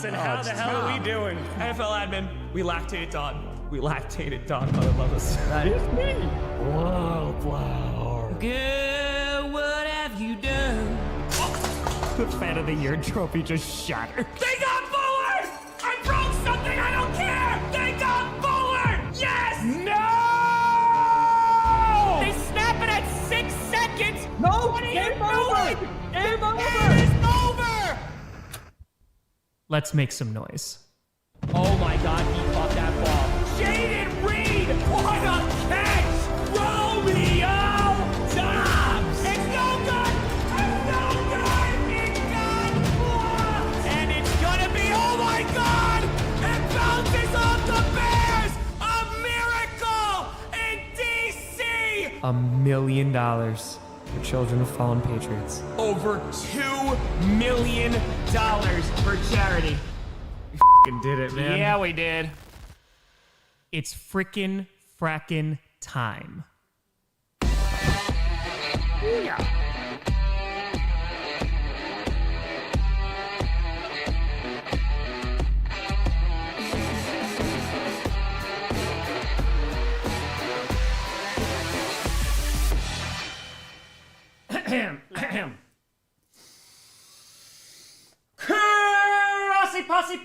Listen, how the hell are we doing? NFL admin, we lactated dog. We lactated dog. Mother love us. That is me. Wildflower. Girl, what have you done? The Fan of the Year trophy just shattered. They got Bullard! I broke something, I don't care! They got Bullard! Yes! No! They snap it at 6 seconds! No! What are you Game over! doing? Game over! It is over! Let's make some noise. Oh my God, he caught that ball. Jaden Reed! What a catch! Romeo Dobbs! It's no good! It's no good! It's gone! And it's gonna be, oh my God! It bounces off the Bears! A miracle in DC! $1 million for children of fallen patriots. Over $2 million for charity. Did it, man. Yeah, we did. It's frickin' frackin' time. Yeah. Grossi Posse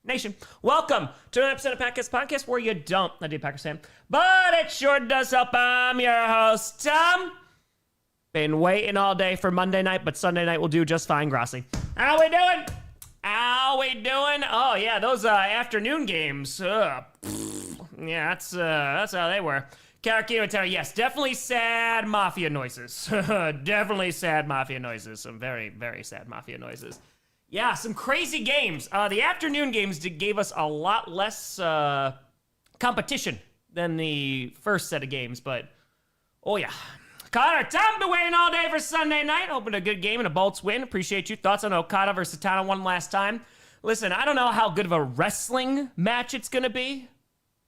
Nation, welcome to an episode of Packers Podcast where you don't, I do Packers fan, but it sure does help. I'm your host, Tom. Been waiting all day for Monday night, but Sunday night will do just fine, Grossi. How we doing? How we doing? Oh yeah, those afternoon games. Yeah, that's how they were. Karakino Tower, yes, definitely sad mafia noises. Definitely sad mafia noises. Some very, very sad mafia noises. Yeah, some crazy games. The afternoon games gave us a lot less competition than the first set of games, but oh yeah. Connor, Tom, been waiting all day for Sunday night. Hoping a good game and a Bolts win. Appreciate you. Thoughts on Okada versus Satana one last time? Listen, I don't know how good of a wrestling match it's gonna be,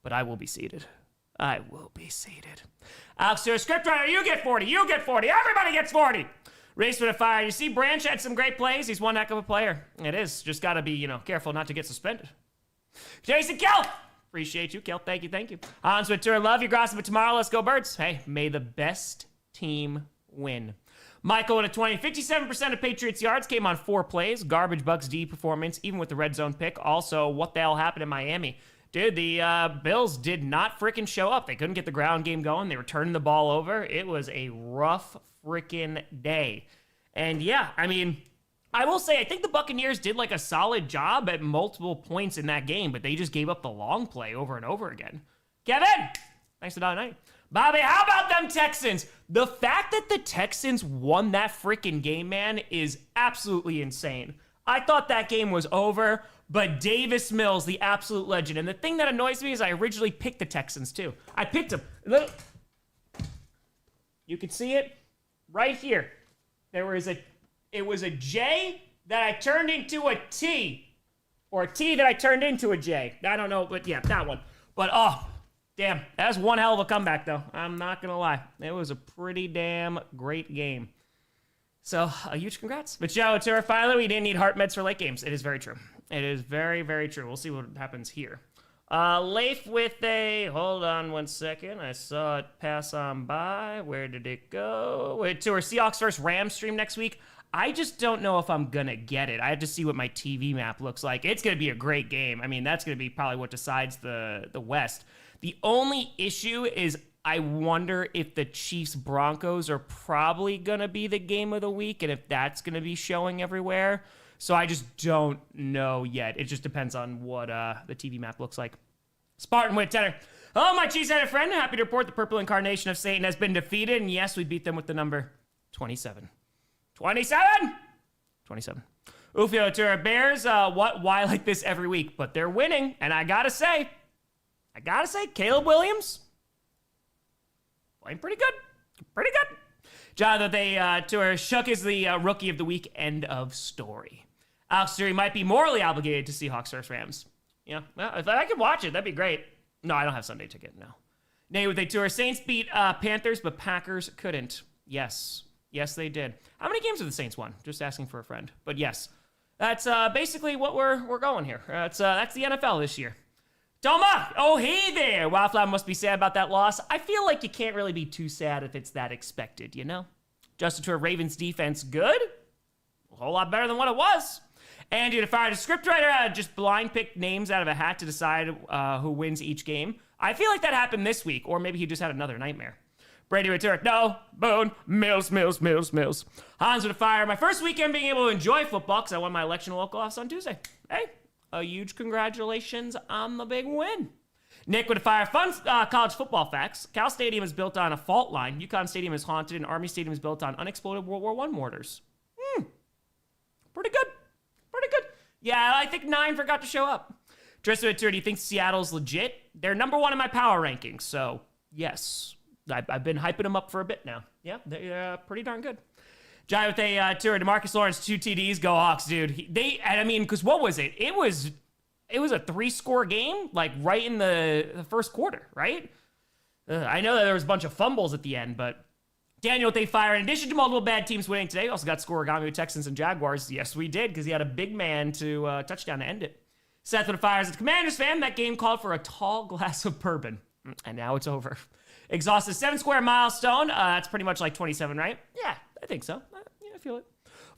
but I will be seated. I will be seated. Alex, your scriptwriter, you get 40. You get 40. Everybody gets 40. Race for the fire. You see, Branch had some great plays. He's one heck of a player. It is. Just got to be, careful not to get suspended. Jason Kelp. Appreciate you, Kelp. Thank you, thank you. Hans with Tour. Love you, Grossi, but tomorrow, let's go Birds. Hey, may the best team win. Michael with a 20. 57% of Patriots yards came on 4 plays. Garbage Bucks D performance, even with the red zone pick. Also, what the hell happened in Miami? Dude, the Bills did not freaking show up. They couldn't get the ground game going. They were turning the ball over. It was a rough freaking day. And yeah, I mean, I will say, I think the Buccaneers did like a solid job at multiple points in that game, but they just gave up the long play over and over again. Kevin, thanks for $1.90. Bobby, how about them Texans? The fact that the Texans won that freaking game, man, is absolutely insane. I thought that game was over, but Davis Mills, the absolute legend. And the thing that annoys me is I originally picked the Texans too. I picked them. You can see it right here. It was a J that I turned into a T, or a T that I turned into a J. I don't know, but yeah, that one. But oh, damn, that was one hell of a comeback though. I'm not gonna lie. It was a pretty damn great game. So a huge congrats. But Joe, finally, we didn't need heart meds for late games. It is very true. It is very, very true. We'll see what happens here. Leif with a, hold on one second. I saw it pass on by. Where did it go? Wait, to our Seahawks versus Rams stream next week. I just don't know if I'm going to get it. I have to see what my TV map looks like. It's going to be a great game. I mean, that's going to be probably what decides the West. The only issue is I wonder if the Chiefs-Broncos are probably going to be the game of the week and if that's going to be showing everywhere. So I just don't know yet. It just depends on what the TV map looks like. Spartan with tenor. Oh, my cheese-headed friend. Happy to report the purple incarnation of Satan has been defeated. And yes, we beat them with the number 27. 27? 27. Ufio Tura Bears, why like this every week? But they're winning. And I gotta say, Caleb Williams, playing pretty good. Pretty good. Jonathan, Tua Shook is the rookie of the week. End of story. Alex Siri might be morally obligated to Seahawks versus Rams. Yeah, well, if I could watch it, that'd be great. No, I don't have Sunday ticket, no. Nate with a tour. Saints beat Panthers, but Packers couldn't. Yes, they did. How many games have the Saints won? Just asking for a friend. But yes, that's basically what we're going here. That's the NFL this year. Toma! Oh, hey there! Wildflower must be sad about that loss. I feel like you can't really be too sad if it's that expected, you know? Justin Tour, Ravens defense, good? A whole lot better than what it was. Andy to fire the scriptwriter just blind pick names out of a hat to decide who wins each game. I feel like that happened this week, or maybe he just had another nightmare. Brady return. No. Boone. Mills. Hans with a fire. My first weekend being able to enjoy football because I won my election local office on Tuesday. Hey, a huge congratulations on the big win. Nick with a fire. Fun college football facts. Cal Stadium is built on a fault line. UConn Stadium is haunted, and Army Stadium is built on unexploded World War I mortars. Pretty good. Yeah, I think 9 forgot to show up. Tristan with a tour. Do you think Seattle's legit? They're number 1 in my power rankings, so yes. I've been hyping them up for a bit now. Yeah, they're pretty darn good. Jai with a tour. DeMarcus Lawrence, 2 TDs. Go Hawks, dude. Because what was it? It was a 3-score game, like right in the first quarter, right? I know that there was a bunch of fumbles at the end, but Daniel with a fire. In addition to multiple bad teams winning today, also got scoregami with Texans and Jaguars. Yes, we did, because he had a big man to touchdown to end it. Seth with a fire. As a Commanders fan, that game called for a tall glass of bourbon. And now it's over. Exhausted 7-square milestone. That's pretty much like 27, right? Yeah, I think so. Yeah, I feel it.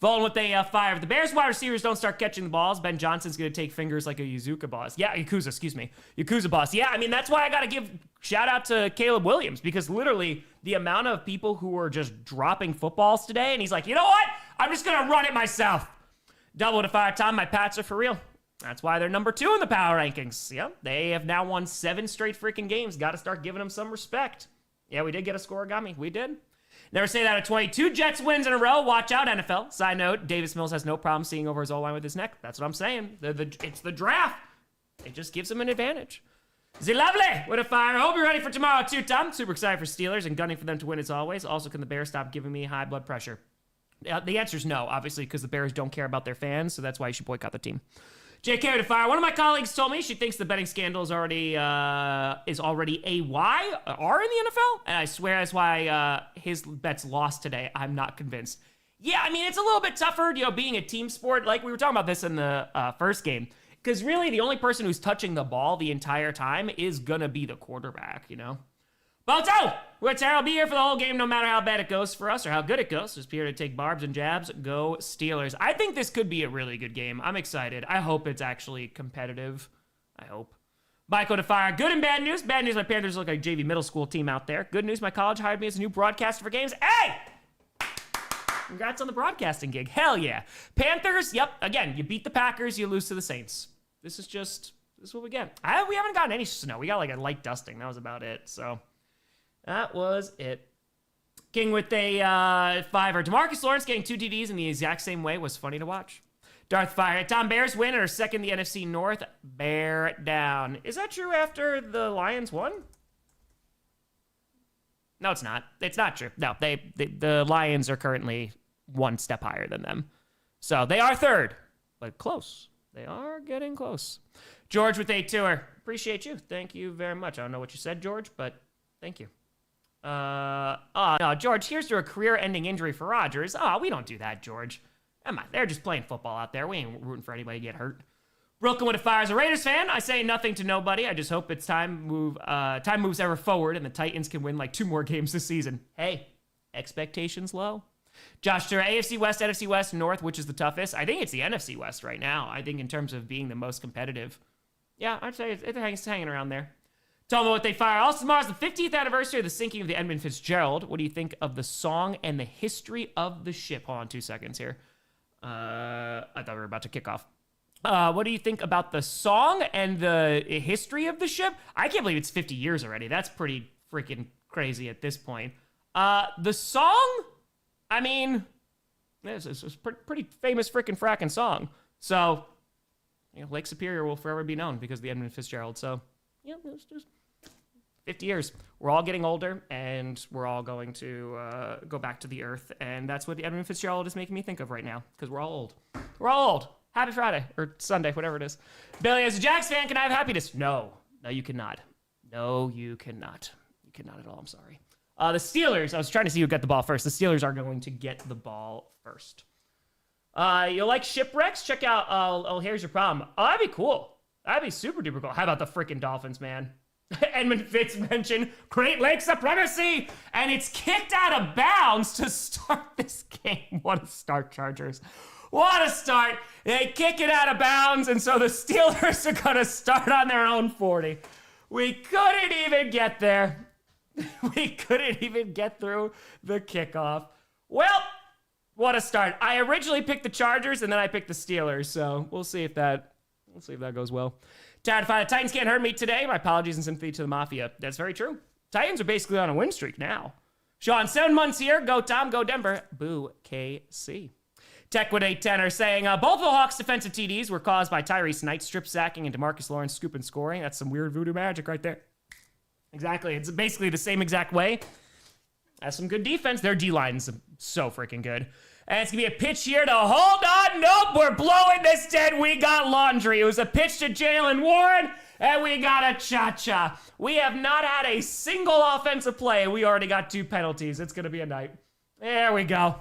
Volin with a fire. If the Bears wide receivers don't start catching the balls, Ben Johnson's going to take fingers like a Yakuza boss. Yeah, Yakuza boss. Yeah, I mean, that's why I got to give shout out to Caleb Williams, because literally the amount of people who were just dropping footballs today, and he's like, you know what? I'm just going to run it myself. Double to fire. Tom, my Pats are for real. That's why they're number 2 in the power rankings. Yep, they have now won 7 straight freaking games. Got to start giving them some respect. Yeah, we did get a scoregami. We did. Never say that at 22 Jets wins in a row. Watch out, NFL. Side note, Davis Mills has no problem seeing over his O-line with his neck. That's what I'm saying. It's the draft. It just gives him an advantage. The lovely with a fire. I hope you're ready for tomorrow too, Tom. Super excited for Steelers and gunning for them to win as always. Also, can the Bears stop giving me high blood pressure? The answer is no, obviously, because the Bears don't care about their fans, so that's why you should boycott the team. JK to fire. One of my colleagues told me she thinks the betting scandal is already R in the NFL, and I swear that's why his bets lost today. I'm not convinced. Yeah, I mean, it's a little bit tougher, being a team sport. Like we were talking about this in the first game, because really the only person who's touching the ball the entire time is gonna be the quarterback, Balto, I'll be here for the whole game, no matter how bad it goes for us or how good it goes. Just here to take barbs and jabs. Go Steelers. I think this could be a really good game. I'm excited. I hope it's actually competitive. I hope. Michael to fire. Good and bad news. Bad news, my Panthers look like a JV middle school team out there. Good news, my college hired me as a new broadcaster for games. Hey! Congrats on the broadcasting gig. Hell yeah. Panthers, yep. Again, you beat the Packers, you lose to the Saints. This is what we get. We haven't gotten any snow. We got like a light dusting. That was about it, so... That was it. King with a fiver. DeMarcus Lawrence getting 2 TDs in the exact same way was funny to watch. Darth Fire. Tom, Bears win and are second in the NFC North. Bear down. Is that true after the Lions won? No, it's not. It's not true. No, the Lions are currently 1 step higher than them. So they are third, but close. They are getting close. George with a tour. Appreciate you. Thank you very much. I don't know what you said, George, but thank you. No, George, here's to a career-ending injury for Rodgers. We don't do that, George. Come on, they're just playing football out there. We ain't rooting for anybody to get hurt. Brooklyn with a fire. As a Raiders fan, I say nothing to nobody. I just hope it's time moves ever forward and the Titans can win like 2 more games this season. Hey, expectations low. Josh, to AFC West, NFC West, North, which is the toughest? I think it's the NFC West right now. I think in terms of being the most competitive. Yeah, I'd say it's hanging around there. Tell me what they fire. Also, tomorrow's the 50th anniversary of the sinking of the Edmund Fitzgerald. What do you think of the song and the history of the ship? Hold on 2 seconds here. I thought we were about to kick off. What do you think about the song and the history of the ship? I can't believe it's 50 years already. That's pretty freaking crazy at this point. The song, I mean, it's a pretty famous freaking fracking song. So, Lake Superior will forever be known because of the Edmund Fitzgerald. So, yeah, it's just 50 years. We're all getting older, and we're all going to go back to the earth. And that's what the Edmund Fitzgerald is making me think of right now, because we're all old. We're all old. Happy Friday, or Sunday, whatever it is. Billy, as a Jags fan, can I have happiness? No, you cannot. No, you cannot. You cannot at all, I'm sorry. The Steelers, I was trying to see who got the ball first. The Steelers are going to get the ball first. You like shipwrecks? Check out, here's your problem. Oh, that'd be cool. That'd be super duper cool. How about the freaking Dolphins, man? Edmund Fitz mentioned Great Lake supremacy, and it's kicked out of bounds to start this game. What a start, Chargers. What a start. They kick it out of bounds, and so the Steelers are going to start on their own 40. We couldn't even get there. We couldn't even get through the kickoff. Well, what a start. I originally picked the Chargers, and then I picked the Steelers, so we'll see if that goes well. Tired to find the Titans can't hurt me today. My apologies and sympathy to the Mafia. That's very true. Titans are basically on a win streak now. Sean, 7 months here. Go Tom, go Denver. Boo KC. Techwood 810 are saying both of the Hawks' defensive TDs were caused by Tyrese Knight strip sacking and DeMarcus Lawrence scoop and scoring. That's some weird voodoo magic right there. Exactly. It's basically the same exact way. That's some good defense. Their D-line's so freaking good. And it's going to be a pitch here to hold on. Nope, we're blowing this dead. We got laundry. It was a pitch to Jalen Warren, and we got a cha-cha. We have not had a single offensive play. We already got 2 penalties. It's going to be a night. There we go.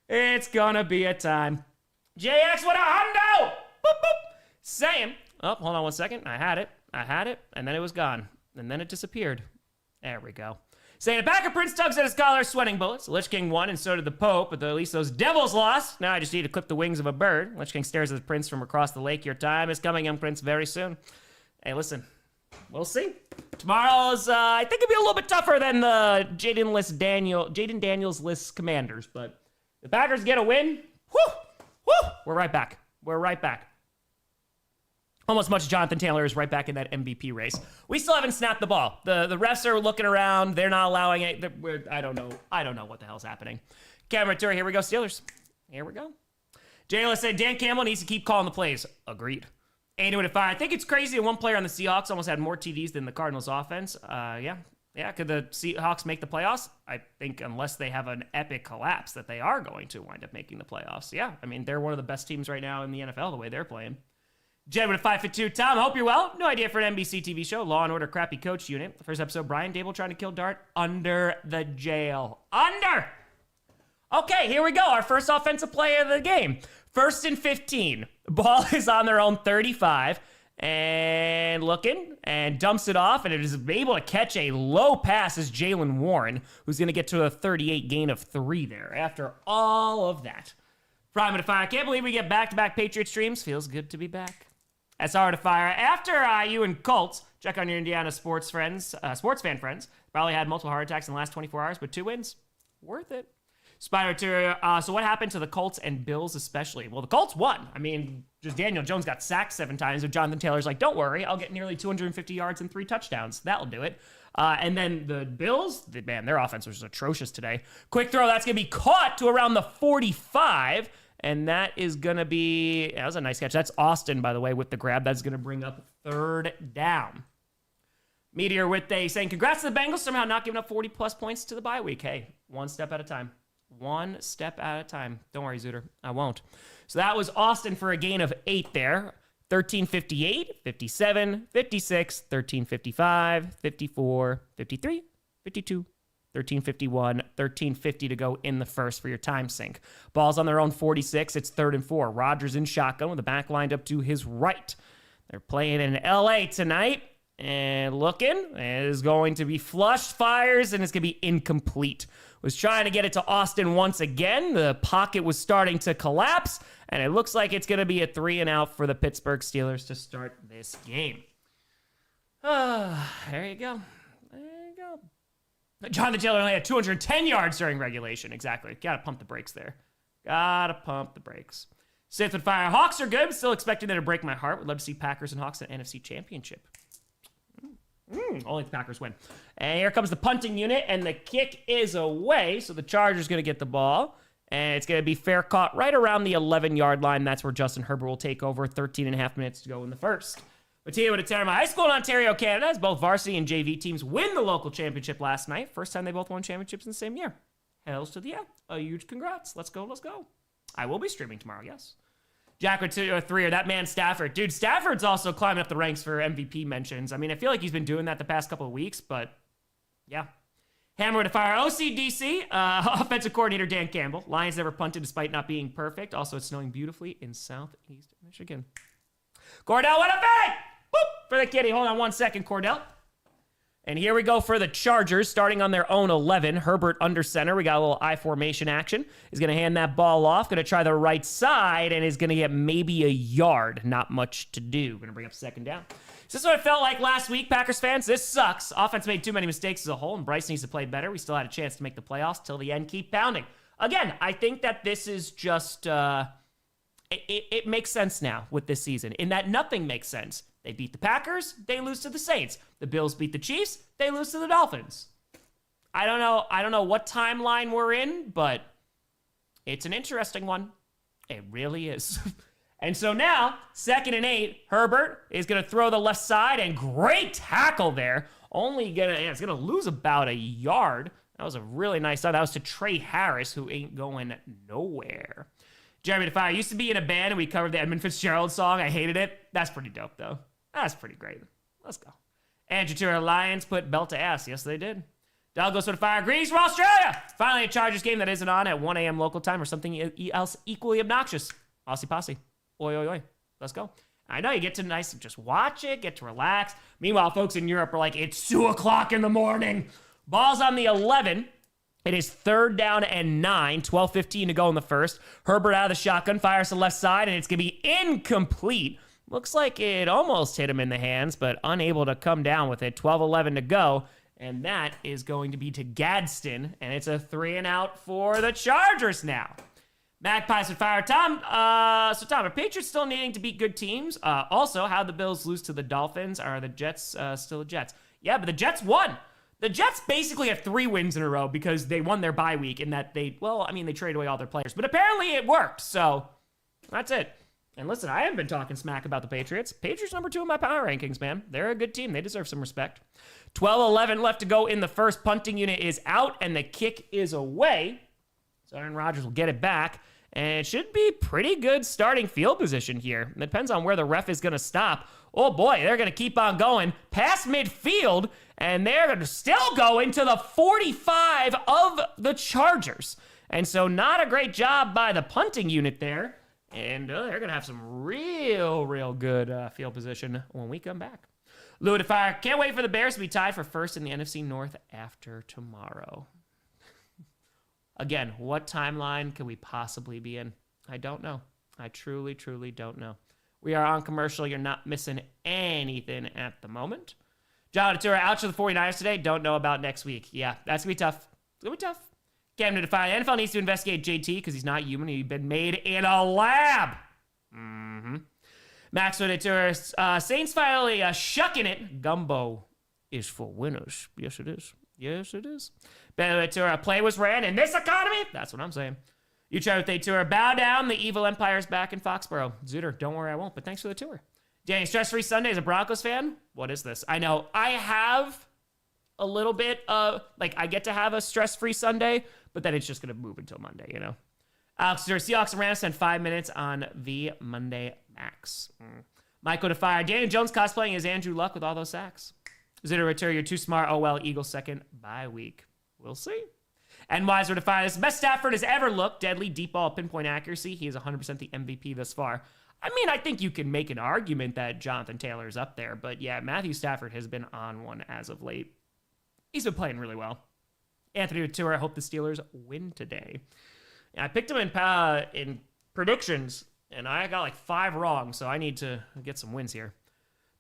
It's going to be a time. JX with a hundo. Boop, boop. Saying, oh, hold on 1 second. I had it, and then it was gone. And then it disappeared. There we go. Saying, a backer Prince tugs at his collar, sweating bullets. Lich King won, and so did the Pope, but at least those devils lost. Now I just need to clip the wings of a bird. Lich King stares at the Prince from across the lake. Your time is coming, young Prince, very soon. Hey, listen, we'll see. Tomorrow's, I think it'll be a little bit tougher than the Jaden Daniels list Commanders, but the Packers get a win. Woo! We're right back. Almost much Jonathan Taylor is right back in that MVP race. We still haven't snapped the ball. The refs are looking around. They're not allowing it. I don't know what the hell's happening. Camera tour. Here we go, Steelers. Here we go. Jayla said Dan Campbell needs to keep calling the plays. Agreed. 8-5. I think it's crazy that one player on the Seahawks almost had more TDs than the Cardinals offense. Yeah. Could the Seahawks make the playoffs? I think unless they have an epic collapse that they are going to wind up making the playoffs. Yeah. I mean, they're one of the best teams right now in the NFL the way they're playing. Jed with a 5'2". Tom, hope you're well. No idea for an NBC TV show. Law and Order Crappy Coach Unit. First episode, Brian Dable trying to kill Dart under the jail. Under! Okay, here we go. Our first offensive play of the game. 1st and 15. Ball is on their own 35. And looking and dumps it off. And it is able to catch a low pass as Jalen Warren, who's going to get to a 38 gain of 3 there after all of that. Prime to fire. I can't believe we get back-to-back Patriot streams. Feels good to be back. SR to fire. After you and Colts, check on your Indiana sports fan friends. Probably had multiple heart attacks in the last 24 hours, but 2 wins. Worth it. Spider to, so what happened to the Colts and Bills especially? Well, the Colts won. I mean, just Daniel Jones got sacked 7 times, but Jonathan Taylor's like, don't worry, I'll get nearly 250 yards and 3 touchdowns. That'll do it. And then the Bills, man, their offense was atrocious today. Quick throw, that's going to be caught to around the 45. And that is going to be, that was a nice catch. That's Austin, by the way, with the grab. That's going to bring up 3rd down. Meteor with a saying, congrats to the Bengals, somehow not giving up 40-plus points to the bye week. Hey, 1 step at a time. 1 step at a time. Don't worry, Zooter. I won't. So that was Austin for a gain of 8 there. 13:58, 57, 56, 13:55, 54, 53, 52. 13:51, 13:50 to go in the first for your time sync. Ball's on their own 46. It's 3rd and 4. Rodgers in shotgun with the back lined up to his right. They're playing in LA tonight. And looking, it is going to be flushed, fires, and it's going to be incomplete. Was trying to get it to Austin once again. The pocket was starting to collapse, and it looks like it's going to be a 3 and out for the Pittsburgh Steelers to start this game. There you go. Jonathan Taylor only had 210 yards during regulation. Exactly. Gotta pump the brakes there. Sith and Fire. Hawks are good. Still expecting them to break my heart. Would love to see Packers and Hawks in an NFC Championship. Only the Packers win. And here comes the punting unit, and the kick is away. So the Chargers going to get the ball. And it's going to be fair caught right around the 11-yard line. That's where Justin Herbert will take over. 13 and a half minutes to go in the first. Mattia with a 10. My high school in Ontario, Canada, as both varsity and JV teams win the local championship last night. First time they both won championships in the same year. Hells to the yeah. A huge congrats. Let's go. I will be streaming tomorrow, yes. Jack with 2 or 3, or that man Stafford. Dude, Stafford's also climbing up the ranks for MVP mentions. I mean, I feel like he's been doing that the past couple of weeks, but yeah. Hammer to fire. OCDC, offensive coordinator Dan Campbell. Lions never punted despite not being perfect. Also, it's snowing beautifully in southeast Michigan. Cordell, what a fake! Boop! For the kitty. Hold on 1 second, Cordell. And here we go for the Chargers, starting on their own 11. Herbert under center. We got a little I formation action. He's going to hand that ball off. Going to try the right side, and is going to get maybe a yard. Not much to do. Going to bring up second down. So this is what it felt like last week, Packers fans. This sucks. Offense made too many mistakes as a whole, and Bryce needs to play better. We still had a chance to make the playoffs till the end. Keep pounding. Again, I think that this is just... It makes sense now with this season, in that nothing makes sense. They beat the Packers, they lose to the Saints. The Bills beat the Chiefs, they lose to the Dolphins. I don't know what timeline we're in, but it's an interesting one. It really is. And so now, 2nd and 8, Herbert is going to throw the left side, and great tackle there. It's going to lose about a yard. That was a really nice shot. That was to Trey Harris, who ain't going nowhere. Jeremy DeFire used to be in a band, and we covered the Edmund Fitzgerald song. I hated it. That's pretty dope, though. That's pretty great. Let's go. Andrew Tour Lions put belt to ass. Yes, they did. Doug goes for the fire. Greetings from Australia. Finally, a Chargers game that isn't on at 1 a.m. local time or something else equally obnoxious. Aussie posse. Oi, oi, oi. Let's go. I know you get to just watch it, get to relax. Meanwhile, folks in Europe are like, it's 2 o'clock in the morning. Ball's on the 11. It is 3rd down and 9, 12:15 to go in the first. Herbert out of the shotgun, fires to the left side, and it's going to be incomplete. Looks like it almost hit him in the hands, but unable to come down with it. 12:11 to go, and that is going to be to Gadsden, and it's a 3-and-out for the Chargers now. Magpies would fire. Tom, Tom, are Patriots still needing to beat good teams? Also, how the Bills lose to the Dolphins? Are the Jets still the Jets? Yeah, but the Jets won. The Jets basically have 3 wins in a row because they won their bye week in that they traded away all their players. But apparently it worked, so that's it. And listen, I haven't been talking smack about the Patriots. Patriots number 2 in my power rankings, man. They're a good team. They deserve some respect. 12:11 left to go in the first. Punting unit is out, and the kick is away. So Aaron Rodgers will get it back. And it should be pretty good starting field position here. It depends on where the ref is going to stop. Oh boy, they're going to keep on going past midfield, and they're going to still go into the 45 of the Chargers. And so not a great job by the punting unit there. And they're going to have some real good field position when we come back. Louis DeFire, can't wait for the Bears to be tied for first in the NFC North after tomorrow. Again, what timeline could we possibly be in? I don't know. I truly don't know. We are on commercial. You're not missing anything at the moment. John Atura, out to the 49ers today. Don't know about next week. Yeah, that's going to be tough. It's going to be tough. Cam to define. The NFL needs to investigate JT because he's not human. He's been made in a lab. Max Atura, Saints finally shucking it. Gumbo is for winners. Yes, it is. Yes, it is. Ben Atura, play was ran in this economy. That's what I'm saying. You try with a tour. Bow down. The evil empire's back in Foxborough. Zuder, don't worry, I won't. But thanks for the tour. Danny, stress-free Sunday as a Broncos fan? What is this? I know. I have a little bit of, I get to have a stress-free Sunday, but then it's just going to move until Monday, you know? Alex, Seahawks and Rams spend 5 minutes on the Monday Max. Michael DeFire. Daniel Jones cosplaying as Andrew Luck with all those sacks. Zuder, return. You're too smart. Oh, well, Eagles second bye week. We'll see. And Wiser defines this. Best Stafford has ever looked. Deadly, deep ball, pinpoint accuracy. He is 100% the MVP thus far. I mean, I think you can make an argument that Jonathan Taylor is up there. But yeah, Matthew Stafford has been on one as of late. He's been playing really well. Anthony Tour, I hope the Steelers win today. I picked him in predictions, and I got 5 wrong, so I need to get some wins here.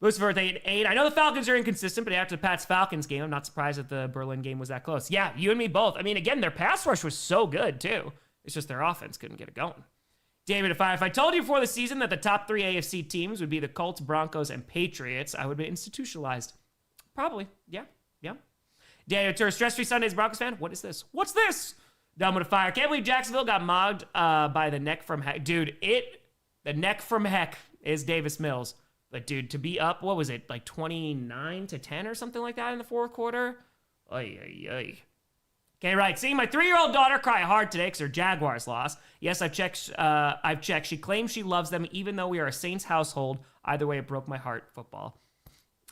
Lucifer with 8. I know the Falcons are inconsistent, but after the Pats-Falcons game, I'm not surprised that the Berlin game was that close. Yeah, you and me both. I mean, again, their pass rush was so good, too. It's just their offense couldn't get it going. David, if I told you before the season that the top 3 AFC teams would be the Colts, Broncos, and Patriots, I would be institutionalized. Probably. Yeah. Daniel Tour, stress-free Sundays, Broncos fan? What is this? What's this? Dumb with a fire. Can't believe Jacksonville got mogged by the neck from heck. Dude, the neck from heck is Davis Mills. But, dude, to be up, what was it, 29-10 or something like that in the fourth quarter? Oy. Okay, right. Seeing my 3-year-old daughter cry hard today because her Jaguars lost. Yes, I've checked. She claims she loves them even though we are a Saints household. Either way, it broke my heart. Football.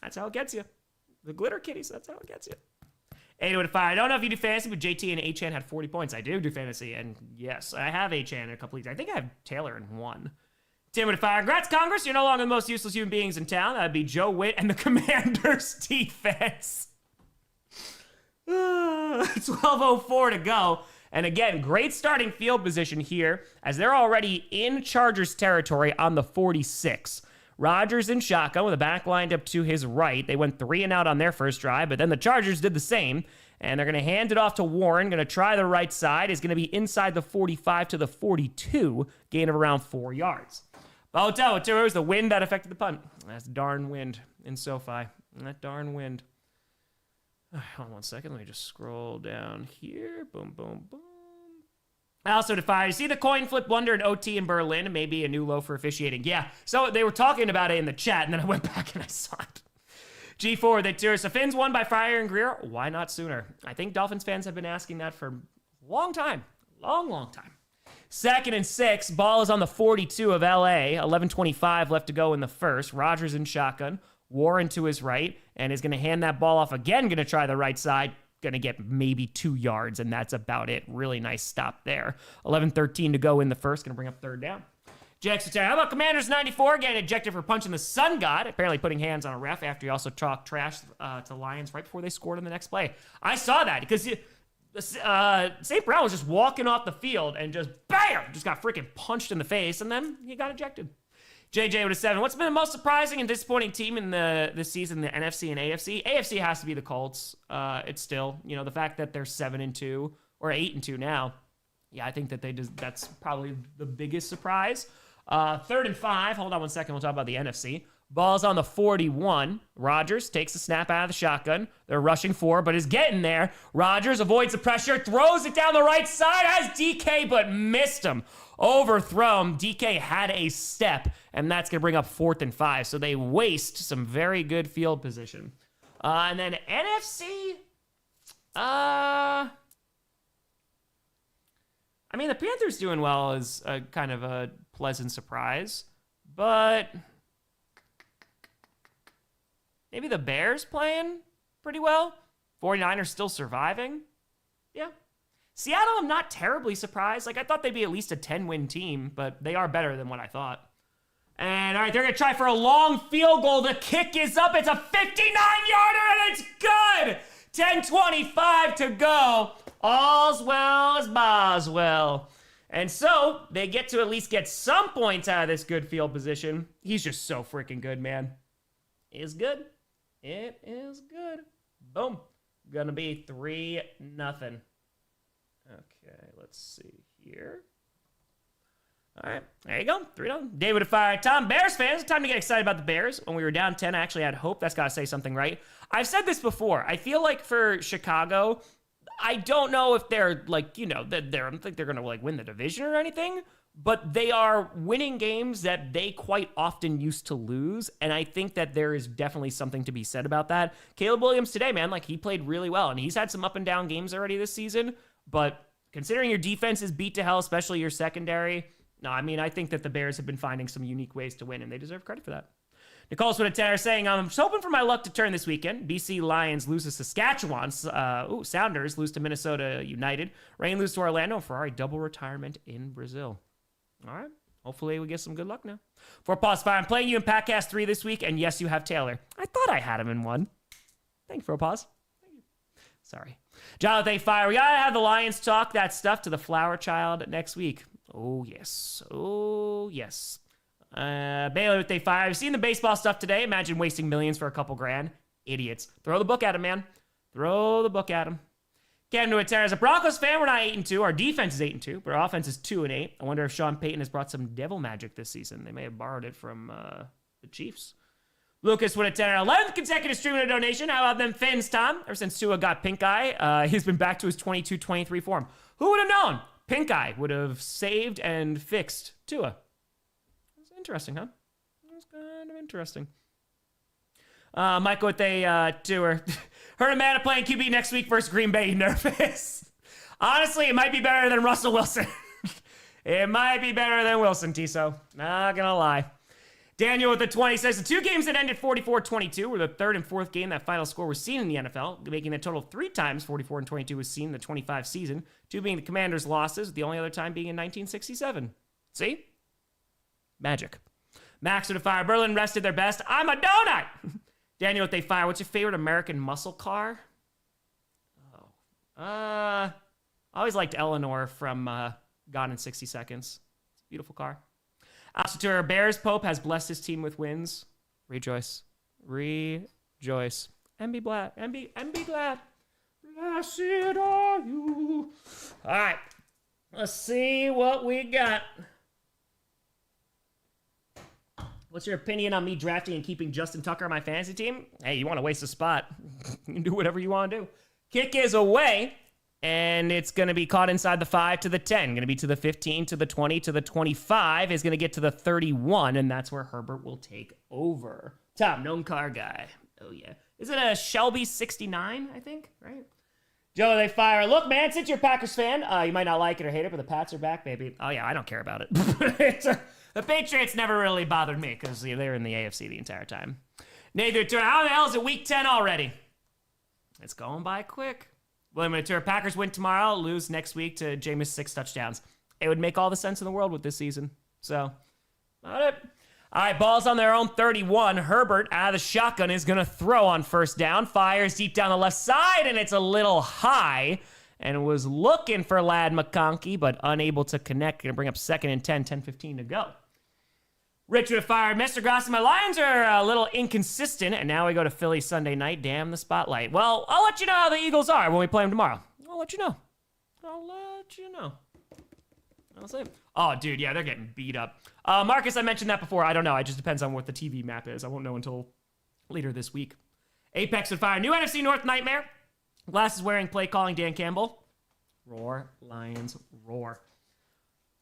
That's how it gets you. The glitter kitties, that's how it gets you. 8-5. I don't know if you do fantasy, but JT and Achan had 40 points. I do fantasy, and yes, I have Achan in a couple leagues. I think I have Taylor in one. 10-5. Congrats, Congress. You're no longer the most useless human beings in town. That'd be Joe Witt and the Commanders' defense. 12:04 to go. And again, great starting field position here as they're already in Chargers territory on the 46. Rodgers in shotgun with a back lined up to his right. They went 3 and out on their first drive, but then the Chargers did the same. And they're going to hand it off to Warren. Going to try the right side. Is going to be inside the 45 to the 42. Gain of around 4 yards. It was the wind that affected the punt. That's darn wind in SoFi. That darn wind. Hold on 1 second. Let me just scroll down here. Boom, boom, boom. Also defied. You see the coin flip wonder in OT in Berlin? Maybe a new low for officiating. Yeah. So they were talking about it in the chat, and then I went back and I saw it. G4, the tour. So Finns won by Fryer and Greer. Why not sooner? I think Dolphins fans have been asking that for a long time. Long time. 2nd and 6. Ball is on the 42 of LA. 11:25 left to go in the first. Rodgers in shotgun. Warren to his right, and is going to hand that ball off again. Going to try the right side. Going to get maybe 2 yards, and that's about it. Really nice stop there. 11:13 to go in the first. Going to bring up 3rd down. Jackson, how about Commanders 94 getting ejected for punching the sun god? Apparently putting hands on a ref after he also talked trash to Lions right before they scored on the next play. I saw that because St. Brown was just walking off the field and just bam, just got freaking punched in the face, and then he got ejected. JJ with a 7. What's been the most surprising and disappointing team in this season, the NFC and AFC? AFC has to be the Colts. It's still, the fact that they're 7-2 or 8-2 now. Yeah, I think that that's probably the biggest surprise. 3rd and 5. Hold on 1 second. We'll talk about the NFC. Ball's on the 41. Rodgers takes the snap out of the shotgun. They're rushing 4, but is getting there. Rodgers avoids the pressure, throws it down the right side, has DK, but missed him. Overthrown. DK had a step, and that's going to bring up 4th and 5. So they waste some very good field position. And then NFC. The Panthers doing well is a kind of a pleasant surprise, but maybe the Bears playing pretty well. 49ers still surviving. Yeah. Seattle, I'm not terribly surprised. I thought they'd be at least a 10-win team, but they are better than what I thought. And, all right, they're going to try for a long field goal. The kick is up. It's a 59-yarder, and it's good. 10:25 to go. All's well as Boswell. And so they get to at least get some points out of this good field position. He's just so freaking good, man. It's good. It is good. Boom. Gonna be 3-0. Okay, let's see here. All right, there you go. 3-0. David to fire. Tom, Bears fans, it's time to get excited about the Bears. When we were down 10, I actually had hope. That's got to say something, right? I've said this before. I feel like for Chicago, I don't know if they're I don't think they're going to win the division or anything, but they are winning games that they quite often used to lose. And I think that there is definitely something to be said about that. Caleb Williams today, man, he played really well, and he's had some up and down games already this season. But considering your defense is beat to hell, especially your secondary, no, I think that the Bears have been finding some unique ways to win, and they deserve credit for that. Nicole's with a 10 saying, I'm just hoping for my luck to turn this weekend. BC Lions lose to Saskatchewan. Sounders lose to Minnesota United. Rain lose to Orlando. Ferrari double retirement in Brazil. All right. Hopefully we get some good luck now. For Pause Fire, I'm playing you in Packcast 3 this week, and yes, you have Taylor. I thought I had him in 1. Thank you for a pause. Thank you. Sorry. Jonathan Fire, we gotta have the Lions talk that stuff to the flower child next week. Oh, yes. Oh, yes. Baylor with day 5. I've seen the baseball stuff today. Imagine wasting millions for a couple grand. Idiots. Throw the book at him, man. Throw the book at him. Cam to it. As a Broncos fan, we're not 8-2. Our defense is 8-2, but our offense is 2-8. I wonder if Sean Payton has brought some devil magic this season. They may have borrowed it from the Chiefs. Lucas with a 10. 11th consecutive stream and a donation. How about them Finns, Tom? Ever since Tua got pink eye, he's been back to his 22-23 form. Who would have known? Pink eye would have saved and fixed Tua. That's interesting, huh? That's kind of interesting. Michael with a tour. Heard Amanda playing QB next week versus Green Bay. Nervous. Honestly, it might be better than Russell Wilson. It might be better than Wilson, Tiso. Not gonna lie. Daniel with the 20 says, the two games that ended 44-22 were the third and fourth game that final score was seen in the NFL, making a total of 3 times 44-22 was seen in the 25 season, 2 being the Commanders' losses, the only other time being in 1967. See? Magic. Max with a fire. Berlin rested their best. I'm a donut! Daniel with a fire. What's your favorite American muscle car? I always liked Eleanor from Gone in 60 Seconds. It's a beautiful car. Astur Bears Pope has blessed his team with wins. Rejoice. Rejoice. And be glad. And be glad. Blessed are you. All right. Let's see what we got. What's your opinion on me drafting and keeping Justin Tucker on my fantasy team? Hey, you want to waste a spot? You can do whatever you want to do. Kick is away. And it's going to be caught inside the 5 to the 10. Going to be to the 15, to the 20, to the 25. Is going to get to the 31, and that's where Herbert will take over. Tom, known car guy. Oh, yeah. Is it a Shelby 69, I think? Right? Joe, they fire. Look, man, since you're a Packers fan, you might not like it or hate it, but the Pats are back, baby. Oh, yeah, I don't care about it. The Patriots never really bothered me because they're in the AFC the entire time. Nathan, how the hell is it week 10 already? It's going by quick. William Mature, Packers win tomorrow, lose next week to Jameis 6 touchdowns. It would make all the sense in the world with this season. So, about it. All right, ball's on their own 31. Herbert out of the shotgun is going to throw on first down. Fires deep down the left side, and it's a little high. And was looking for Ladd McConkey, but unable to connect. Going to bring up 2nd and 10, 10-15 to go. Richard fired. Mr. Grossi, my Lions are a little inconsistent, and now we go to Philly Sunday night. Damn the spotlight. Well, I'll let you know how the Eagles are when we play them tomorrow. I'll let you know. I'll say. Oh, dude, yeah, they're getting beat up. Marcus, I mentioned that before. I don't know. It just depends on what the TV map is. I won't know until later this week. Apex would fire. New NFC North nightmare. Glasses wearing, play calling, Dan Campbell. Roar, Lions, roar.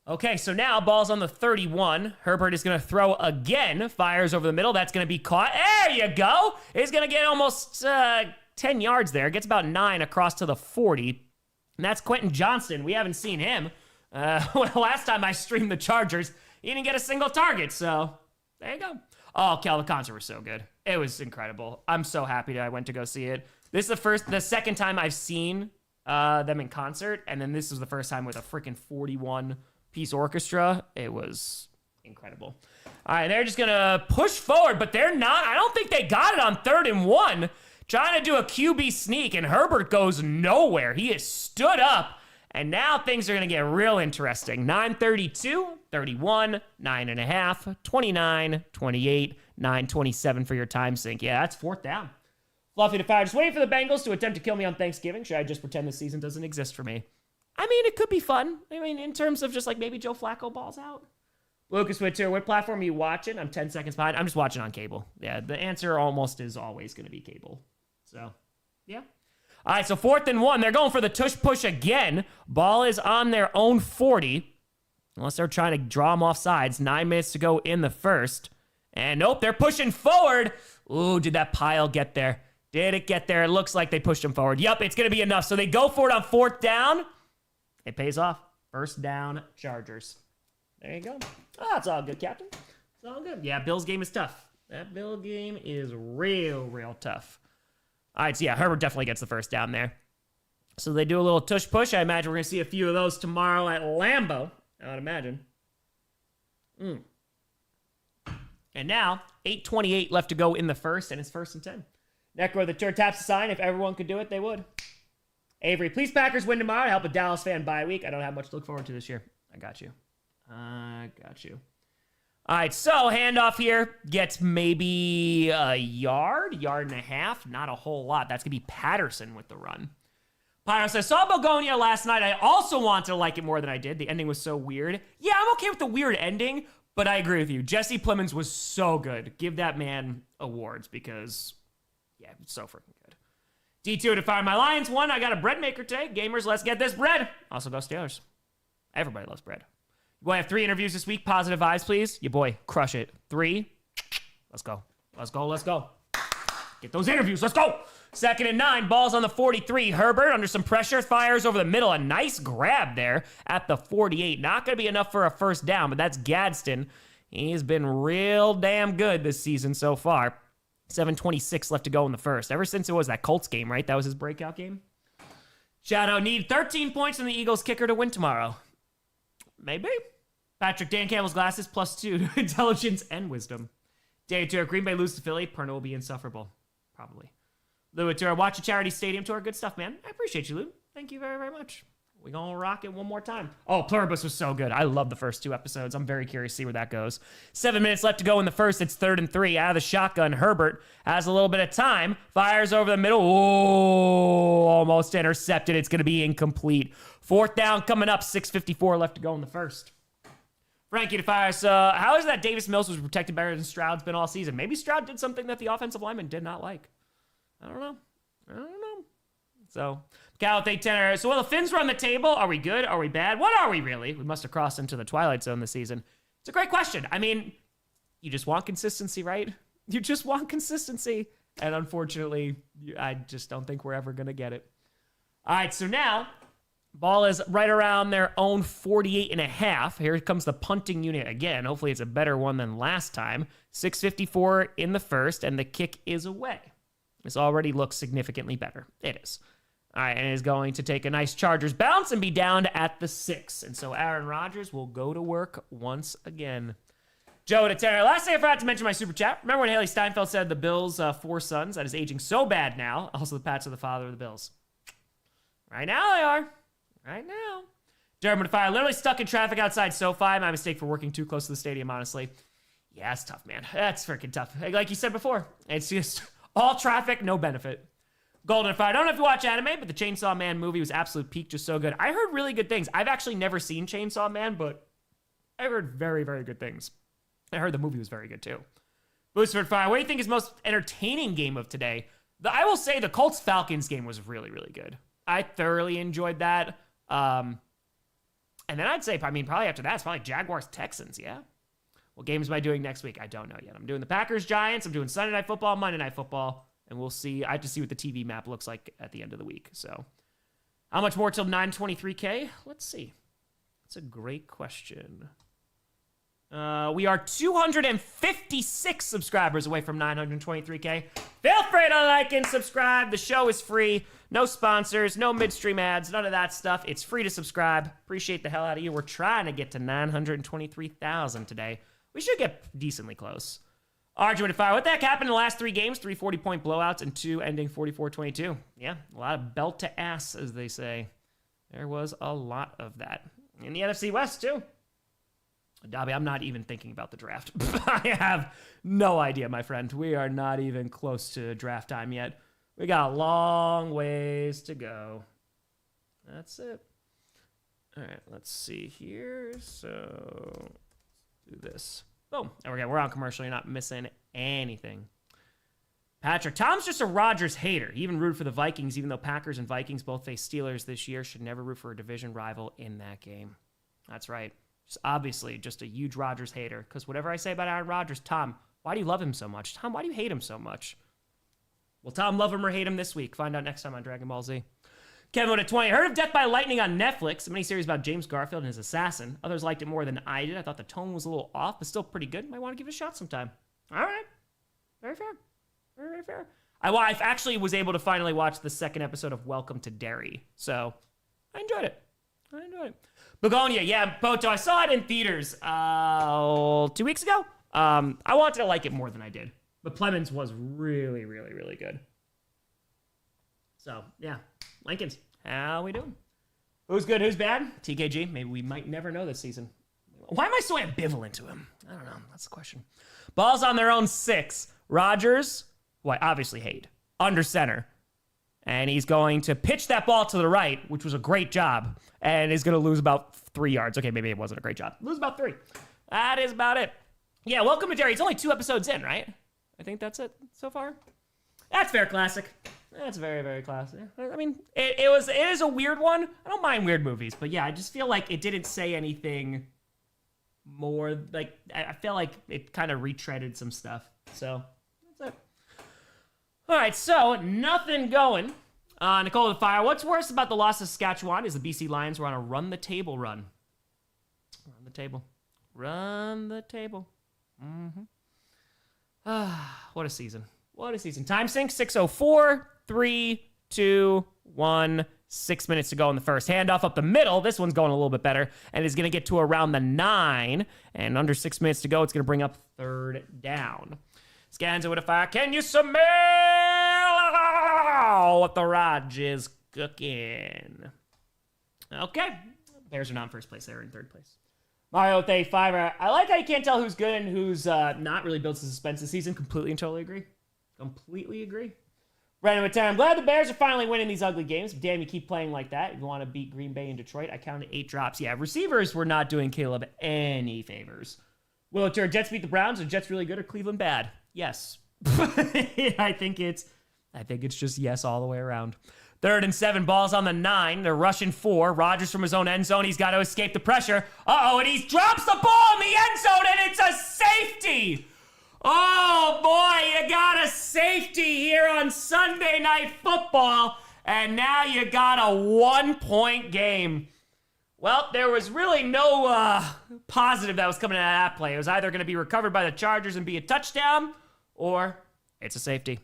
Okay, so now ball's on the 31. Herbert is going to throw again. Fires over the middle. That's going to be caught. There you go. He's going to get almost 10 yards there. Gets about 9 across to the 40. And that's Quentin Johnston. We haven't seen him. Well, last time I streamed the Chargers, he didn't get a single target. So there you go. Oh, Cal, the concert was so good. It was incredible. I'm so happy that I went to go see it. This is the second time I've seen them in concert. And then this was the first time with a freaking 41-piece orchestra. It was incredible. All right, they're just going to push forward, but they're not. I don't think they got it on 3rd and 1. Trying to do a QB sneak, and Herbert goes nowhere. He is stood up, and now things are going to get real interesting. 9:32, 31, 9.5, 29, 28, 9:27 for your time sync. Yeah, that's 4th down. Fluffy to fire. Just waiting for the Bengals to attempt to kill me on Thanksgiving. Should I just pretend this season doesn't exist for me? I mean, it could be fun. I mean, in terms of just like maybe Joe Flacco balls out. Lucas Whittier, what platform are you watching? I'm 10 seconds behind. I'm just watching on cable. Yeah, the answer almost is always going to be cable. So, yeah. All right, so 4th and 1. They're going for the tush push again. Ball is on their own 40. Unless they're trying to draw them off sides. 9 minutes to go in the first. And nope, they're pushing forward. Ooh, did that pile get there? Did it get there? It looks like they pushed them forward. Yep, it's going to be enough. So they go for it on 4th down. It pays off. 1st down, Chargers. There you go. Oh, it's all good, Captain. It's all good. Yeah, Bill's game is tough. That Bill game is real tough. All right, so yeah, Herbert definitely gets the 1st down there. So they do a little tush push. I imagine we're going to see a few of those tomorrow at Lambeau. I would imagine. And now, 8:28 left to go in the first, and it's 1st and 10. Necro the Tour taps the sign. If everyone could do it, they would. Avery, please Packers win tomorrow to help a Dallas fan bye week. I don't have much to look forward to this year. I got you. All right, so handoff here gets maybe a yard and a half. Not a whole lot. That's going to be Patterson with the run. Pyro says, saw Begonia last night. I also want to like it more than I did. The ending was so weird. Yeah, I'm okay with the weird ending, but I agree with you. Jesse Plemons was so good. Give that man awards because, yeah, it's so freaking good. D2 to fire my Lions. 1, I got a bread maker today. Gamers, let's get this bread. Also go Steelers. Everybody loves bread. Boy, I have 3 interviews this week. Positive vibes, please. Your boy, crush it. 3. Let's go. Get those interviews. Let's go. 2nd and 9. Ball's on the 43. Herbert, under some pressure, fires over the middle. A nice grab there at the 48. Not going to be enough for a first down, but that's Gadsden. He's been real damn good this season so far. 7:26 left to go in the first. Ever since it was that Colts game, right? That was his breakout game. Shout out, need 13 points from the Eagles kicker to win tomorrow. Maybe. Patrick, Dan Campbell's glasses, +2 to intelligence and wisdom. Day 2, Green Bay lose to Philly. Perna will be insufferable. Probably. Lou Tour, watch a charity stadium tour. Good stuff, man. I appreciate you, Lou. Thank you very, very much. We're going to rock it one more time. Oh, Pluribus was so good. I love the first 2 episodes. I'm very curious to see where that goes. 7 minutes left to go in the first. It's 3rd and 3. Out of the shotgun, Herbert has a little bit of time. Fires over the middle. Oh, almost intercepted. It's going to be incomplete. 4th down coming up. 6:54 left to go in the first. Frankie to fire. So how is that Davis Mills was protected better than Stroud's been all season? Maybe Stroud did something that the offensive lineman did not like. I don't know. So, Cal with 8-10. So, while the Finns were on the table, are we good? Are we bad? What are we really? We must have crossed into the Twilight Zone this season. It's a great question. I mean, you just want consistency, right? You just want consistency. And unfortunately, I just don't think we're ever going to get it. All right, so now, ball is right around their own 48.5. Here comes the punting unit again. Hopefully, it's a better one than last time. 6:54 in the first, and the kick is away. This already looks significantly better. It is. All right, and it is going to take a nice Chargers bounce and be down at the 6. And so Aaron Rodgers will go to work once again. Joe to Terry. Last thing I forgot to mention my super chat. Remember when Haley Steinfeld said the Bills' 4 sons? That is aging so bad now. Also, the Pats are the father of the Bills. Right now they are. Right now. Dermot Fire. Literally stuck in traffic outside SoFi. My mistake for working too close to the stadium, honestly. Yeah, it's tough, man. That's freaking tough. Like you said before, it's just all traffic, no benefit. Golden Fire. I don't know if you watch anime, but the Chainsaw Man movie was absolute peak, just so good. I heard really good things. I've actually never seen Chainsaw Man, but I heard very, very good things. I heard the movie was very good, too. Boostford Fire. What do you think is most entertaining game of today? I will say the Colts-Falcons game was really, really good. I thoroughly enjoyed that. And then I'd say, probably after that, it's probably Jaguars-Texans, yeah? What games am I doing next week? I don't know yet. I'm doing the Packers-Giants. I'm doing Sunday Night Football, Monday Night Football. And we'll see. I have to see what the TV map looks like at the end of the week. So how much more till 923K? Let's see. That's a great question. We are 256 subscribers away from 923K. Feel free to like and subscribe. The show is free. No sponsors, no midstream ads, none of that stuff. It's free to subscribe. Appreciate the hell out of you. We're trying to get to 923,000 today. We should get decently close. Argument fire. What the heck happened in the last 3 games? 3 40-point blowouts and 2 ending 44-22. Yeah, a lot of belt to ass, as they say. There was a lot of that. In the NFC West, too. Dobby, I'm not even thinking about the draft. I have no idea, my friend. We are not even close to draft time yet. We got a long ways to go. That's it. All right, let's see here. So, let's do this. Boom. There we go. We're on commercial. You're not missing anything. Patrick, Tom's just a Rodgers hater. He even rooted for the Vikings, even though Packers and Vikings both face Steelers this year. Should never root for a division rival in that game. That's right. Just obviously just a huge Rodgers hater. Because whatever I say about Aaron Rodgers, Tom, why do you love him so much? Tom, why do you hate him so much? Will Tom love him or hate him this week? Find out next time on Dragon Ball Z. Kevin at 20. Heard of Death by Lightning on Netflix, a miniseries about James Garfield and his assassin. Others liked it more than I did. I thought the tone was a little off, but still pretty good. Might want to give it a shot sometime. All right. Very fair. Very, very fair. I actually was able to finally watch the 2nd episode of Welcome to Derry, so I enjoyed it. Begonia, yeah, Boto. I saw it in theaters 2 weeks ago. I wanted to like it more than I did, but Plemons was really, really, really good. So, yeah. Lincolns, how we doing? Who's good, who's bad? TKG, maybe we might never know this season. Why am I so ambivalent to him? I don't know. That's the question. Ball's on their own 6. Rodgers, who I obviously hate, under center. And he's going to pitch that ball to the right, which was a great job, and is going to lose about 3 yards. Okay, maybe it wasn't a great job. Lose about 3. That is about it. Yeah, Welcome to Derry. It's only 2 episodes in, right? I think that's it so far. That's fair classic. That's very, very classic. I mean, it is a weird one. I don't mind weird movies, but yeah, I just feel like it didn't say anything more. Like, I feel like it kind of retreaded some stuff. So, that's it. All right, so nothing going. Nicole the Fire, what's worse about the loss of Saskatchewan is the BC Lions were on a run-the-table run. Run the table. Run the table. What a season. What a season. Time sync, 6:04, 3, 2, 1, 6 minutes to go in the first. Handoff up the middle. This one's going a little bit better, and is going to get to around the 9, and under 6 minutes to go, it's going to bring up third down. Scanza with a fire. Can you smell what the Rodgers is cooking? Okay. Bears are not in first place. They're in third place. Mario Thay Fiver. I like how you can't tell who's good and who's not. Really builds the suspense this season. Completely and totally agree. Completely agree. Brandon Matera. I'm glad the Bears are finally winning these ugly games. Damn, you keep playing like that. If you want to beat Green Bay and Detroit, I counted 8 drops. Yeah, receivers were not doing Caleb any favors. Will it turn Jets beat the Browns? Are Jets really good or Cleveland bad? Yes. I think it's just yes all the way around. 3rd and 7, balls on the 9. They're rushing 4. Rodgers from his own end zone. He's got to escape the pressure. And he drops the ball in the end zone, and it's a safety. Oh, boy, you got a safety here on Sunday Night Football, and now you got a 1-point game. Well, there was really no positive that was coming out of that play. It was either going to be recovered by the Chargers and be a touchdown, or it's a safety.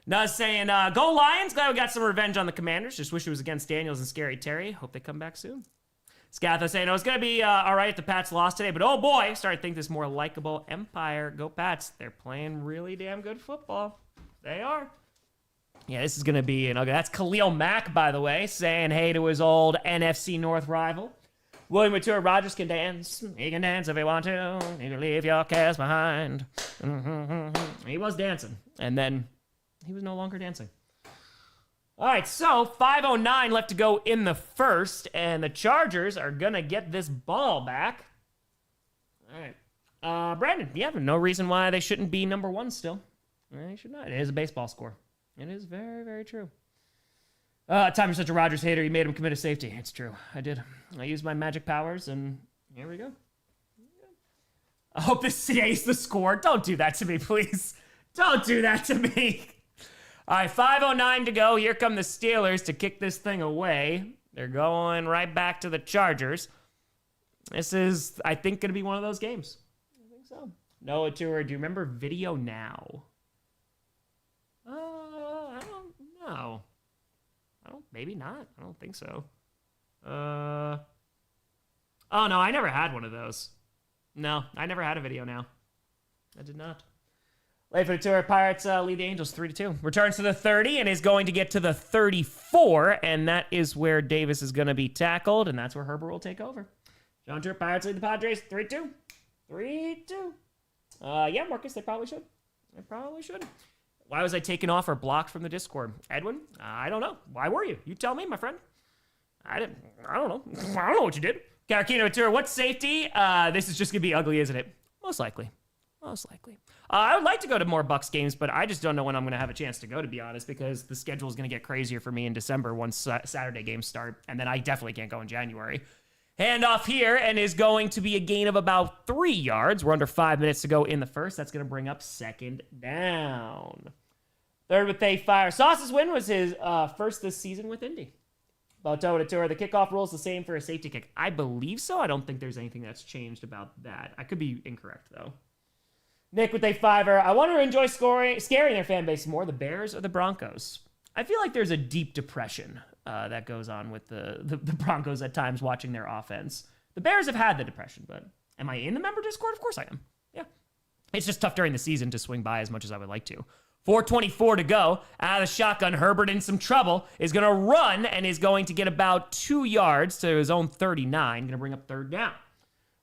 Nuz saying, go Lions. Glad we got some revenge on the Commanders. Just wish it was against Daniels and Scary Terry. Hope they come back soon. Scatha saying, it's going to be all right if the Pats lost today, but oh boy, started to think this more likable Empire. Go Pats. They're playing really damn good football. They are. Yeah, this is going to be an ugly. That's Khalil Mack, by the way, saying hey to his old NFC North rival. William Mature, Rodgers can dance. He can dance if he want to. You can leave your cares behind. He was dancing, and then he was no longer dancing. All right, so 5:09 left to go in the first, and the Chargers are going to get this ball back. All right. Brandon, yeah, no reason why they shouldn't be number 1 still. They should not. It is a baseball score. It is very, very true. Tom, you're such a Rodgers hater. You made him commit a safety. It's true. I did. I used my magic powers, and here we go. I hope this stays the score. Don't do that to me, please. Don't do that to me. All right, 5:09 to go. Here come the Steelers to kick this thing away. They're going right back to the Chargers. This is, I think, going to be one of those games. I think so. Noah Tour, do you remember Video Now? I don't know. Maybe not. I don't think so. Oh, no, I never had one of those. No, I never had a Video Now. I did not. Late for the tour. Pirates lead the Angels 3-2. Returns to the 30 and is going to get to the 34, and that is where Davis is going to be tackled, and that's where Herbert will take over. John Tour, Pirates lead the Padres 3-2. 3-2. Yeah, Marcus, they probably should. They probably should. Why was I taken off or blocked from the Discord? Edwin? I don't know. Why were you? You tell me, my friend. I don't know. I don't know what you did. Karakino Tour, what safety? This is just going to be ugly, isn't it? Most likely. Most likely. I would like to go to more Bucks games, but I just don't know when I'm going to have a chance to go, to be honest, because the schedule is going to get crazier for me in December once Saturday games start, and then I definitely can't go in January. Handoff here, and is going to be a gain of about 3 yards. We're under 5 minutes to go in the first. That's going to bring up 2nd down. 3rd with Thay Fire. Sauce's win was his first this season with Indy. Balto to Tour. The kickoff rule is the same for a safety kick. I believe so. I don't think there's anything that's changed about that. I could be incorrect, though. Nick with a 5er. I want to enjoy scaring their fan base more, the Bears or the Broncos. I feel like there's a deep depression that goes on with the Broncos at times watching their offense. The Bears have had the depression, but am I in the member Discord? Of course I am. Yeah. It's just tough during the season to swing by as much as I would like to. 4:24 to go. Out of the shotgun, Herbert in some trouble. Is going to run and is going to get about 2 yards to his own 39. Going to bring up 3rd down.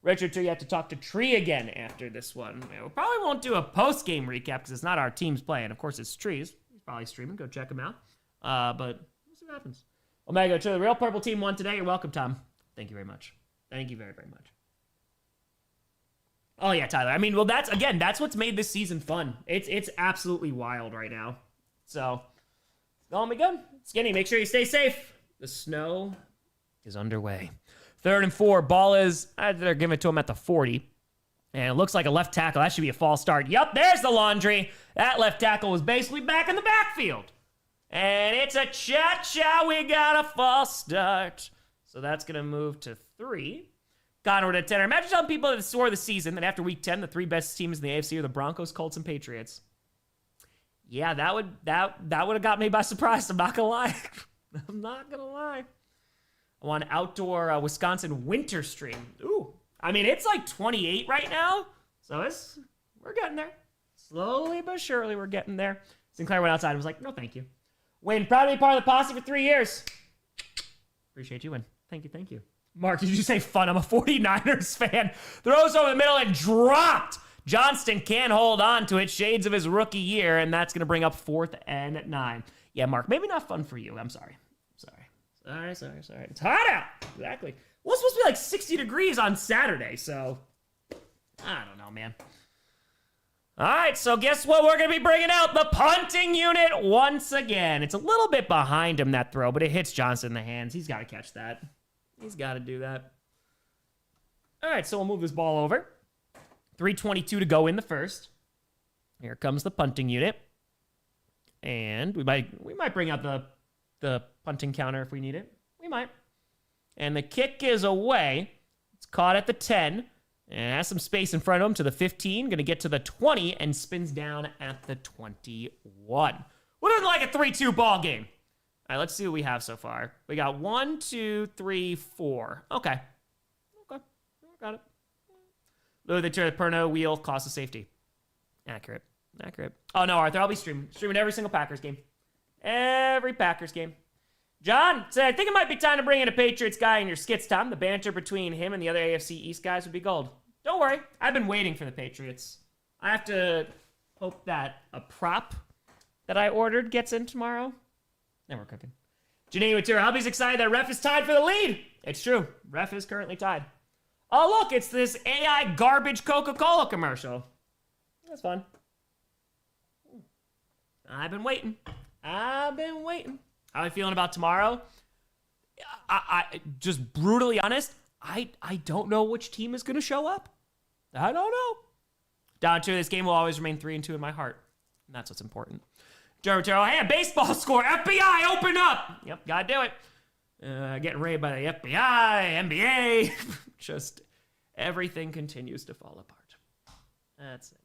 Richard, you have to talk to Tree again after this one. We probably won't do a post-game recap because it's not our team's playing. Of course, it's Tree's. He's probably streaming. Go check him out. But we'll see what happens. Omega, the real purple team won today. You're welcome, Tom. Thank you very much. Thank you very, very much. Oh, yeah, Tyler. I mean, well, that's what's made this season fun. It's absolutely wild right now. So, it's going to be good. Skinny, make sure you stay safe. The snow is underway. 3rd and 4. Ball is, they're giving it to him at the 40. And it looks like a left tackle. That should be a false start. Yup, there's the laundry. That left tackle was basically back in the backfield. And it's a cha-cha. We got a false start. So that's going to move to 3. Connor with a 10. Imagine telling people at the start of the season that after week 10, the 3 best teams in the AFC are the Broncos, Colts, and Patriots. Yeah, that would have got me by surprise. I'm not going to lie. I'm not going to lie. I want outdoor Wisconsin winter stream. Ooh. I mean, it's like 28 right now. So we're getting there. Slowly but surely, we're getting there. Sinclair went outside and was like, no, thank you. Win, proud to be part of the posse for 3 years. Appreciate you, Win. Thank you. Mark, did you say fun? I'm a 49ers fan. Throws over the middle and dropped. Johnston can't hold on to it. Shades of his rookie year, and that's going to bring up 4th and 9. Yeah, Mark, maybe not fun for you. I'm sorry. Sorry. It's hot out. Exactly. Well, it's supposed to be like 60 degrees on Saturday, so I don't know, man. All right, so guess what? We're going to be bringing out the punting unit once again. It's a little bit behind him, that throw, but it hits Johnson in the hands. He's got to catch that. He's got to do that. All right, so we'll move this ball over. 3:22 to go in the first. Here comes the punting unit. And we might bring out the punting counter if we need it. We might. And the kick is away. It's caught at the 10. And has some space in front of him to the 15. Going to get to the 20 and spins down at the 21. What is like a 3-2 ball game? All right, let's see what we have so far. We got 1, 2, 3, 4. Okay. Got it. Louis the Perno wheel cost of safety. Accurate. Oh, no, Arthur, I'll be streaming every single Packers game. Every Packers game. John said, I think it might be time to bring in a Patriots guy in your skits, Tom. The banter between him and the other AFC East guys would be gold. Don't worry. I've been waiting for the Patriots. I have to hope that a prop that I ordered gets in tomorrow. Then we're cooking. Janine with your hubby's excited that Ref is tied for the lead. It's true. Ref is currently tied. Oh, look, it's this AI garbage Coca-Cola commercial. That's fun. I've been waiting. How are you feeling about tomorrow? I just brutally honest, I don't know which team is going to show up. I don't know. Down to this game will always remain 3-2 in my heart. And that's what's important. Jerotero, hey, a baseball score. FBI, open up. Yep, gotta do it. Getting raided by the FBI, NBA. Just everything continues to fall apart. That's it.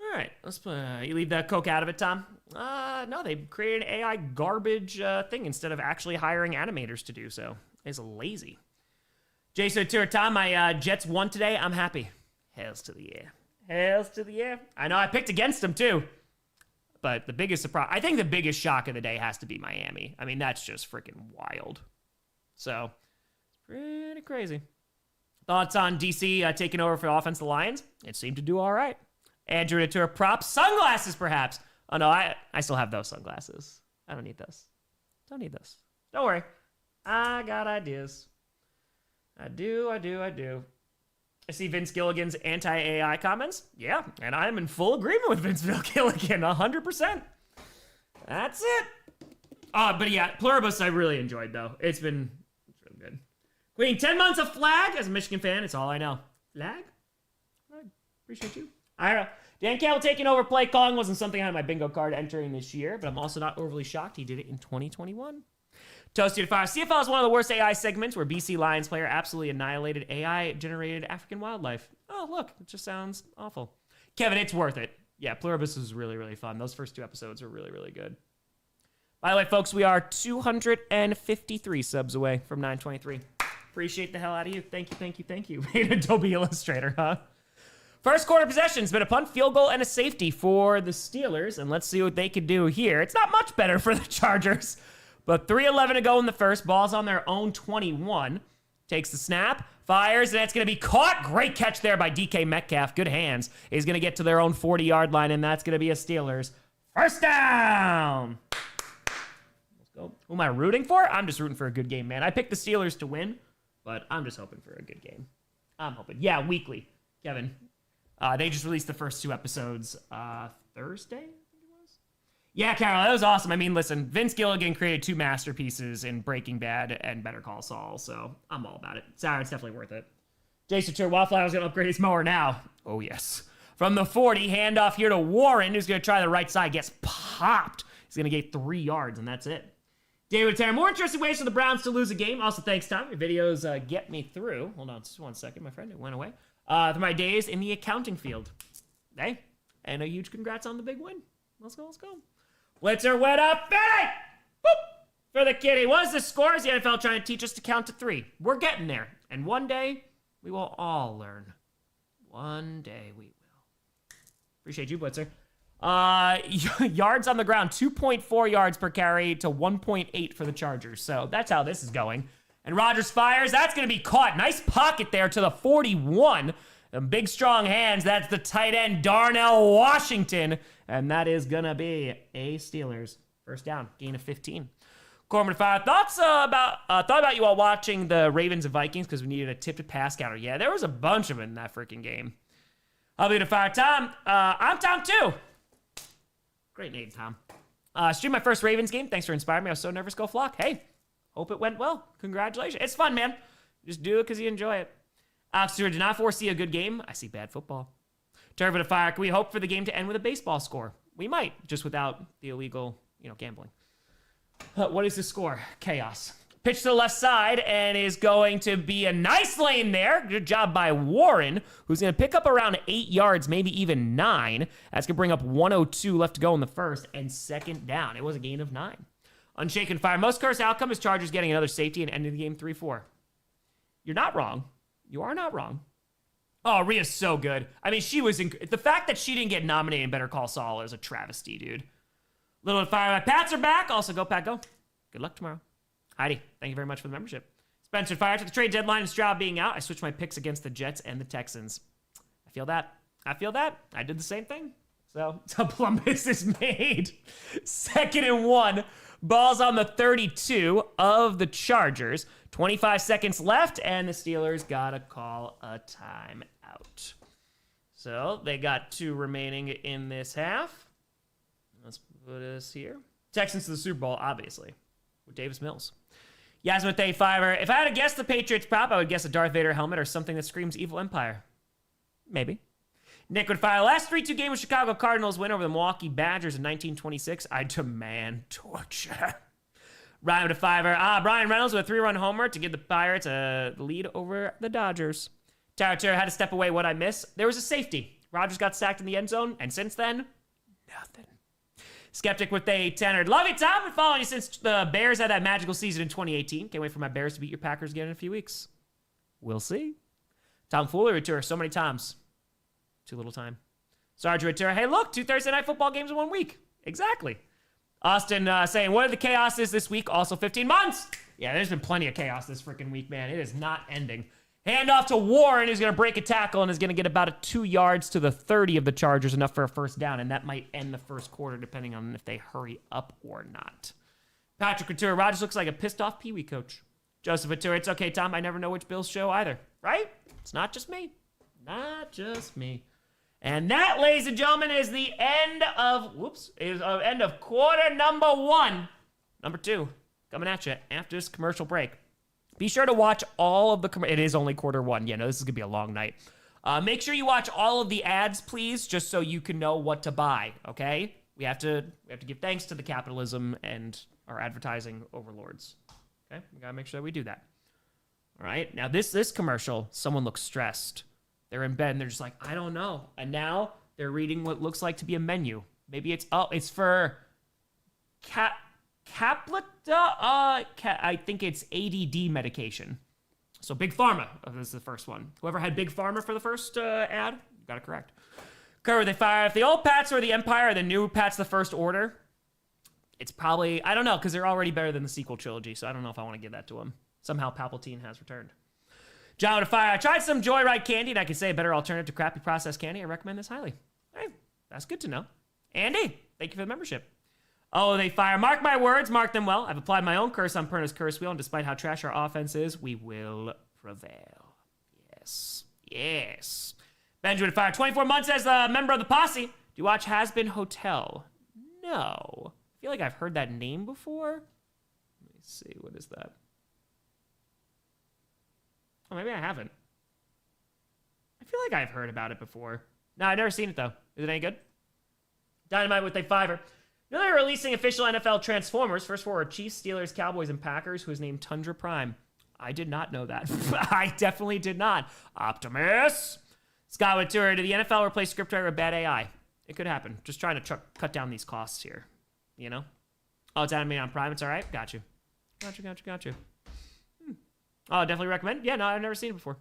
All right, let's you leave that Coke out of it, Tom. No, they created an AI garbage thing instead of actually hiring animators to do so. It's lazy. Jason Tur, Tom, my Jets won today. I'm happy. Hails to the air. Hails to the air. I know I picked against them too. But the biggest surprise, I think the biggest shock of the day has to be Miami. I mean, that's just freaking wild. So, it's pretty crazy. Thoughts on DC taking over for the offensive Lions? It seemed to do all right. Andrew to a prop. Sunglasses, perhaps. Oh, no, I still have those sunglasses. I don't need those. Don't worry. I got ideas. I do. I see Vince Gilligan's anti-AI comments. Yeah, and I'm in full agreement with Vince Gilligan, 100%. That's it. But yeah, Pluribus I really enjoyed, though. It's really good. Queen, 10 months of Flag. As a Michigan fan, it's all I know. Flag? I appreciate you. I don't know. Dan Campbell taking over play calling wasn't something I had on my bingo card entering this year, but I'm also not overly shocked he did it in 2021. Toasty to Fire. CFL is one of the worst AI segments where BC Lions player absolutely annihilated AI-generated African wildlife. Oh, look, it just sounds awful. Kevin, it's worth it. Yeah, Pluribus is really, really fun. Those first 2 episodes are really, really good. By the way, folks, we are 253 subs away from 923. Appreciate the hell out of you. Thank you. Made Adobe Illustrator, huh? First quarter possession's been a punt, field goal, and a safety for the Steelers, and let's see what they can do here. It's not much better for the Chargers, but 3:11 to go in the first. Ball's on their own 21. Takes the snap, fires, and that's going to be caught. Great catch there by DK Metcalf. Good hands. He's going to get to their own 40-yard line, and that's going to be a Steelers first down. Let's go. Who am I rooting for? I'm just rooting for a good game, man. I picked the Steelers to win, but I'm just hoping for a good game. I'm hoping. Yeah, weekly. Kevin. They just released the first 2 episodes Thursday, I think it was. Yeah, Carol, that was awesome. I mean, listen, Vince Gilligan created 2 masterpieces in Breaking Bad and Better Call Saul, so I'm all about it. Sorry, it's definitely worth it. Jason Tur, Wildflower's going to upgrade his mower now. Oh, yes. From the 40, handoff here to Warren, who's going to try the right side. Gets popped. He's going to get 3 yards, and that's it. David Terry, more interesting ways for the Browns to lose a game. Also, thanks, Tom. Your videos get me through. Hold on just 1 second, my friend. It went away. Through my days in the accounting field. Hey, and a huge congrats on the big win. Let's go, let's go. Blitzer went up. Benny! Boop! For the kitty. What is the score? Is the NFL trying to teach us to count to 3? We're getting there. And one day, we will all learn. One day we will. Appreciate you, Blitzer. Yards on the ground, 2.4 yards per carry to 1.8 for the Chargers. So that's how this is going. And Rodgers fires. That's going to be caught. Nice pocket there to the 41. And big, strong hands. That's the tight end, Darnell Washington. And that is going to be a Steelers first down, gain of 15. Corbin Fire, thought about you while watching the Ravens and Vikings because we needed a tipped pass counter. Yeah, there was a bunch of them in that freaking game. I'll be the Fire Tom. I'm Tom too. Great name, Tom. Streamed my first Ravens game. Thanks for inspiring me. I was so nervous. Go Flock. Hey, hope it went well. Congratulations. It's fun, man. Just do it because you enjoy it. Alex Stewart, did not foresee a good game. I see bad football. Turbid of Fire, can we hope for the game to end with a baseball score? We might, just without the illegal, gambling. What is the score? Chaos. Pitch to the left side and is going to be a nice lane there. Good job by Warren, who's going to pick up around 8 yards, maybe even 9. That's going to bring up 1:02 left to go in the first and second down. It was a gain of 9. Unshaken Fire. Most cursed outcome is Chargers getting another safety and ending the game 3-4. You're not wrong. You are not wrong. Oh, Rhea's so good. I mean, the fact that she didn't get nominated in Better Call Saul is a travesty, dude. Little Fire. My Pats are back. Also, go Pat, go. Good luck tomorrow. Heidi, thank you very much for the membership. Spencer Fire, to the trade deadline and Stroud being out, I switched my picks against the Jets and the Texans. I feel that. I did the same thing. So, Columbus is made. 2nd and 1. Ball's on the 32 of the Chargers. 25 seconds left, and the Steelers got to call a timeout. So, they got 2 remaining in this half. Let's put us here. Texans to the Super Bowl, obviously, with Davis Mills. Yasmin Thay Fiver. If I had to guess the Patriots prop, I would guess a Darth Vader helmet or something that screams Evil Empire. Maybe. Nick would fire. Last 3-2 game with Chicago Cardinals win over the Milwaukee Badgers in 1926. I demand torture. Ryan with a Fiver. Brian Reynolds with a 3-run homer to give the Pirates a lead over the Dodgers. Tara had to step away. What I miss? There was a safety. Rodgers got sacked in the end zone, and since then, nothing. Skeptic with a 10. Love you, Tom. Been following you since the Bears had that magical season in 2018. Can't wait for my Bears to beat your Packers again in a few weeks. We'll see. Tom Foolery Return. So many times. Too little time. Sarge Return. Hey, look, 2 Thursday night football games in 1 week. Exactly. Austin saying, what are the chaoses this week? Also 15 months. Yeah, there's been plenty of chaos this freaking week, man. It is not ending. Handoff to Warren, who's going to break a tackle and is going to get about 2 yards to the 30 of the Chargers, enough for a first down, and that might end the first quarter depending on if they hurry up or not. Patrick Couture, Rodgers looks like a pissed-off Pee Wee coach. Joseph Couture, it's okay, Tom. I never know which Bills show either, right? It's not just me. Not just me. And that, ladies and gentlemen, is the end of, end of quarter number 1. Number 2, coming at you after this commercial break. Be sure to watch all of the, it is only quarter 1. Yeah, no, this is going to be a long night. Make sure you watch all of the ads, please, just so you can know what to buy, okay? We have to give thanks to the capitalism and our advertising overlords. Okay? We got to make sure that we do that. All right? Now, this commercial, someone looks stressed. They're in bed and they're just like, I don't know. And now they're reading what looks like to be a menu. Maybe it's for Caplita, I think it's ADD medication. So Big Pharma, this is the first one. Whoever had Big Pharma for the first ad, got it correct. Curve, they fire. If the old Pats are the Empire, the new Pats the First Order, it's probably, I don't know, because they're already better than the sequel trilogy, so I don't know if I want to give that to them. Somehow Palpatine has returned. John with a Fire. I tried some Joyride candy, and I can say a better alternative to crappy processed candy. I recommend this highly. Hey, that's good to know. Andy, thank you for the membership. Oh, they fire. Mark my words, mark them well. I've applied my own curse on Perna's curse wheel, and despite how trash our offense is, we will prevail. Yes. Benjamin Fire. 24 months as a member of the posse. Do you watch Has Been Hotel? No. I feel like I've heard that name before. Let me see. What is that? Oh, maybe I haven't. feel like I've heard about it before. No, I've never seen it, though. Is it any good? Dynamite with a fiver. You know they're releasing official NFL Transformers. First four are Chiefs, Steelers, Cowboys, and Packers, who is named Tundra Prime. I did not know that. I definitely did not. Optimus! Scott would tour. Did the NFL replace scriptwriter with bad AI? It could happen. Just trying to cut down these costs here. You know? Oh, it's animated on Prime. It's all right. Got you. Oh, definitely recommend. Yeah, no, I've never seen it before.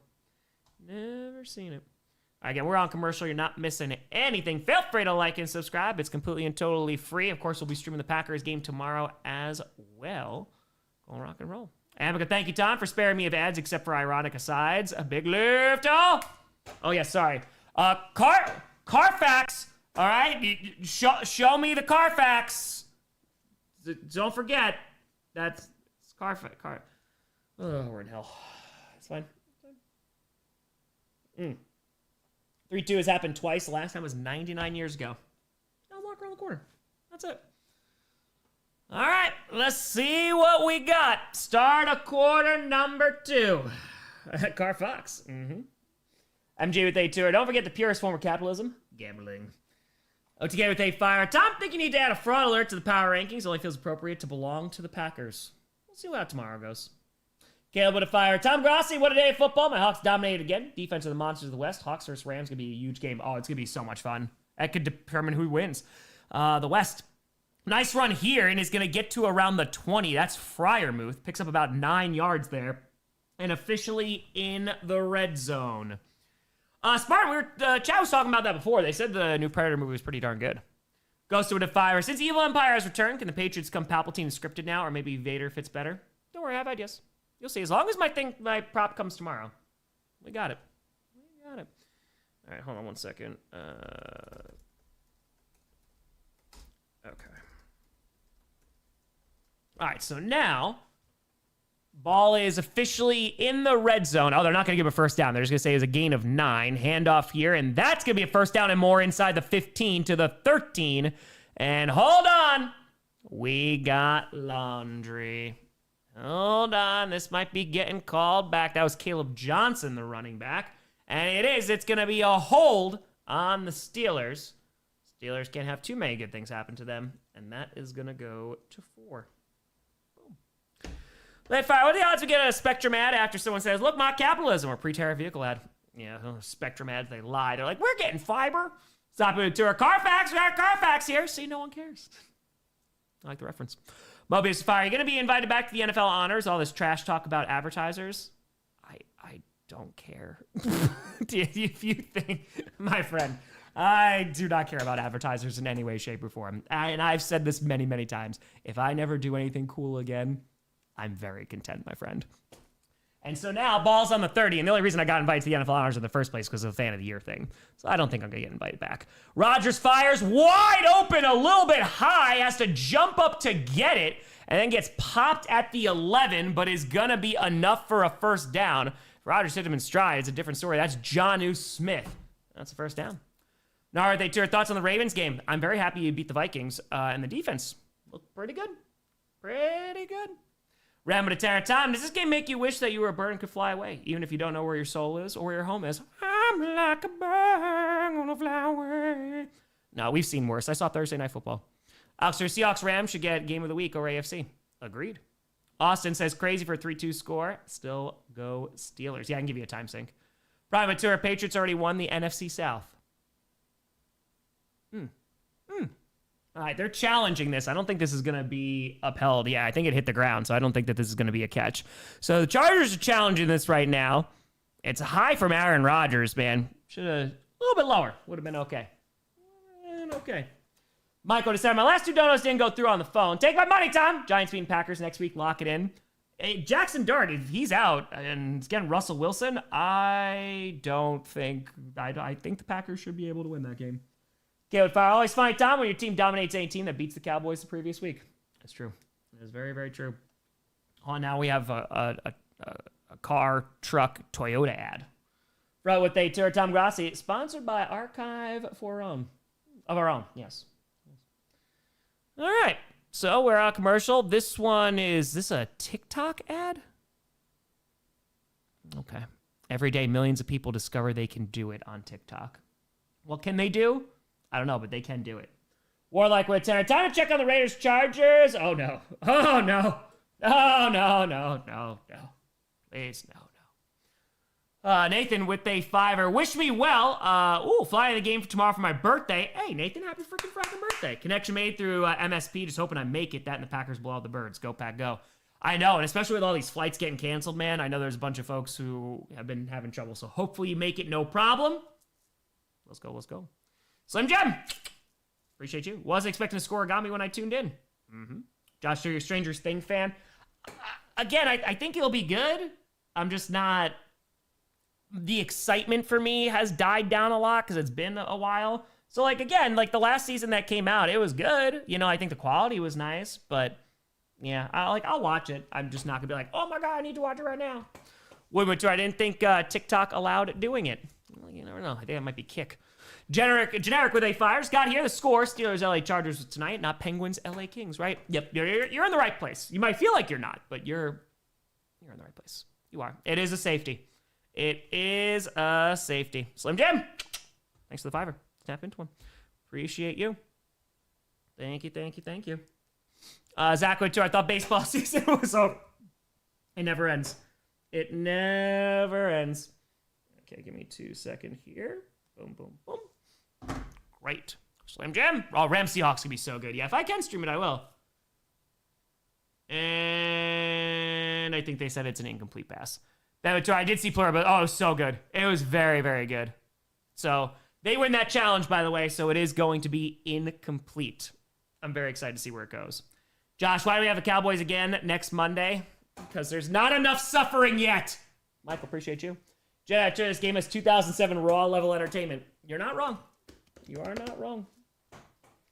Never seen it. All right, again, we're on commercial. You're not missing anything. Feel free to like and subscribe. It's completely and totally free. Of course, we'll be streaming the Packers game tomorrow as well. Go rock and roll. And I'm going to thank you, Tom, for sparing me of ads, except for ironic asides. A big lift. Oh, yeah, sorry. Carfax. All right? Show me the Carfax. Don't forget. That's Carfax. Oh, we're in hell. It's fine. 3-2 has happened twice. The last time was 99 years ago. I'll walk around the corner. That's it. All right, let's see what we got. Start a quarter number 2. Carfax. MJ with a tour. Don't forget the purest form of capitalism, gambling. OTK with a fire. Tom, think you need to add a fraud alert to the power rankings. Only feels appropriate to belong to the Packers. We'll see how tomorrow goes. Caleb with a fire. Tom Grossi, what a day of football. My Hawks dominated again. Defense of the Monsters of the West. Hawks versus Rams going to be a huge game. Oh, it's going to be so much fun. That could determine who wins. The West. Nice run here, and is going to get to around the 20. That's Fryermuth. Picks up about 9 yards there. And officially in the red zone. Spartan, Chad was talking about that before. They said the new Predator movie was pretty darn good. Ghost with a fire. Since Evil Empire has returned, can the Patriots come Palpatine scripted now, or maybe Vader fits better? Don't worry, I have ideas. You'll see. As long as my prop comes tomorrow. We got it. All right, hold on one second. Okay. All right, so now, ball is officially in the red zone. Oh, they're not going to give a first down. They're just going to say it's a gain of 9. Handoff here, and that's going to be a first down and more inside the 15 to the 13. And hold on. We got laundry. Hold on. This might be getting called back. That was Caleb Johnson, the running back. And it is. It's going to be a hold on the Steelers. Steelers can't have too many good things happen to them. And that is going to go to 4. Let fire. What are the odds we get a Spectrum ad after someone says, look, mock capitalism, or pre-tariff vehicle ad? Yeah, Spectrum ads, they lie. They're like, we're getting fiber. Stop it to our Carfax. We got Carfax here. See, no one cares. I like the reference. Mobius Fire, you going to be invited back to the NFL honors? All this trash talk about advertisers? I don't care. If you think, my friend, I do not care about advertisers in any way, shape, or form. And I've said this many, many times. If I never do anything cool again, I'm very content, my friend. And so now, ball's on the 30, and the only reason I got invited to the NFL Honors in the first place was of the Fan of the Year thing. So I don't think I'm going to get invited back. Rodgers fires wide open, a little bit high, has to jump up to get it, and then gets popped at the 11, but is going to be enough for a first down. If Rodgers hit him in stride, it's a different story. That's Jonnu Smith. That's a first down. Now, are they your thoughts on the Ravens game? I'm very happy you beat the Vikings, and the defense looked pretty good. Pretty good. Rambo to Terra Time, does this game make you wish that you were a bird and could fly away, even if you don't know where your soul is or where your home is? I'm like a bird gonna fly away. No, we've seen worse. I saw Thursday Night Football. Oxford Seahawks Rams should get Game of the Week or AFC. Agreed. Austin says crazy for a 3-2 score. Still go Steelers. Yeah, I can give you a time sync. Private Tour, Patriots already won the NFC South. All right, they're challenging this. I don't think this is going to be upheld. Yeah, I think it hit the ground, so I don't think that this is going to be a catch. So the Chargers are challenging this right now. It's high from Aaron Rodgers, man. Should have a little bit lower. Would have been okay. Okay. Michael decided my last 2 donuts didn't go through on the phone. Take my money, Tom. Giants beating Packers next week. Lock it in. Hey, Jackson Dart, if he's out and it's getting Russell Wilson, I think the Packers should be able to win that game. Caleb Fire, always funny, Tom, when your team dominates any team that beats the Cowboys the previous week. That's true. That is very, very true. Oh, now we have a car, truck, Toyota ad. Right with a tour, Tom Grossi, sponsored by Archive of our own, yes. All right, so we're on commercial. Is this a TikTok ad? Okay. Every day, millions of people discover they can do it on TikTok. What can they do? I don't know, but they can do it. Warlock with 10. Time to check on the Raiders Chargers. Oh, no. Oh, no. Oh, no. Please, no. Nathan with a 5. Wish me well. Flying the game for tomorrow for my birthday. Hey, Nathan, happy freaking birthday. Connection made through MSP. Just hoping I make it. That and the Packers blow out the Birds. Go, Pack, go. I know, and especially with all these flights getting canceled, man. I know there's a bunch of folks who have been having trouble. So hopefully you make it no problem. Let's go. Slim Jim. Appreciate you. Wasn't expecting to score origami when I tuned in. Josh, you're a Stranger Things fan. Again, I think it'll be good. I'm just not... The excitement for me has died down a lot because it's been a while. So, again, the last season that came out, it was good. I think the quality was nice, but yeah, I'll watch it. I'm just not gonna be like, oh my God, I need to watch it right now. Woodward, I didn't think TikTok allowed doing it. Well, you never know. I think that might be kick. Generic with a 5. Scott here. The score: Steelers, LA Chargers tonight, not Penguins, LA Kings. Right? Yep. You're in the right place. You might feel like you're not, but you're in the right place. You are. It is a safety. Slim Jim, thanks for the 5. Snap into one. Appreciate you. Thank you. Zach with 2. I thought baseball season was over. It never ends. Okay, give me 2 seconds here. Boom. Great. Slim Jim. Oh, Rams Seahawks can be so good. Yeah, if I can stream it, I will. And I think they said it's an incomplete pass. I did see Plura, but it was so good. It was very, very good. So they win that challenge, by the way, so it is going to be incomplete. I'm very excited to see where it goes. Josh, why do we have the Cowboys again next Monday? Because there's not enough suffering yet. Michael, appreciate you. Jedi, this game has 2007 Raw level entertainment. You're not wrong. You are not wrong.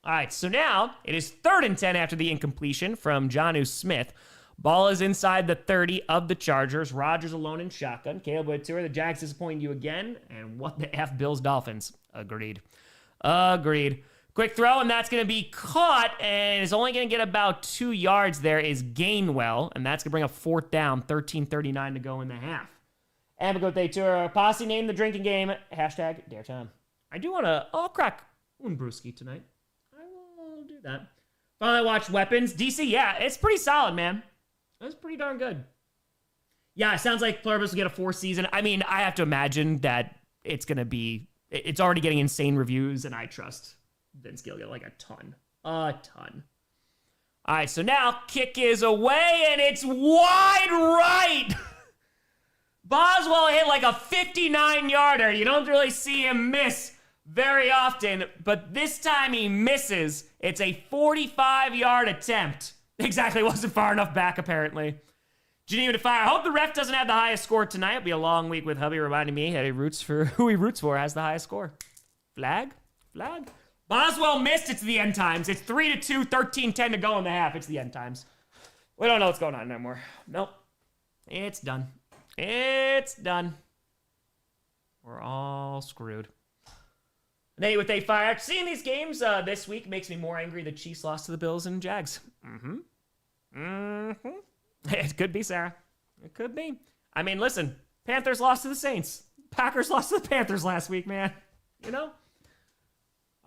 All right, so now it is 3rd and 10 after the incompletion from Jonnu Smith. Ball is inside the 30 of the Chargers. Rodgers alone in shotgun. Caleb with 2. The Jags disappointing you again. And what the F, Bills Dolphins. Agreed. Quick throw, and that's going to be caught, and is only going to get about 2 yards there is Gainwell, and that's going to bring up 4th down, 13:39 to go in the half. Ambigote Tour, posse named the drinking game, hashtag dare time. I do want to, I'll crack one brewski tonight. I will do that. Finally watched Weapons. DC, yeah, it's pretty solid, man. It's pretty darn good. Yeah, it sounds like Pluribus will get a 4th season. I mean, I have to imagine that it's already getting insane reviews, and I trust Vince Gill get a ton. All right, so now kick is away, and it's wide right. Boswell hit a 59-yarder. You don't really see him miss very often, but this time he misses. It's a 45-yard attempt. Exactly, wasn't far enough back, apparently. Geneva to fire. I hope the ref doesn't have the highest score tonight. It'll be a long week with hubby reminding me that who he roots for has the highest score. Flag. Boswell missed it to the end times. It's 3-2, 13-10 to go in the half. It's the end times. We don't know what's going on anymore. Nope. It's done. We're all screwed. Nate with a fire. Seeing these games this week makes me more angry the Chiefs lost to the Bills and Jags. It could be, Sarah. It could be. I mean, listen. Panthers lost to the Saints. Packers lost to the Panthers last week, man. You know?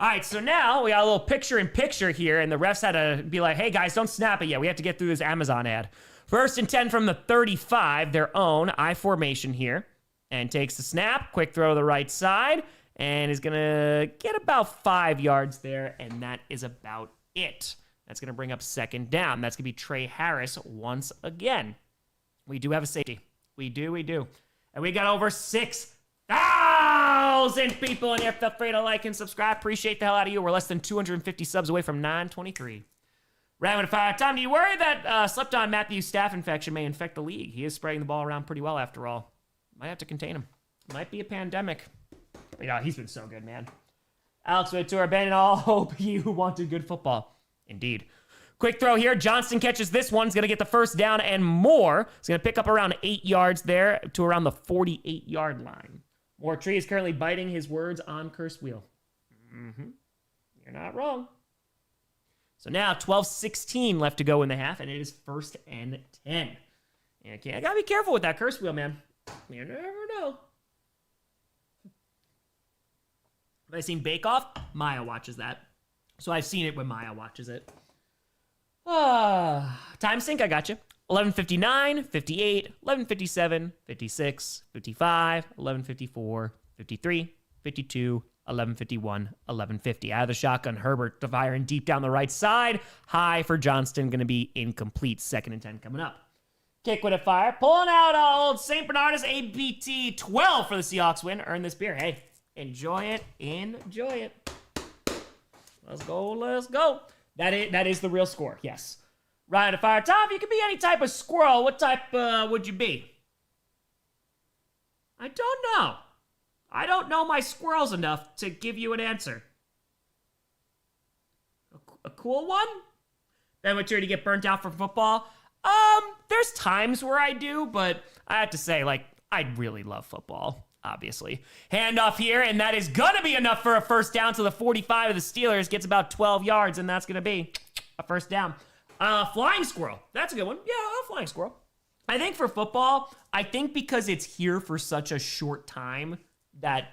All right, so now we got a little picture-in-picture here, and the refs had to be like, hey, guys, don't snap it yet. We have to get through this Amazon ad. 1st and 10 from the 35, their own I formation here. And takes the snap. Quick throw to the right side. And is going to get about 5 yards there, and that is about it. That's going to bring up 2nd down. That's going to be Trey Harris once again. We do have a safety. We do. And we got over 6,000 people in here. Feel free to like and subscribe. Appreciate the hell out of you. We're less than 250 subs away from 923. Rapid fire. Tom, do you worry that slept-on Matthew's staph infection may infect the league? He is spreading the ball around pretty well after all. Might have to contain him. Might be a pandemic. Yeah, he's been so good, man. Alex Ventura, abandon all hope. You wanted good football. Indeed. Quick throw here. Johnston catches this one. He's going to get the 1st down and more. He's going to pick up around 8 yards there to around the 48-yard line. More Tree is currently biting his words on cursed wheel. You're not wrong. So now 12:16 left to go in the half, and it is 1st and 10. I got to be careful with that cursed wheel, man. You never know. Have I seen Bake Off? Maya watches that. So I've seen it when Maya watches it. Time sync, I got you. 11:59, 58, 11:57, 56, 55, 11:54, 53, 52, 11:51, 11:50. Out of the shotgun, Herbert firing deep down the right side. High for Johnston, going to be incomplete. 2nd and 10 coming up. Kick with a fire. Pulling out old St. Bernardus ABT 12 for the Seahawks win. Earn this beer. Hey, enjoy it. Enjoy it. Let's go. Let's go. That is the real score. Yes. Ryan to fire. Tom, you can be any type of squirrel. What type would you be? I don't know. I don't know my squirrels enough to give you an answer. A cool one? Then what's here to get burnt out from football? There's times where I do, but I have to say, like, I really love football, obviously. Handoff here, and that is gonna be enough for a first down to the 45 of the Steelers. Gets about 12 yards, and that's gonna be a first down. Flying squirrel. That's a good one. Yeah, a flying squirrel. I think for football, I think because it's here for such a short time that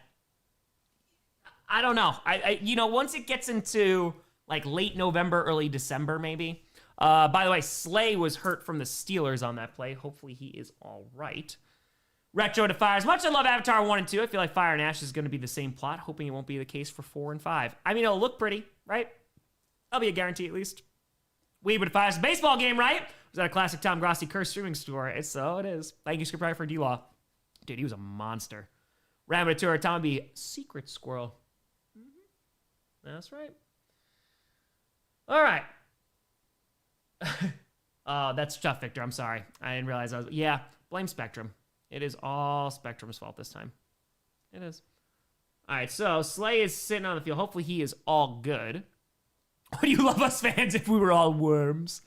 I don't know. I once it gets into like late November, early December, maybe. By the way, Slay was hurt from the Steelers on that play. Hopefully he is all right. Retro to Fire. As much as I love Avatar 1 and 2, I feel like Fire and Ash is going to be the same plot, hoping it won't be the case for 4 and 5. I mean, it'll look pretty, right? That'll be a guarantee at least. Weeb with Fire's baseball game, right? Was that a classic Tom Grossi curse streaming store? So it is. Thank you, scriptwriter for D-Law. Dude, he was a monster. Rabbit Tour, Tom B. Secret Squirrel. That's right. All right. That's tough, Victor. I'm sorry. I didn't realize I was... Yeah, blame Spectrum. It is all Spectrum's fault this time. It is. All right, so Slay is sitting on the field. Hopefully he is all good. Would you love us fans if we were all worms?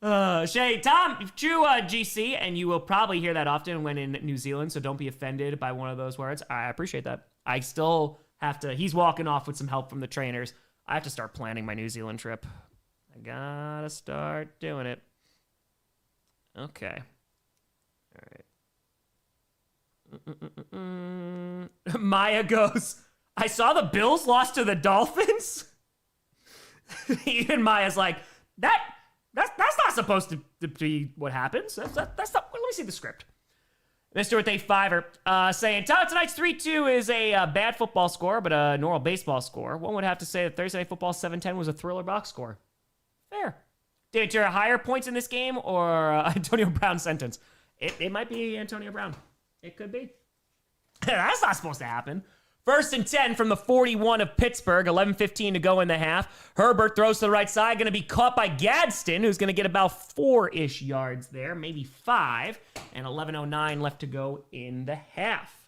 Shay, Tom, true GC, and you will probably hear that often when in New Zealand, so don't be offended by one of those words. I appreciate that. I still have to... He's walking off with some help from the trainers. I have to start planning my New Zealand trip. I gotta start doing it. Okay. All right. Maya goes, I saw the Bills lost to the Dolphins. Even Maya's like, that's not supposed to be what happens. That's not. Let me see the script. Mr. with a fiver saying, tonight's 3-2 is a bad football score, but a normal baseball score. One would have to say that Thursday Night Football 7-10 was a thriller box score. Fair. Did you higher points in this game or Antonio Brown sentence? It might be Antonio Brown. It could be. That's not supposed to happen. 1st and 10 from the 41 of Pittsburgh. 11:15 to go in the half. Herbert throws to the right side. Going to be caught by Gadsden, who's going to get about 4-ish yards there, maybe 5. And 11:09 left to go in the half.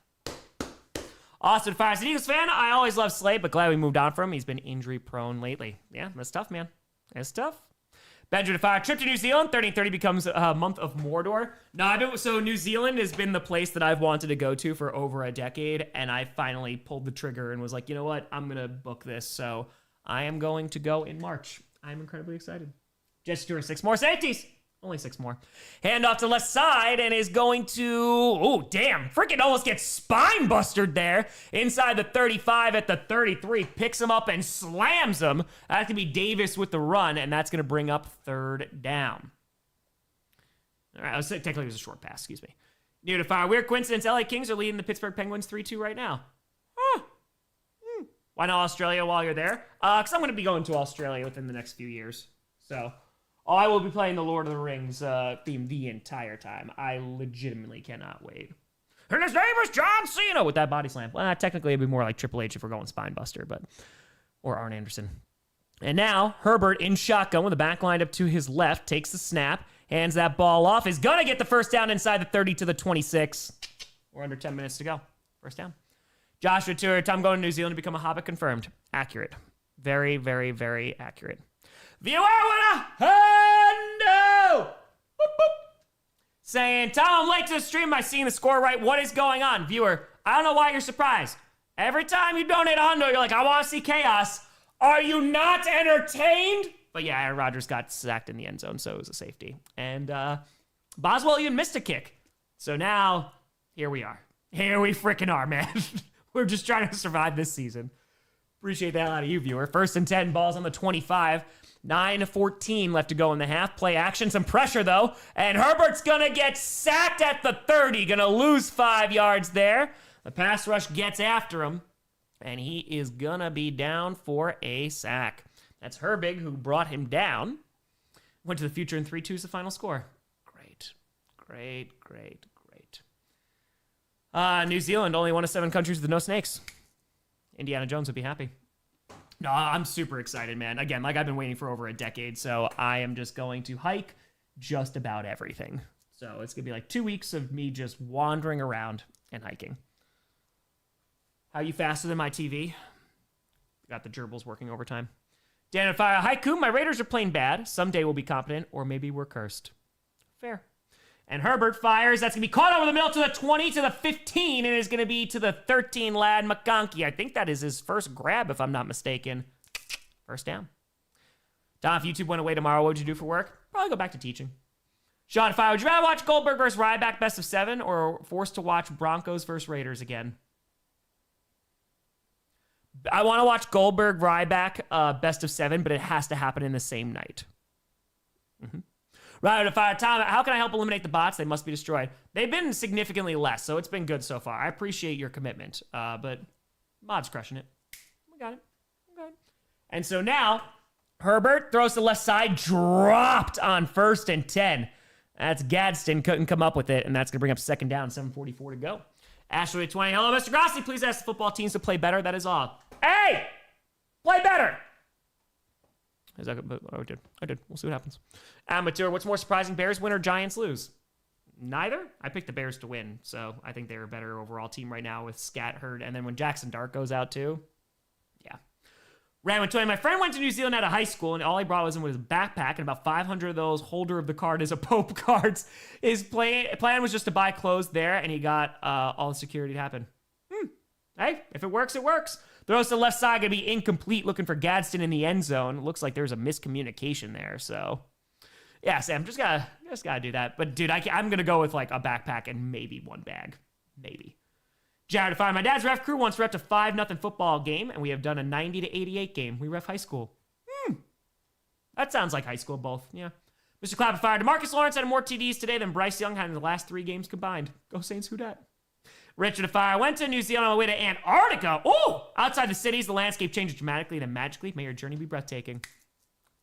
Austin Fires an Eagles fan. I always love Slade, but glad we moved on from him. He's been injury prone lately. Yeah, that's tough, man. It's tough. Benjamin Fire, trip to New Zealand, 30-30 becomes a month of Mordor. So New Zealand has been the place that I've wanted to go to for over a decade, and I finally pulled the trigger and was like, you know what, I'm going to book this, so I am going to go in March. I'm incredibly excited. Just 6 more safeties. Only 6 more. Hand off to left side and is going to... Oh, damn. Freaking almost gets spine bustered there. Inside the 35 at the 33. Picks him up and slams him. That's going to be Davis with the run, and that's going to bring up 3rd down. All right, technically it was a short pass, excuse me. New to fire. Weird coincidence. LA Kings are leading the Pittsburgh Penguins 3-2 right now. Huh. Why not Australia while you're there? Because I'm going to be going to Australia within the next few years. So... I will be playing the Lord of the Rings theme the entire time. I legitimately cannot wait. And his name is John Cena with that body slam. Well, technically it'd be more like Triple H if we're going Spinebuster, but or Arn Anderson. And now Herbert in shotgun with the back lined up to his left, takes the snap, hands that ball off, is gonna get the first down inside the 30 to the 26. We're under 10 minutes to go. First down. Joshua Tour, Tom going to New Zealand to become a Hobbit confirmed. Accurate. Very, very, very accurate. Viewer with a hundo! Boop, boop. Saying, Tom, I'm late to the stream. I seen the score right. What is going on? Viewer, I don't know why you're surprised. Every time you donate a hundo, you're like, I want to see chaos. Are you not entertained? But yeah, Aaron Rodgers got sacked in the end zone, so it was a safety. And Boswell even missed a kick. So now here we are. Here we freaking are, man. We're just trying to survive this season. Appreciate that out of you, viewer. 1st and 10, balls on the 25. 9:14 left to go in the half. Play action, some pressure though. And Herbert's gonna get sacked at the 30. Gonna lose 5 yards there. The pass rush gets after him. And he is gonna be down for a sack. That's Herbig who brought him down. Went to the future in 3-2 is the final score. Great. New Zealand, only one of 7 countries with no snakes. Indiana Jones would be happy. No, I'm super excited, man. Again, like I've been waiting for over a decade, so I am just going to hike just about everything. So it's going to be like 2 weeks of me just wandering around and hiking. How you faster than my TV? Got the gerbils working overtime. Dan and Fire, haiku, my Raiders are playing bad. Someday we'll be competent, or maybe we're cursed. Fair. And Herbert fires. That's going to be caught over the middle to the 20, to the 15, and is going to be to the 13 lad McConkey. I think that is his first grab, if I'm not mistaken. First down. Tom, if YouTube went away tomorrow, what would you do for work? Probably go back to teaching. Sean Fire, would you rather watch Goldberg versus Ryback best of 7 or forced to watch Broncos versus Raiders again? I want to watch Goldberg Ryback best of 7, but it has to happen in the same night. Right to Fire, Tom, how can I help eliminate the bots? They must be destroyed. They've been significantly less, so it's been good so far. I appreciate your commitment, but mod's crushing it. We got it. And so now, Herbert throws to the left side, dropped on 1st and 10. That's Gadsden, couldn't come up with it, and that's going to bring up 2nd down, 7:44 to go. Ashley 20, hello, Mr. Grossi, please ask the football teams to play better. That is all. Hey! Play better! Is that good? Oh, I did. We'll see what happens. Amateur, what's more surprising, Bears win or Giants lose? Neither. I picked the Bears to win, so I think they're a better overall team right now with Scat, Hurd, and then when Jackson Dart goes out too, yeah. Ram 20, my friend went to New Zealand out of high school, and all he brought was his backpack, and about 500 of those holder of the card as a Pope cards. His plan was just to buy clothes there, and he got all the security to happen. Hey, if it works, it works. Throws to the left side, gonna be incomplete, looking for Gadsden in the end zone. Looks like there's a miscommunication there, so. Yeah, Sam, just gotta do that. But dude, I'm gonna go with like a backpack and maybe one bag. Maybe. Jared to Fire, my dad's ref crew once ref a 5-0 football game, and we have done a 90-88 game. We ref high school. That sounds like high school both, yeah. Mr. Clap Fire, DeMarcus Lawrence had more TDs today than Bryce Young had in the last 3 games combined. Go Saints, who dat? Richard Fire, went to New Zealand on my way to Antarctica. Oh! Outside the cities, the landscape changes dramatically and magically. May your journey be breathtaking.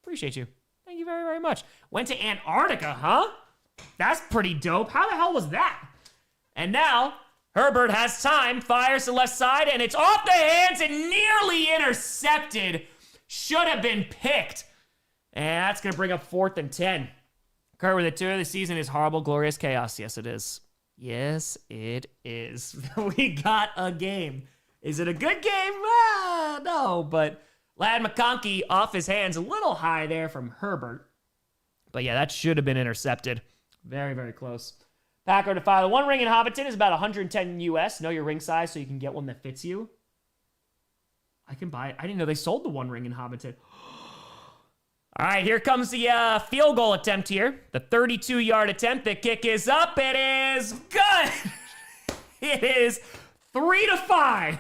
Appreciate you. Thank you very, very much. Went to Antarctica, huh? That's pretty dope. How the hell was that? And now, Herbert has time, fires to the left side, and it's off the hands and nearly intercepted. Should have been picked. And that's going to bring up 4th and 10. Kurt with the 2 of the season is horrible, glorious chaos. Yes, it is. Yes, it is. We got a game. Is it a good game? No, but Lad McConkey off his hands, a little high there from Herbert. But yeah, that should have been intercepted. Very, very close. Packer to Fire. The one ring in Hobbiton is about 110 US. Know your ring size so you can get one that fits you. I can buy it. I didn't know they sold the one ring in Hobbiton. All right, here comes the field goal attempt here. The 32-yard attempt. The kick is up. It is good. It is 3-5.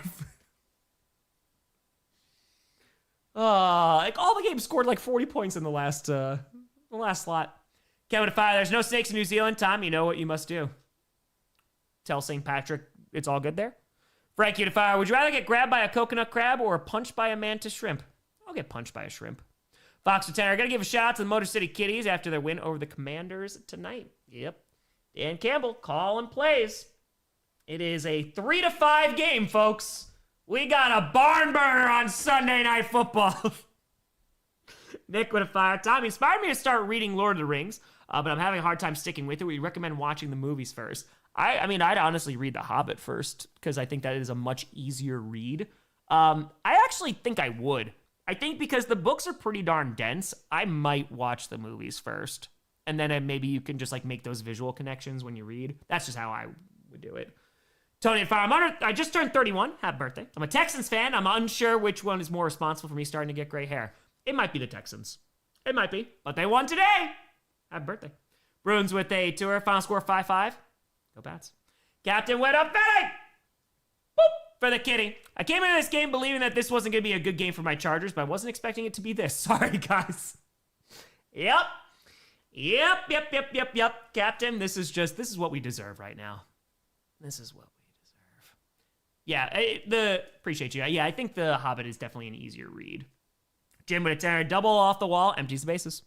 Like all the games scored like 40 points in the last slot. Kevin to Fire. There's no snakes in New Zealand. Tom, you know what you must do. Tell St. Patrick it's all good there. Frankie to Fire. Would you rather get grabbed by a coconut crab or punched by a mantis shrimp? I'll get punched by a shrimp. Fox to 10. I got to give a shout out to the Motor City Kitties after their win over the Commanders tonight. Yep. Dan Campbell calling plays. It is a 3-5 game, folks. We got a barn burner on Sunday Night Football. Nick with a Fire. Tommy inspired me to start reading Lord of the Rings, but I'm having a hard time sticking with it. We recommend watching the movies first. I mean, I'd honestly read The Hobbit first because I think that is a much easier read. I actually think I would. I think because the books are pretty darn dense, I might watch the movies first. And then maybe you can just like make those visual connections when you read. That's just how I would do it. Tony and Fire, I just turned 31. Happy birthday. I'm a Texans fan. I'm unsure which one is more responsible for me starting to get gray hair. It might be the Texans. It might be. But they won today. Happy birthday. Bruins with a tour. Final score 5-5. Go Bats. Captain went up betting. Boop, for the kitty. I came into this game believing that this wasn't going to be a good game for my Chargers, but I wasn't expecting it to be this. Sorry, guys. Yep. Captain, this is what we deserve right now. This is what we deserve. Yeah, appreciate you. Yeah, I think The Hobbit is definitely an easier read. Jim with a 10, double off the wall, empties the bases.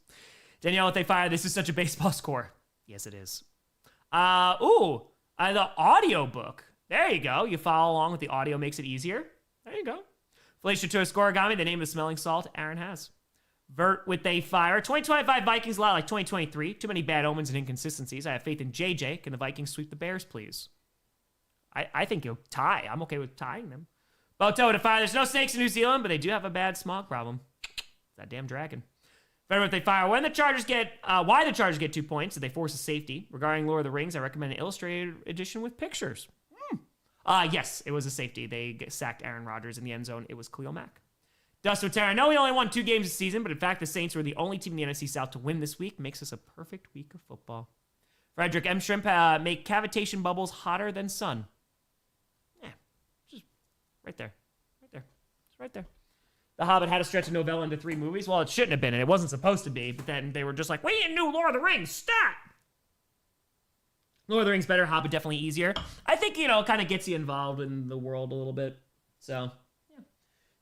Danielle, if they fire, this is such a baseball score. Yes, it is. The audio book. There you go. You follow along with the audio, makes it easier. There you go. Felicia to a scoregami, the name of the smelling salt Aaron has. Vert with a fire. 2025 Vikings a lot like 2023. Too many bad omens and inconsistencies. I have faith in JJ. Can the Vikings sweep the Bears, please? I think you'll tie. I'm okay with tying them. Boto with a fire. There's no snakes in New Zealand, but they do have a bad smog problem. That damn dragon. Vert with a fire. Why the Chargers get 2 points? Did they force a safety? Regarding Lord of the Rings, I recommend an illustrated edition with pictures. Yes, it was a safety. They sacked Aaron Rodgers in the end zone. It was Khalil Mack. Dustin Terra, I know we only won 2 games this season, but in fact, the Saints were the only team in the NFC South to win this week. Makes us a perfect week of football. Frederick M. Shrimp, make cavitation bubbles hotter than sun. Yeah, just right there. Right there. It's right there. The Hobbit had to stretch a novella into 3 movies. Well, it shouldn't have been, and it wasn't supposed to be, but then they were just like, we need a new Lord of the Rings. Stop! Lord of the Rings better, Hobbit definitely easier. I think, it kind of gets you involved in the world a little bit. So, yeah.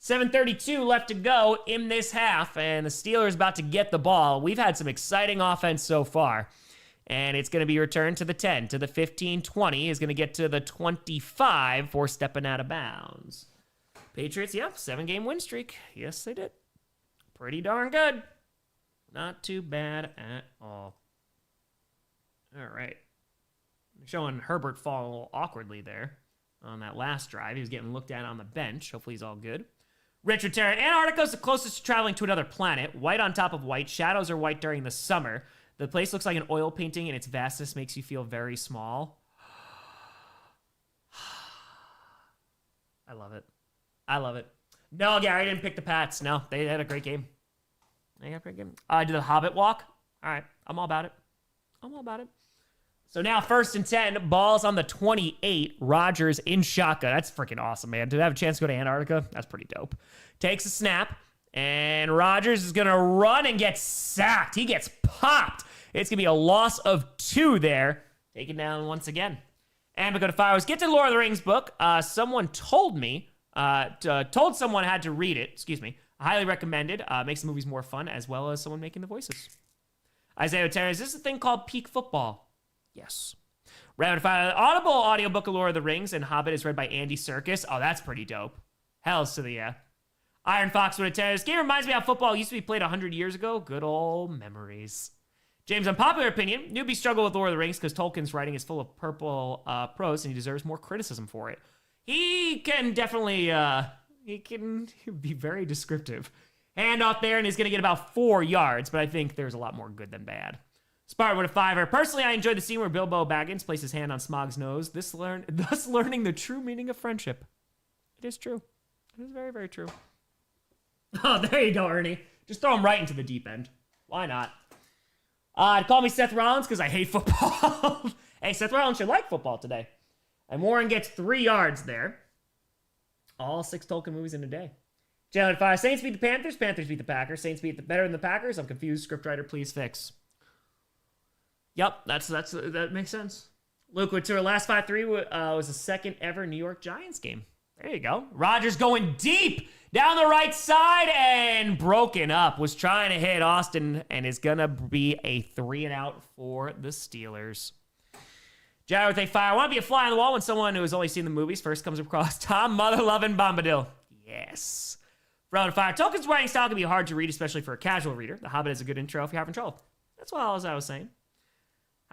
7:32 left to go in this half, and the Steelers about to get the ball. We've had some exciting offense so far, and it's going to be returned to the 10, to the 15, 20, is going to get to the 25 for stepping out of bounds. Patriots, 7-game win streak. Yes, they did. Pretty darn good. Not too bad at all. All right. Showing Herbert fall a little awkwardly there on that last drive. He was getting looked at on the bench. Hopefully he's all good. Richard Terran, Antarctica's the closest to traveling to another planet. White on top of white. Shadows are white during the summer. The place looks like an oil painting, and its vastness makes you feel very small. I love it. I love it. No, Gary didn't pick the Pats. No, they had a great game. They had a great game. Did the Hobbit walk? All right, I'm all about it. So now 1st and 10, balls on the 28. Rodgers in shotgun. That's freaking awesome, man. To have a chance to go to Antarctica, that's pretty dope. Takes a snap, and Rodgers is going to run and get sacked. He gets popped. It's going to be a loss of 2 there. Taken down once again. And we go to Fires. Get to the Lord of the Rings book. Someone told me, told someone had to read it. Excuse me. I highly recommended. Makes the movies more fun, as well as someone making the voices. Isaiah Otero, is this a thing called peak football? Yes. Rapid Fire, Audible audiobook of Lord of the Rings and Hobbit is read by Andy Serkis. Oh, that's pretty dope. Hells to the yeah. Iron Fox with a 10. This game reminds me how football used to be played 100 years ago. Good old memories. James, unpopular opinion. Newbies struggle with Lord of the Rings because Tolkien's writing is full of purple prose and he deserves more criticism for it. He can definitely, he can be very descriptive. Hand off there and he's going to get about 4 yards, but I think there's a lot more good than bad. Spartan with a 5. Personally, I enjoyed the scene where Bilbo Baggins placed his hand on Smaug's nose, thus learning the true meaning of friendship. It is true. It is very, very true. Oh, there you go, Ernie. Just throw him right into the deep end. Why not? Call me Seth Rollins because I hate football. Hey, Seth Rollins should like football today. And Warren gets 3 yards there. All 6 Tolkien movies in a day. Jalen 5. Saints beat the Panthers. Panthers beat the Packers. Saints beat better than the Packers. I'm confused. Scriptwriter, please fix. Yep, that makes sense. Luke with tour. Last 5-3 was the second ever New York Giants game. There you go. Rodgers going deep down the right side and broken up. Was trying to hit Austin and is going to be a 3-and-out for the Steelers. Jared with a fire. I want to be a fly on the wall when someone who has only seen the movies first comes across Tom Mother-loving Bombadil. Yes. Brown fire. Tolkien's writing style can be hard to read, especially for a casual reader. The Hobbit is a good intro if you're having trouble. That's what I was saying.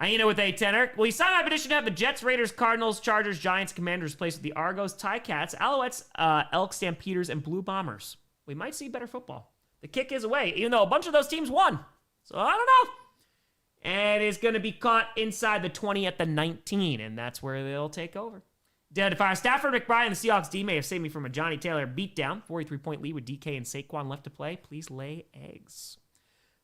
Hyena with a tenor. Will you sign my petition to have the Jets, Raiders, Cardinals, Chargers, Giants, Commanders replaced with the Argos, Ticats, Alouettes, Elks, Stampeders, and Blue Bombers? We might see better football. The kick is away, even though a bunch of those teams won. So I don't know. And it's going to be caught inside the 20 at the 19, and that's where they'll take over. Dead to fire. Stafford, McBride, and the Seahawks D may have saved me from a Johnny Taylor beatdown. 43-point lead with DK and Saquon left to play. Please lay eggs.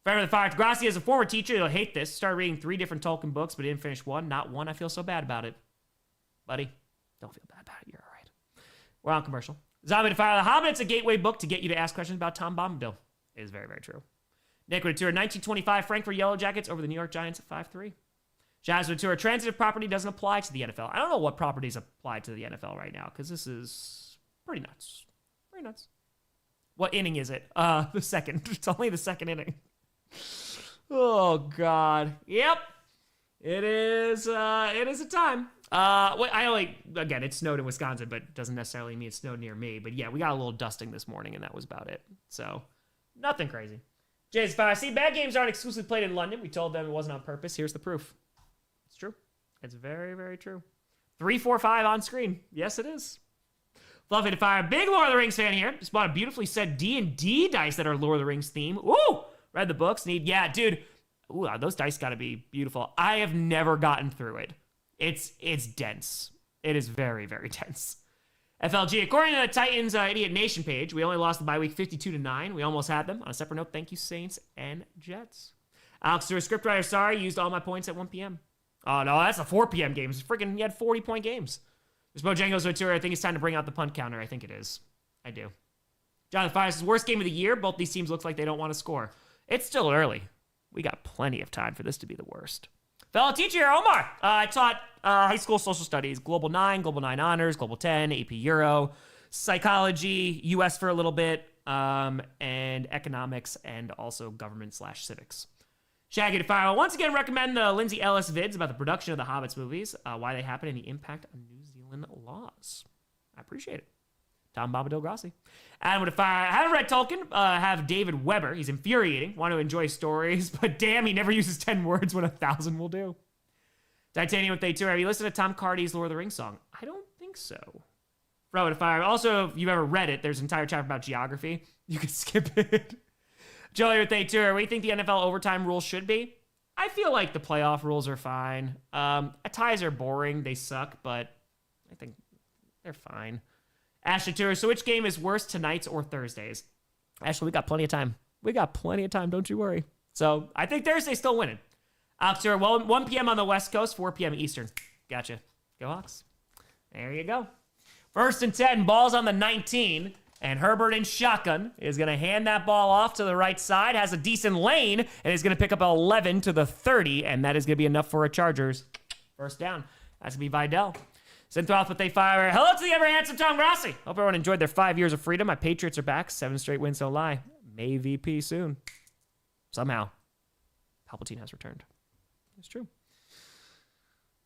Fire the fire. Grossi, as a former teacher, he'll hate this. Started reading 3 different Tolkien books, but didn't finish one. Not one. I feel so bad about it. buddy, don't feel bad about it. You're all right. We're on commercial. Zombie to Fire. The Hobbit's a gateway book to get you to ask questions about Tom Bombadil. It is very, very true. Nick with a tour. 1925 Frankfurt Yellow Jackets over the New York Giants at 5-3. Jazz with a tour. Transitive property doesn't apply to the NFL. I don't know what properties apply to the NFL right now because this is pretty nuts. Pretty nuts. What inning is it? The second. It's only the second inning. Oh, God. Yep. It is a time. Again, it snowed in Wisconsin, but doesn't necessarily mean it snowed near me. But yeah, we got a little dusting this morning, and that was about it. So, nothing crazy. Jay's 5. See, bad games aren't exclusively played in London. We told them it wasn't on purpose. Here's the proof. It's true. It's very, very true. 3, 4, 5 on screen. Yes, it is. Fluffy to Fire. Big Lord of the Rings fan here. Just bought a beautifully set D&D dice that are Lord of the Rings theme. Ooh! Read the books. Yeah, dude. Ooh, those dice gotta be beautiful. I have never gotten through it. It's dense. It is very, very dense. FLG, according to the Titans Idiot Nation page, we only lost the bye week 52-9. We almost had them. On a separate note, thank you, Saints and Jets. Alex, to a scriptwriter, sorry, used all my points at 1 p.m. Oh, no, that's a 4 p.m. game. He had 40-point games. There's Bojangles Ventura. I think it's time to bring out the punt counter. I think it is. I do. Jonathan Fires says, worst game of the year. Both these teams look like they don't want to score. It's still early. We got plenty of time for this to be the worst. Fellow teacher here, Omar. I taught high school social studies, Global 9 Honors, Global 10, AP Euro, psychology, US for a little bit, and economics, and also government/civics. Shaggy to Fire. Once again, recommend the Lindsay Ellis vids about the production of the Hobbits movies, why they happen, and the impact on New Zealand laws. I appreciate it. Tom Bombadil Grossi. Adam with a Fire. I haven't read Tolkien. Have David Weber. He's infuriating. Want to enjoy stories, but damn, he never uses 10 words when 1,000 will do. Titanium with A2. Have you listened to Tom Cardy's Lord of the Rings song? I don't think so. Fro with a Fire. Also, if you've ever read it, there's an entire chapter about geography. You can skip it. Joey with A2. What do you think the NFL overtime rules should be? I feel like the playoff rules are fine. Ties are boring. They suck, but I think they're fine. Ashley Tour, so which game is worse, tonight's or Thursdays? Ashley, we got plenty of time. Don't you worry. So I think Thursday's still winning. Alex Tour, well, 1 p.m. on the West Coast, 4 p.m. Eastern. Gotcha. Go Hawks. There you go. 1st and 10, ball's on the 19, and Herbert in shotgun is going to hand that ball off to the right side, has a decent lane, and is going to pick up 11 to the 30, and that is going to be enough for a Chargers. First down. That's going to be Vidal. Synthroth with a Fire. Hello to the ever-handsome Tom Grossi. Hope everyone enjoyed their 5 years of freedom. My Patriots are back. 7 straight wins, don't lie. May VP soon. Somehow. Palpatine has returned. It's true.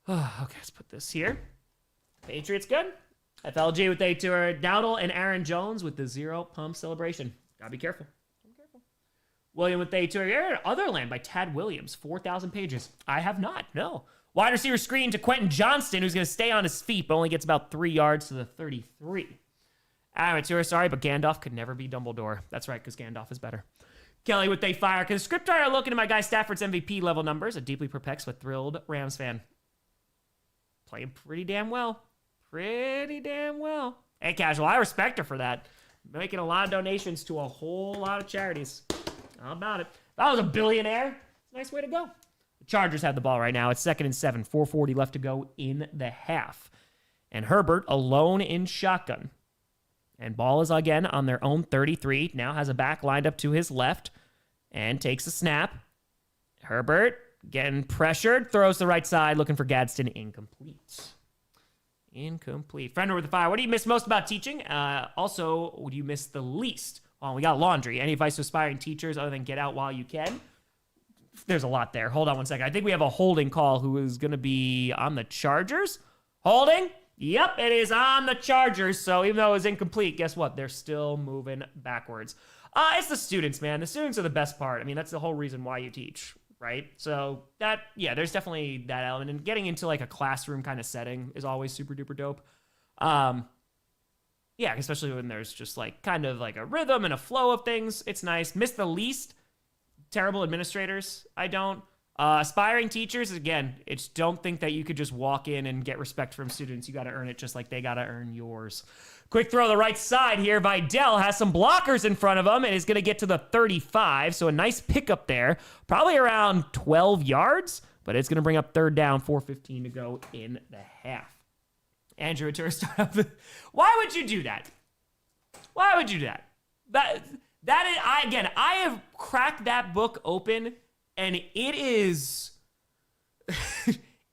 Okay, let's put this here. Patriots good. FLG with a tour. Dowdle and Aaron Jones with the 0 pump celebration. Gotta be careful. William with a tour. You ever heard of Otherland by Tad Williams? 4,000 pages. I have not, no. Wide receiver screen to Quentin Johnston, who's going to stay on his feet, but only gets about 3 yards to the 33. Amateur, sorry, but Gandalf could never be Dumbledore. That's right, because Gandalf is better. Kelly with a Fire. Can the script writer look into my guy Stafford's MVP level numbers? A deeply perplexed but thrilled Rams fan. Playing pretty damn well. Hey, Casual, I respect her for that. Making a lot of donations to a whole lot of charities. How about it? If I was a billionaire, it's a nice way to go. The Chargers have the ball right now. It's 2nd and 7. 4:40 left to go in the half. And Herbert alone in shotgun. And ball is again on their own 33. Now has a back lined up to his left. And takes a snap. Herbert getting pressured. Throws the right side. Looking for Gadsden. Incomplete. Friend with the Fire. What do you miss most about teaching? Also, what do you miss the least? Well, we got laundry. Any advice to aspiring teachers other than get out while you can? There's a lot there. Hold on one second. I think we have a holding call who is going to be on the Chargers. Holding? Yep, it is on the Chargers. So even though it was incomplete, guess what? They're still moving backwards. It's the students, man. The students are the best part. I mean, that's the whole reason why you teach, right? So there's definitely that element. And getting into like a classroom kind of setting is always super duper dope. Yeah, especially when there's just like kind of like a rhythm and a flow of things. It's nice. Miss the least. Terrible administrators. I don't. Aspiring teachers, again, it's don't think that you could just walk in and get respect from students. You got to earn it just like they got to earn yours. Quick throw to the right side here. Vidal has some blockers in front of him and is going to get to the 35. So a nice pickup there. Probably around 12 yards, but it's going to bring up 3rd down, 4:15 to go in the half. Andrew Atura start up. Why would you do that? Why would you do that? I have cracked that book open, and it is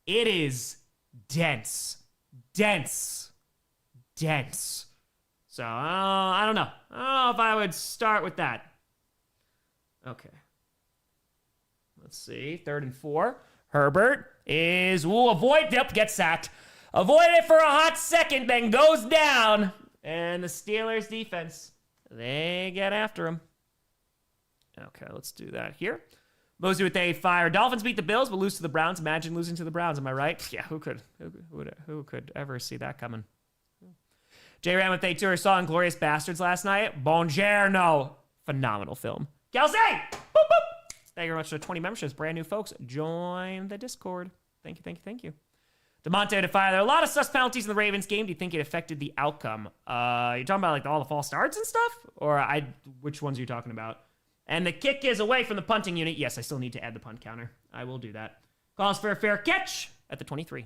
it is dense. So I don't know. I don't know if I would start with that. Okay. Let's see. 3rd and 4. Herbert is avoid. Yep, gets sacked. Avoid it for a hot second, then goes down. And the Steelers defense, they get after him. Okay, let's do that here. Mostly with a fire. Dolphins beat the Bills, but lose to the Browns. Imagine losing to the Browns. Am I right? Yeah, who could ever see that coming? Jay ran with a tour. Saw Inglourious Bastards last night. Buongiorno. Phenomenal film. Kelsey! Boop, boop. Thank you very much for the 20 memberships. Brand new folks. Join the Discord. Thank you. DeMonte to fire. There are a lot of sus penalties in the Ravens game. Do you think it affected the outcome? You're talking about like all the false starts and stuff? Or which ones are you talking about? And the kick is away from the punting unit. Yes, I still need to add the punt counter. I will do that. Calls for a fair catch at the 23.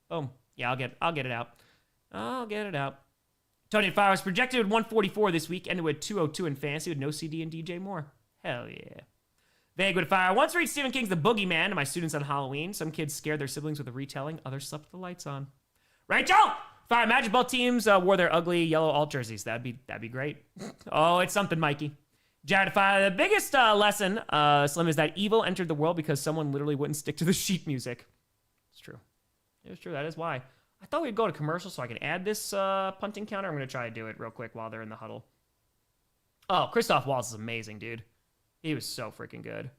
Boom. Yeah, I'll get it out. Tony Fire was projected at 144 this week, ended with 202 in fantasy with no CD and DJ Moore. Hell yeah. Vague with fire. Once read Stephen King's The Boogeyman to my students on Halloween. Some kids scared their siblings with a retelling. Others slept with the lights on. Rachel! Fire. Imagine both teams wore their ugly yellow alt jerseys. That'd be great. Oh, it's something, Mikey. Jared Fire. The biggest lesson, Slim, is that evil entered the world because someone literally wouldn't stick to the sheet music. It's true. It's true. That is why. I thought we'd go to commercial so I could add this punting counter. I'm going to try to do it real quick while they're in the huddle. Oh, Christoph Waltz is amazing, dude. He was so freaking good.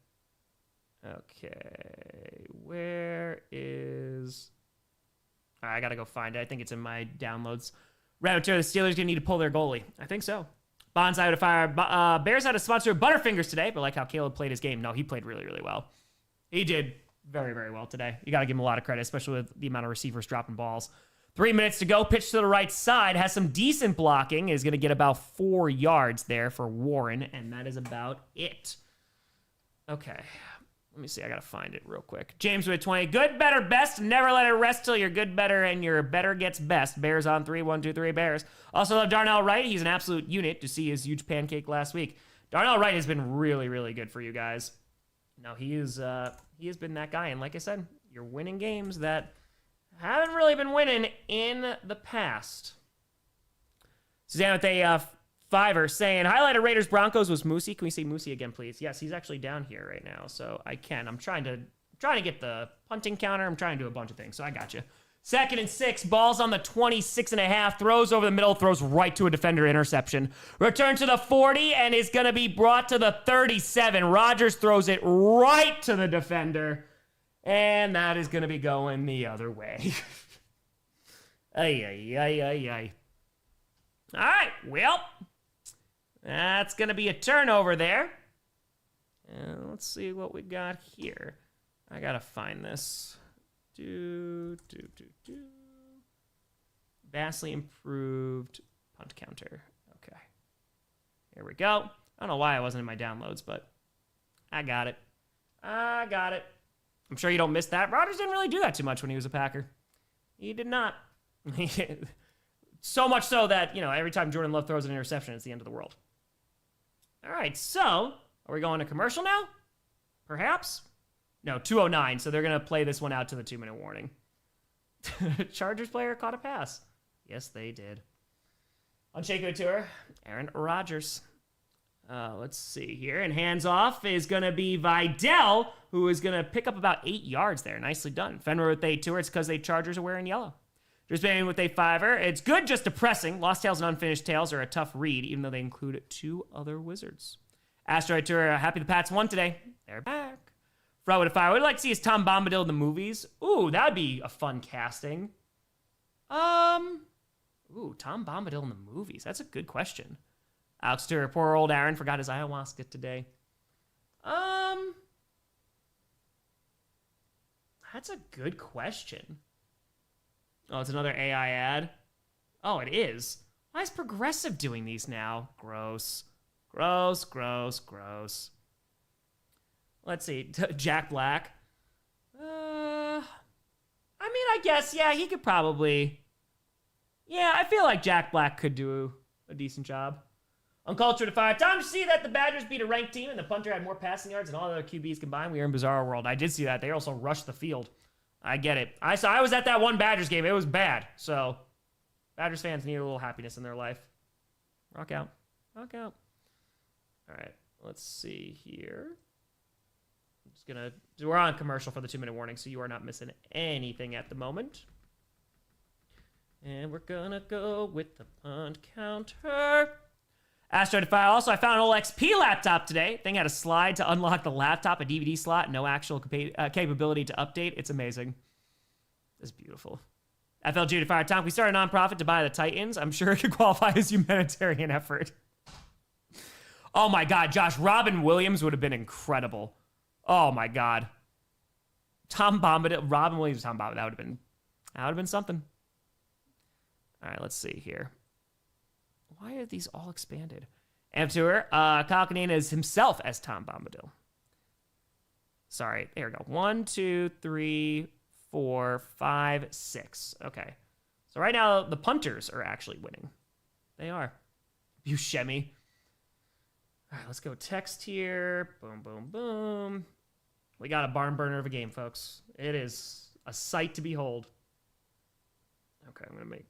Okay. Where is... All right, I got to go find it. I think it's in my downloads. Rabbit, the Steelers going to need to pull their goalie. I think so. Bonsai to fire. Bears had a sponsor of Butterfingers today, but like how Caleb played his game. No, he played really, really well. He did very, very well today. You got to give him a lot of credit, especially with the amount of receivers dropping balls. 3 minutes to go. Pitch to the right side. Has some decent blocking. Is going to get about 4 yards there for Warren, and that is about it. Okay. Let me see. I got to find it real quick. James with 20. Good, better, best. Never let it rest till you're good, better, and your better gets best. Bears on 3. 1, 2, 3, Bears. Also love Darnell Wright. He's an absolute unit to see his huge pancake last week. Darnell Wright has been really, really good for you guys. No, he has been that guy. And like I said, you're winning games that haven't really been winning in the past. Suzanne with a fiver saying, highlighted Raiders Broncos was Moosey. Can we see Moosey again, please? Yes, he's actually down here right now, so I can. I'm trying to get the punting counter. I'm trying to do a bunch of things, so I got you. 2nd and 6, balls on the 26.5, throws over the middle, throws right to a defender, interception. Return to the 40 and is going to be brought to the 37. Rodgers throws it right to the defender, and that is going to be going the other way. Ay. All right, well, that's going to be a turnover there. And let's see what we got here. I got to find this. Vastly improved punt counter. Okay. Here we go. I don't know why I wasn't in my downloads, but I got it. I'm sure you don't miss that. Rodgers didn't really do that too much when he was a Packer. He did not. So much so that, every time Jordan Love throws an interception, it's the end of the world. All right, so are we going to commercial now? Perhaps? No, 2:09, so they're going to play this one out to the 2-minute warning. Chargers player caught a pass. Yes, they did. On Shaco Tour, Aaron Rodgers. Let's see here. And hands off is going to be Vidal, who is going to pick up about 8 yards there. Nicely done. Fenrir with a tour. It's because the Chargers are wearing yellow. Brisbane with a fiver. It's good, just depressing. Lost Tails and Unfinished Tales are a tough read, even though they include 2 other wizards. Asteroid Tour, happy the Pats won today. They're back. Fro with a fire. What I'd like to see is Tom Bombadil in the movies. Ooh, that'd be a fun casting. Tom Bombadil in the movies. That's a good question. Alex Tour, poor old Aaron forgot his ayahuasca today. That's a good question. Oh, it's another AI ad? Oh, it is. Why is Progressive doing these now? Gross. Let's see. Jack Black. I guess, yeah, he could probably Yeah, I feel like Jack Black could do a decent job. Uncultured to fire. Time to see that the Badgers beat a ranked team and the punter had more passing yards than all the other QBs combined. We are in bizarre world. I did see that. They also rushed the field. I get it. I was at that one Badgers game. It was bad. So, Badgers fans need a little happiness in their life. Rock out. Rock out. All right. Let's see here. I'm just going to... We're on commercial for the 2-minute warning, so you are not missing anything at the moment. And we're going to go with the punt counter. Astro Defile. Also, I found an old XP laptop today. Thing had a slide to unlock the laptop, a DVD slot, no actual capability to update. It's amazing. It's beautiful. FLG Defire. Tom, we started a nonprofit to buy the Titans. I'm sure it could qualify as humanitarian effort. Oh my God, Josh. Robin Williams would have been incredible. Oh my God. Tom Bombadil. Robin Williams, Tom Bombadil. That would have been something. All right, let's see here. Why are these all expanded? Amtour, Kyle Kinane is himself as Tom Bombadil. Sorry, there we go. 1, 2, 3, 4, 5, 6. Okay. So right now, the punters are actually winning. They are. Buscemi. All right, let's go text here. Boom, boom, boom. We got a barn burner of a game, folks. It is a sight to behold. Okay, I'm going to make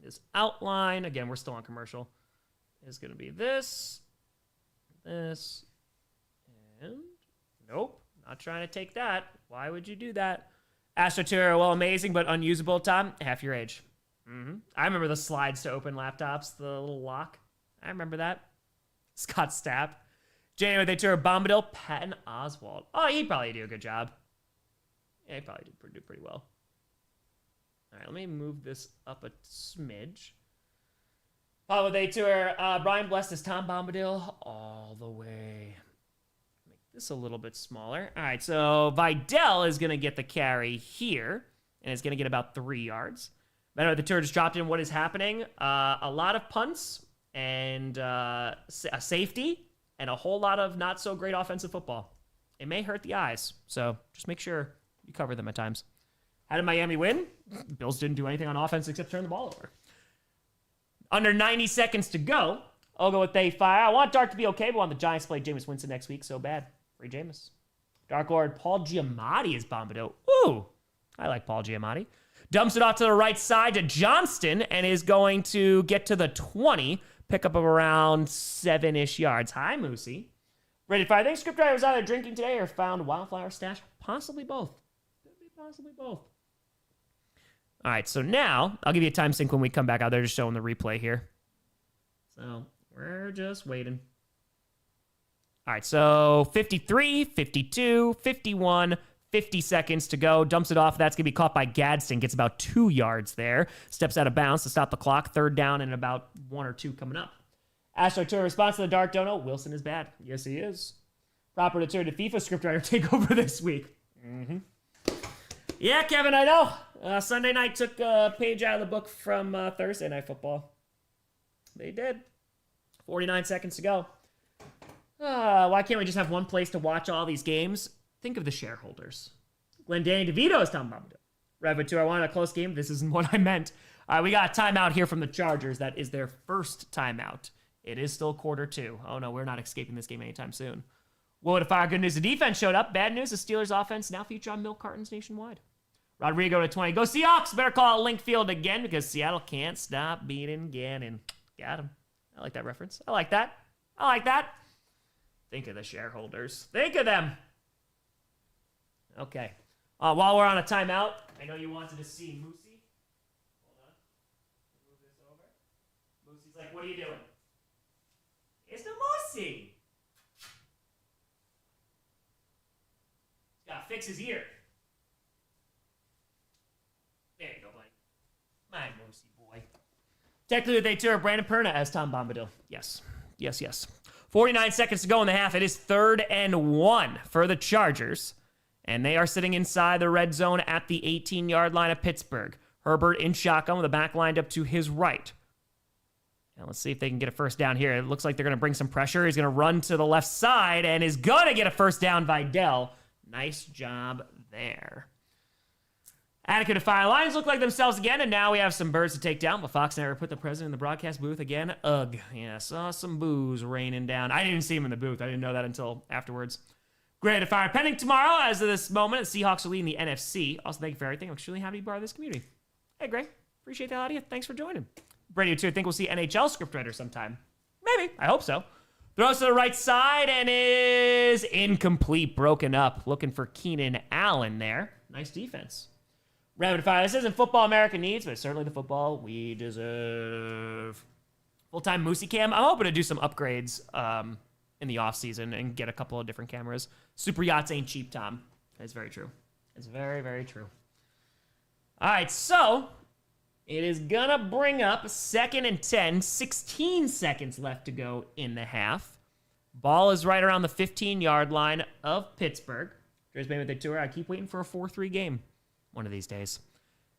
this outline. Again, we're still on commercial. Is going to be this, and nope, not trying to take that. Why would you do that? AstroTour, well, amazing, but unusable, Tom. Half your age. I remember the slides to open laptops, the little lock. I remember that. Scott Stapp. January, they tour Bombadil, Patton Oswalt. Oh, he'd probably do a good job. Yeah, he'd probably do pretty well. All right, let me move this up a smidge. Follow they tour Brian Blessed as Tom Bombadil all the way. Make this a little bit smaller. All right, so Vidal is going to get the carry here, and it's going to get about 3 yards. But the tour just dropped in. What is happening? A lot of punts and a safety and a whole lot of not so great offensive football. It may hurt the eyes, so just make sure you cover them at times. How did Miami win? Bills didn't do anything on offense except turn the ball over. Under 90 seconds to go. I'll go with they fire. I want Dark to be okay, but I want the Giants to play Jameis Winston next week so bad. Free Jameis. Dark Lord Paul Giamatti is Bombadil. Ooh, I like Paul Giamatti. Dumps it off to the right side to Johnston and is going to get to the 20. Pick up of around 7-ish yards. Hi, Moosey. Ready to fire. I think Scriptwriter was either drinking today or found wildflower stash. Possibly both. Could be possibly both. All right, so now I'll give you a time sync when we come back out. They're just showing the replay here. So we're just waiting. All right, so 53, 52, 51, 50 seconds to go. Dumps it off. That's going to be caught by Gadsden. Gets about 2 yards there. Steps out of bounds to stop the clock. 3rd down and about 1 or 2 coming up. Astro Tour response to the Dark Dono. Wilson is bad. Yes, he is. Proper to turn to FIFA scriptwriter takeover this week. Yeah, Kevin, I know. Sunday night took a page out of the book from Thursday Night Football. They did. 49 seconds to go. Why can't we just have one place to watch all these games? Think of the shareholders. Glendanny DeVito is Tom Bombadil. Rev2, I wanted a close game. This isn't what I meant. We got a timeout here from the Chargers. That is their first timeout. It is still quarter 2. Oh, no, we're not escaping this game anytime soon. Whoa, to fire. Good news, the defense showed up. Bad news, the Steelers offense now feature on milk cartons nationwide. Rodrigo to 20. Go Seahawks. Better call it Link Field again because Seattle can't stop beating Gannon. Got him. I like that reference. I like that. I like that. Think of the shareholders. Think of them. Okay. While we're on a timeout, I know you wanted to see Moosey. Hold on. Move this over. Moosey's like, what are you doing? It's the Moosey. Gotta fix his ear. There you go, buddy. My Moosey boy. Technically, they tour Brandon Perna as Tom Bombadil. Yes. Yes, yes. 49 seconds to go in the half. It is 3rd and 1 for the Chargers. And they are sitting inside the red zone at the 18-yard line of Pittsburgh. Herbert in shotgun with the back lined up to his right. And let's see if they can get a first down here. It looks like they're going to bring some pressure. He's going to run to the left side and is going to get a first down. Vidal. Nice job there. Anakin and Fire Lions look like themselves again, and now we have some birds to take down. But Fox never put the president in the broadcast booth again. Ugh. Yeah, saw some boos raining down. I didn't see him in the booth. I didn't know that until afterwards. Great to fire pending tomorrow. As of this moment, the Seahawks are leading the NFC. Also, thank you for everything. I'm extremely happy to be part of this community. Hey, Gray. Appreciate the hell out of you. Thanks for joining. Brady, too. I think we'll see NHL scriptwriter sometime. Maybe. I hope so. Throws to the right side and is incomplete. Broken up. Looking for Keenan Allen there. Nice defense. Rapid fire. This isn't football America needs, but it's certainly the football we deserve. Full-time Moosey Cam. I'm hoping to do some upgrades in the offseason and get a couple of different cameras. Super yachts ain't cheap, Tom. That's very true. It's very, very true. All right, so it is going to bring up 2nd and 10. 16 seconds left to go in the half. Ball is right around the 15-yard line of Pittsburgh. Here's maybe the tour. I keep waiting for a 4-3 game one of these days.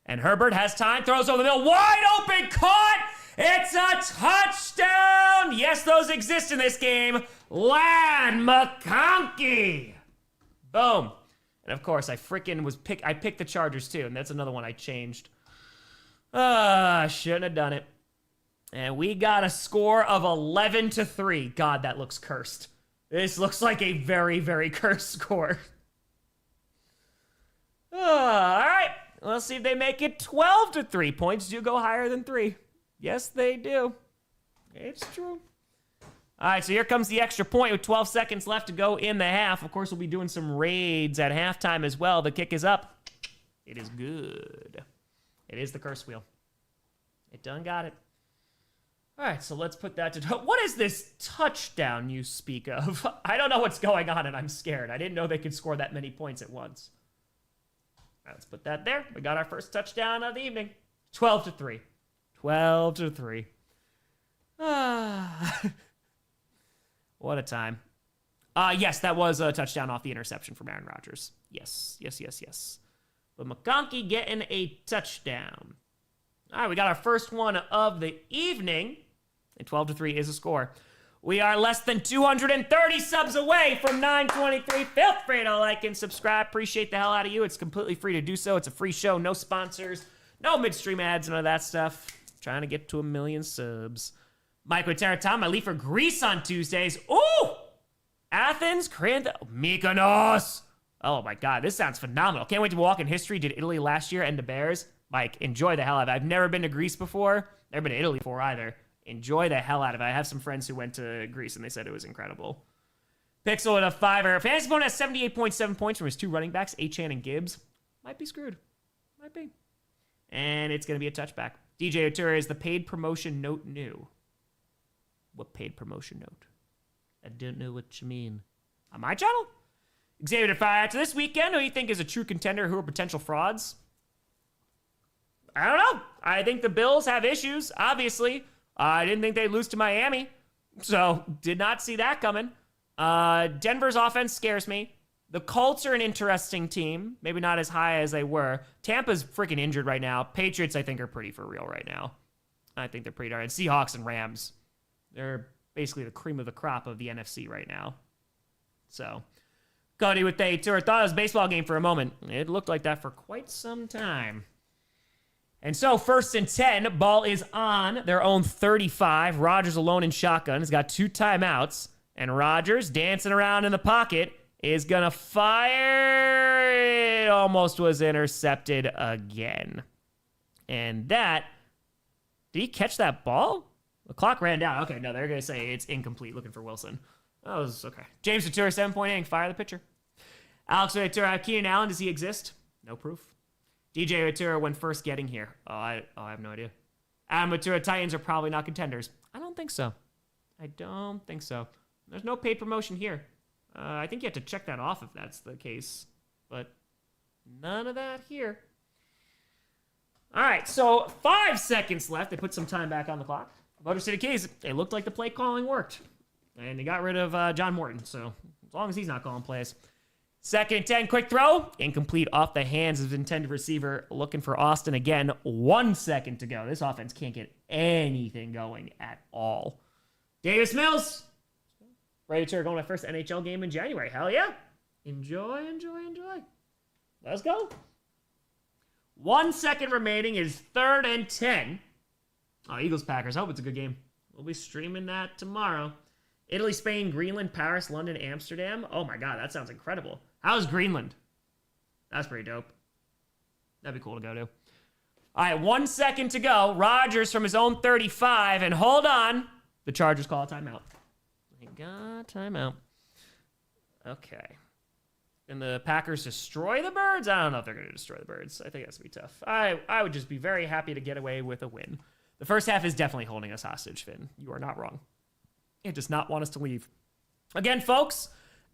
And Herbert has time, throws over the middle, wide open, caught! It's a touchdown! Yes, those exist in this game. Lad McConkey! Boom. And of course, I picked the Chargers too, and that's another one I changed. Shouldn't have done it. And we got a score of 11-3. God, that looks cursed. This looks like a very, very cursed score. All right. Let's see if they make it 12-3. Points do go higher than 3. Yes, they do. It's true. All right, so here comes the extra point with 12 seconds left to go in the half. Of course, we'll be doing some raids at halftime as well. The kick is up. It is good. It is the curse wheel. It done got it. All right, so let's put that to... What is this touchdown you speak of? I don't know what's going on, and I'm scared. I didn't know they could score that many points at once. All right, let's put that there. We got our first touchdown of the evening. 12-3. 12-3. What a time. Yes, that was a touchdown off the interception from Aaron Rodgers. Yes. But McConkey getting a touchdown. All right, we got our first one of the evening. And 12-3 is a score. We are less than 230 subs away from 923. Feel free to like and subscribe. Appreciate the hell out of you. It's completely free to do so. It's a free show. No sponsors. No midstream ads. None of that stuff. Trying to get to 1 million subs. Mike with Terra Tom. I leave for Greece on Tuesdays. Ooh! Athens, Mykonos. Oh my God, this sounds phenomenal. Can't wait to walk in history. Did Italy last year and the Bears. Mike, enjoy the hell out of it. I've never been to Greece before. Never been to Italy before either. Enjoy the hell out of it. I have some friends who went to Greece and they said it was incredible. Pixel with a 5er. Fantasy Phone has 78.7 points from his 2 running backs, Achane and Gibbs. Might be screwed. Might be. And it's going to be a touchback. DJ Otura is the paid promotion note new. What paid promotion note? I don't know what you mean. On my channel? Xavier Fire. After this weekend, who do you think is a true contender? Who are potential frauds? I don't know. I think the Bills have issues, obviously. I didn't think they'd lose to Miami, so did not see that coming. Denver's offense scares me. The Colts are an interesting team, maybe not as high as they were. Tampa's freaking injured right now. Patriots, I think, are pretty for real right now. I think they're pretty darn. Seahawks and Rams, they're basically the cream of the crop of the NFC right now. So, Cody with the tour. Thought it was a baseball game for a moment. It looked like that for quite some time. And so, 1st and 10, ball is on their own 35. Rodgers alone in shotgun. He's got 2 timeouts. And Rodgers, dancing around in the pocket, is going to fire. It almost was intercepted again. And that, did he catch that ball? The clock ran down. Okay, no, they're going to say it's incomplete, looking for Wilson. That was okay. James Ventura, 7.8, fire the pitcher. Alex Ventura, Keenan Allen, does he exist? No proof. DJ Ventura when first getting here. I have no idea. Adam Ventura, Titans are probably not contenders. I don't think so. There's no paid promotion here. I think you have to check that off if that's the case. But none of that here. All right, so 5 seconds left. They put some time back on the clock. Motor City Keys, it looked like the play calling worked. And they got rid of John Morton, so as long as he's not calling plays. 2nd and 10, quick throw. Incomplete off the hands of the intended receiver. Looking for Austin again. 1 second to go. This offense can't get anything going at all. Davis Mills. Ready to going to my first NHL game in January. Hell yeah. Enjoy. Let's go. 1 second remaining is 3rd and 10. Oh, Eagles-Packers. I hope it's a good game. We'll be streaming that tomorrow. Italy, Spain, Greenland, Paris, London, Amsterdam. Oh my God, that sounds incredible. How's Greenland? That's pretty dope. That'd be cool to go to. All right, 1 second to go. Rodgers from his own 35, and hold on. The Chargers call a timeout. Thank God, timeout. Okay. And the Packers destroy the Birds? I don't know if they're going to destroy the Birds. I think that's going to be tough. I would just be very happy to get away with a win. The first half is definitely holding us hostage, Finn. You are not wrong. It does not want us to leave. Again, folks,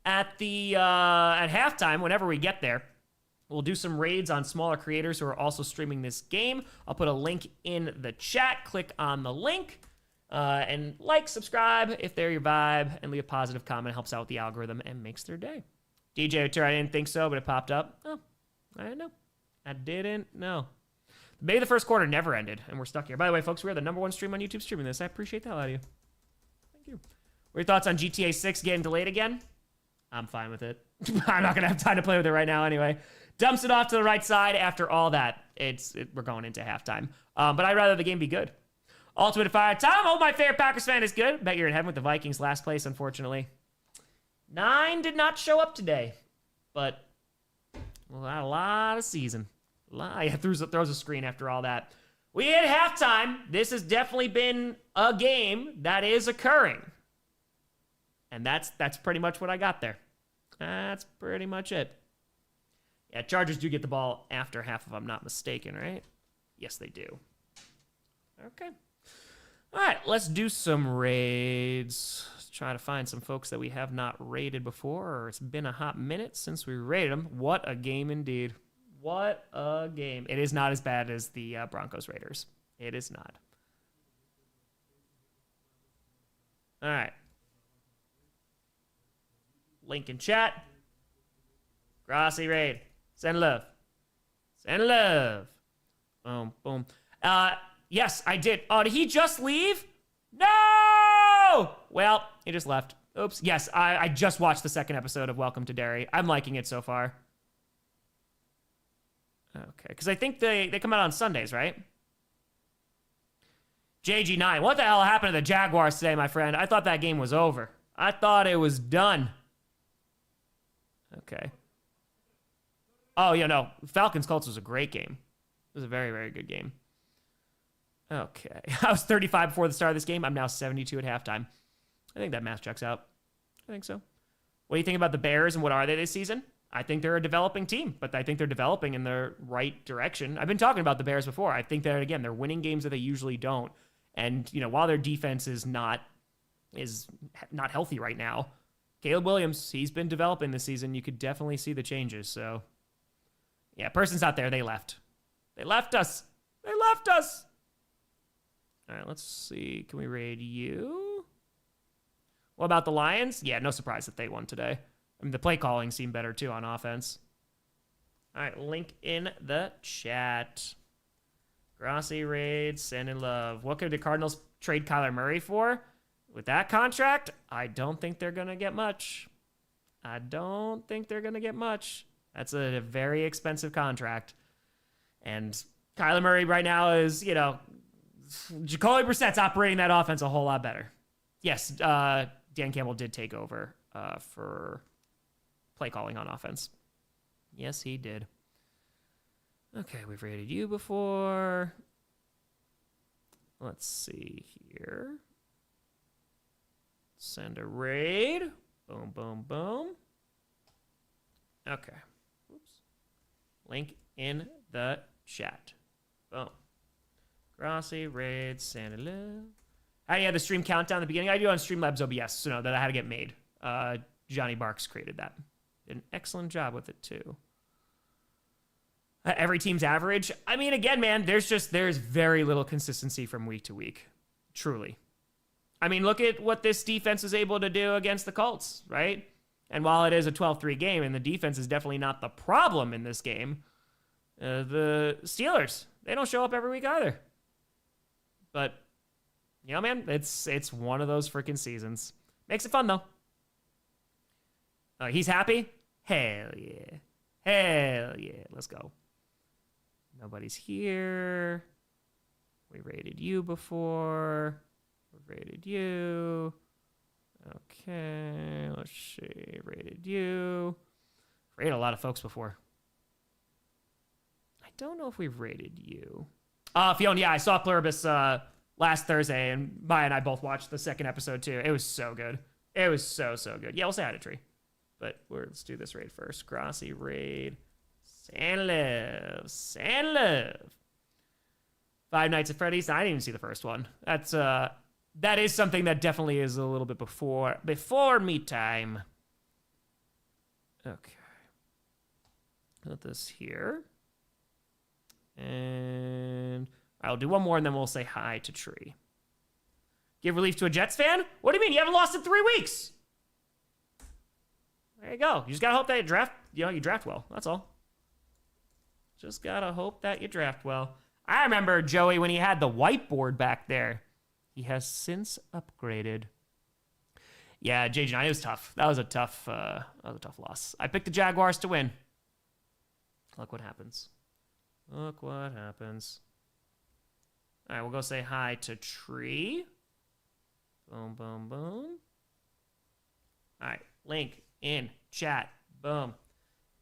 at halftime, whenever we get there, we'll do some raids on smaller creators who are also streaming this game. I'll put a link in the chat. Click on the link and like, subscribe if they're your vibe, and leave a positive comment. It helps out with the algorithm and makes their day. DJ Otur, I didn't think so, but it popped up. Oh, I didn't know. I didn't know. Maybe the first quarter never ended, and we're stuck here. By the way, folks, we are the #1 stream on YouTube streaming this. I appreciate the hell out of you. Thank you. What are your thoughts on GTA 6 getting delayed again? I'm fine with it. I'm not going to have time to play with it right now anyway. Dumps it off to the right side after all that. We're going into halftime. But I'd rather the game be good. Ultimate Fire. Tom, oh, my favorite Packers fan is good. Bet you're in heaven with the Vikings last place, unfortunately. 9 did not show up today. But we'll have a lot of season. Yeah, throws a screen after all that. We hit halftime. This has definitely been a game that is occurring. And that's pretty much what I got there. That's pretty much it. Yeah, Chargers do get the ball after half, if I'm not mistaken, right? Yes, they do. Okay. All right, let's do some raids. Let's try to find some folks that we have not raided before, or it's been a hot minute since we raided them. What a game indeed. What a game. It is not as bad as the Broncos Raiders. It is not. All right. Link in chat. Grossi raid. Send love. Send love. Boom, boom. Yes, I did. Oh, did he just leave? No! Well, he just left. Oops. Yes, I just watched the second episode of Welcome to Derry. I'm liking it so far. Okay, because I think they come out on Sundays, right? JG9, what the hell happened to the Jaguars today, my friend? I thought that game was over. I thought it was done. Okay. Oh, yeah, no. Falcons-Colts was a great game. It was a very, very good game. Okay. I was 35 before the start of this game. I'm now 72 at halftime. I think that math checks out. I think so. What do you think about the Bears, and what are they this season? I think they're a developing team, but I think they're developing in the right direction. I've been talking about the Bears before. I think that, again, they're winning games that they usually don't. And, you know, while their defense is not healthy right now, Caleb Williams, he's been developing this season. You could definitely see the changes. So, yeah, person's out there. They left. They left us. They left us. All right, let's see. Can we raid you? What about the Lions? Yeah, no surprise that they won today. I mean, the play calling seemed better, too, on offense. All right, link in the chat. Grossi raid, send in love. What could the Cardinals trade Kyler Murray for? With that contract, I don't think they're going to get much. I don't think they're going to get much. That's a very expensive contract. And Kyler Murray right now is, you know, Jacoby Brissett's operating that offense a whole lot better. Yes, Dan Campbell did take over for play calling on offense. Yes, he did. Okay, we've rated you before. Let's see here. Send a raid. Boom, boom, boom. Okay. Oops. Link in the chat. Boom. Grossi, raid, send a love. How do you have the stream countdown at the beginning? I do on Streamlabs OBS, so no, that I had to get made. Johnny Barks created that. Did an excellent job with it, too. Every team's average. I mean, again, man, there's very little consistency from week to week. Truly. I mean, look at what this defense was able to do against the Colts, right? And while it is a 12-3 game, and the defense is definitely not the problem in this game, the Steelers, they don't show up every week either. But, you know, man, it's one of those freaking seasons. Makes it fun, though. He's happy? Hell yeah. Hell yeah. Let's go. Nobody's here. We raided you before. We raided you. Okay, let's see. Raided you. Raided a lot of folks before. I don't know if we've raided you. Fiona, yeah, I saw Pluribus last Thursday, and Maya and I both watched the second episode too. It was so good. It was so good. Yeah, we'll say hi to Tree. But let's do this raid first. Grossi raid. Sandliv. Five Nights at Freddy's. I didn't even see the first one. That is something that definitely is a little bit before me time. Okay. Put this here. And I'll do one more and then we'll say hi to Tree. Give relief to a Jets fan? What do you mean? You haven't lost in 3 weeks. There you go. You just gotta hope that you draft well. That's all. Just gotta hope that you draft well. I remember Joey when he had the whiteboard back there. He has since upgraded. Yeah, JJ, it was tough. That was a tough loss. I picked the Jaguars to win. Look what happens. Look what happens. All right, we'll go say hi to Tree. Boom, boom, boom. All right, link in chat. Boom.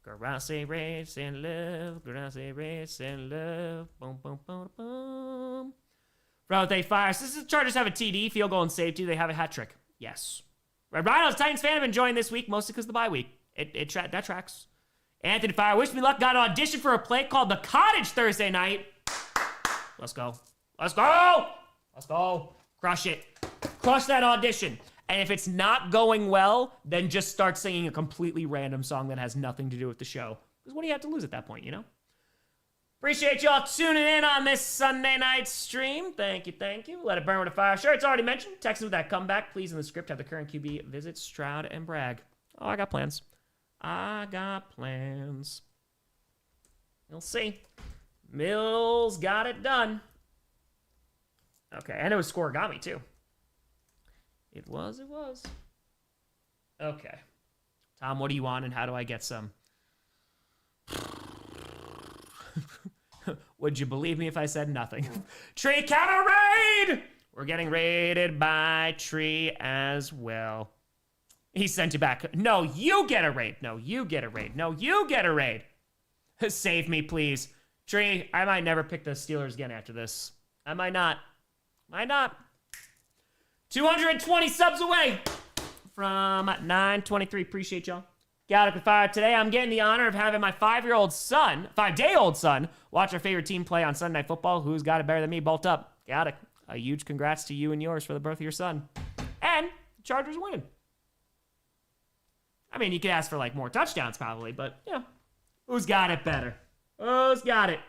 Grossi race and live. Grossi race and live. Boom, boom, boom, boom. Bro, they fire. Since the Chargers have a TD, field goal and safety, they have a hat trick. Yes. Red Rhinos, Titans fan, have been enjoying this week, mostly because of the bye week. That tracks. Anthony Fire, wish me luck, got an audition for a play called The Cottage Thursday night. Let's go. Let's go. Let's go. Crush it. Crush that audition. And if it's not going well, then just start singing a completely random song that has nothing to do with the show. Because what do you have to lose at that point, you know? Appreciate y'all tuning in on this Sunday night stream. Thank you, thank you. Let it burn with a fire. Sure, it's already mentioned. Texans with that comeback. Please, in the script, have the current QB visit Stroud and brag. Oh, I got plans. I got plans. We'll see. Mills got it done. Okay, and it was Scorigami, too. It was. Okay. Tom, what do you want and how do I get some? Would you believe me if I said nothing? Tree counter raid! We're getting raided by Tree as well. He sent you back. No, you get a raid. No, you get a raid. No, you get a raid. Save me, please. Tree, I might never pick the Steelers again after this. I might not. Might not. 220 subs away from 923. Appreciate y'all. Got up fire today. I'm getting the honor of having my 5-day-old son, watch our favorite team play on Sunday Night Football. Who's got it better than me? Bolt up. Got it. A huge congrats to you and yours for the birth of your son. And the Chargers win. I mean, you could ask for like more touchdowns probably, but yeah. Who's got it better? Who's got it?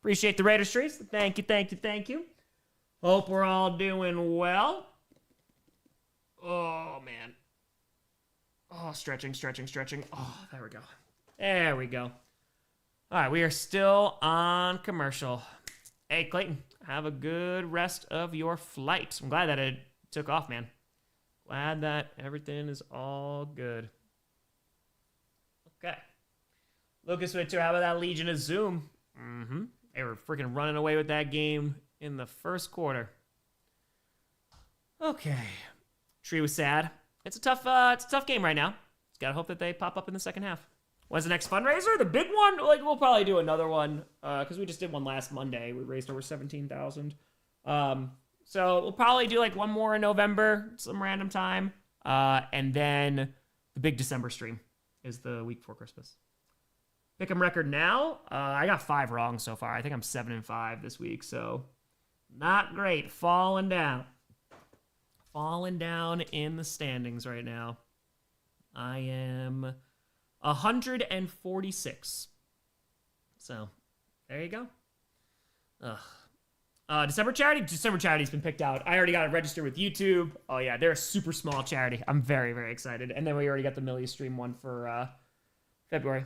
Appreciate the Raider streets. Thank you. Hope we're all doing well. Oh, man. Oh, stretching. Oh, there we go. All right, we are still on commercial. Hey, Clayton, have a good rest of your flight. I'm glad that it took off, man. Glad that everything is all good. Okay. Lucas Winter, how about that Legion of Zoom? They were freaking running away with that game in the first quarter. Okay. Tree was sad. It's a tough game right now. Just gotta hope that they pop up in the second half. When's the next fundraiser? The big one? Like, we'll probably do another one, because we just did one last Monday. We raised over $17,000. So we'll probably do like one more in November, some random time. And then the big December stream is the week before Christmas. Pick'em record now. I got 5 wrong so far. I think I'm 7-5 this week, so not great. Falling down in the standings right now. I am 146. So there you go. December charity's been picked out. I already got it registered with YouTube. Oh yeah, they're a super small charity. I'm very, very excited. And then we already got the Millie stream one for February.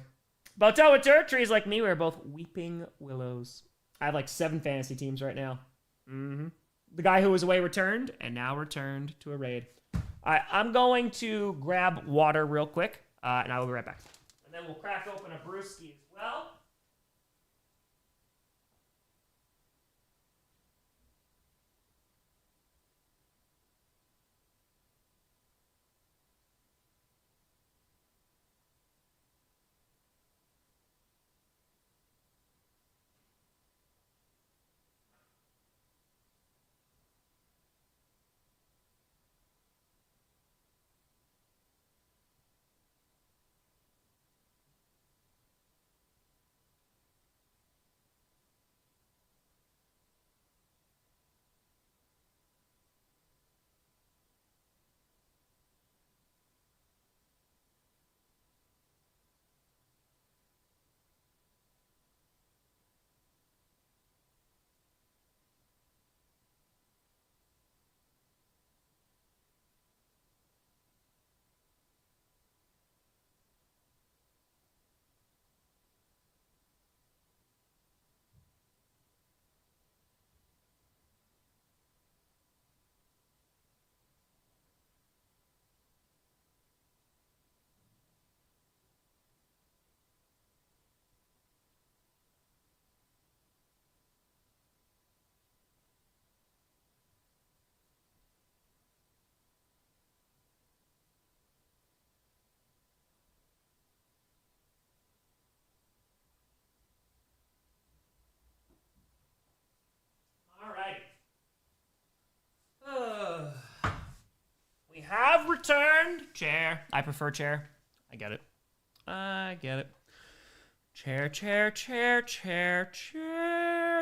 Boto with Dirt Trees like me, we're both weeping willows. I have like 7 fantasy teams right now. The guy who was away returned, and now returned to a raid. All right, I'm going to grab water real quick, and I will be right back. And then we'll crack open a brewski as well. Chair. I prefer chair. I get it. Chair.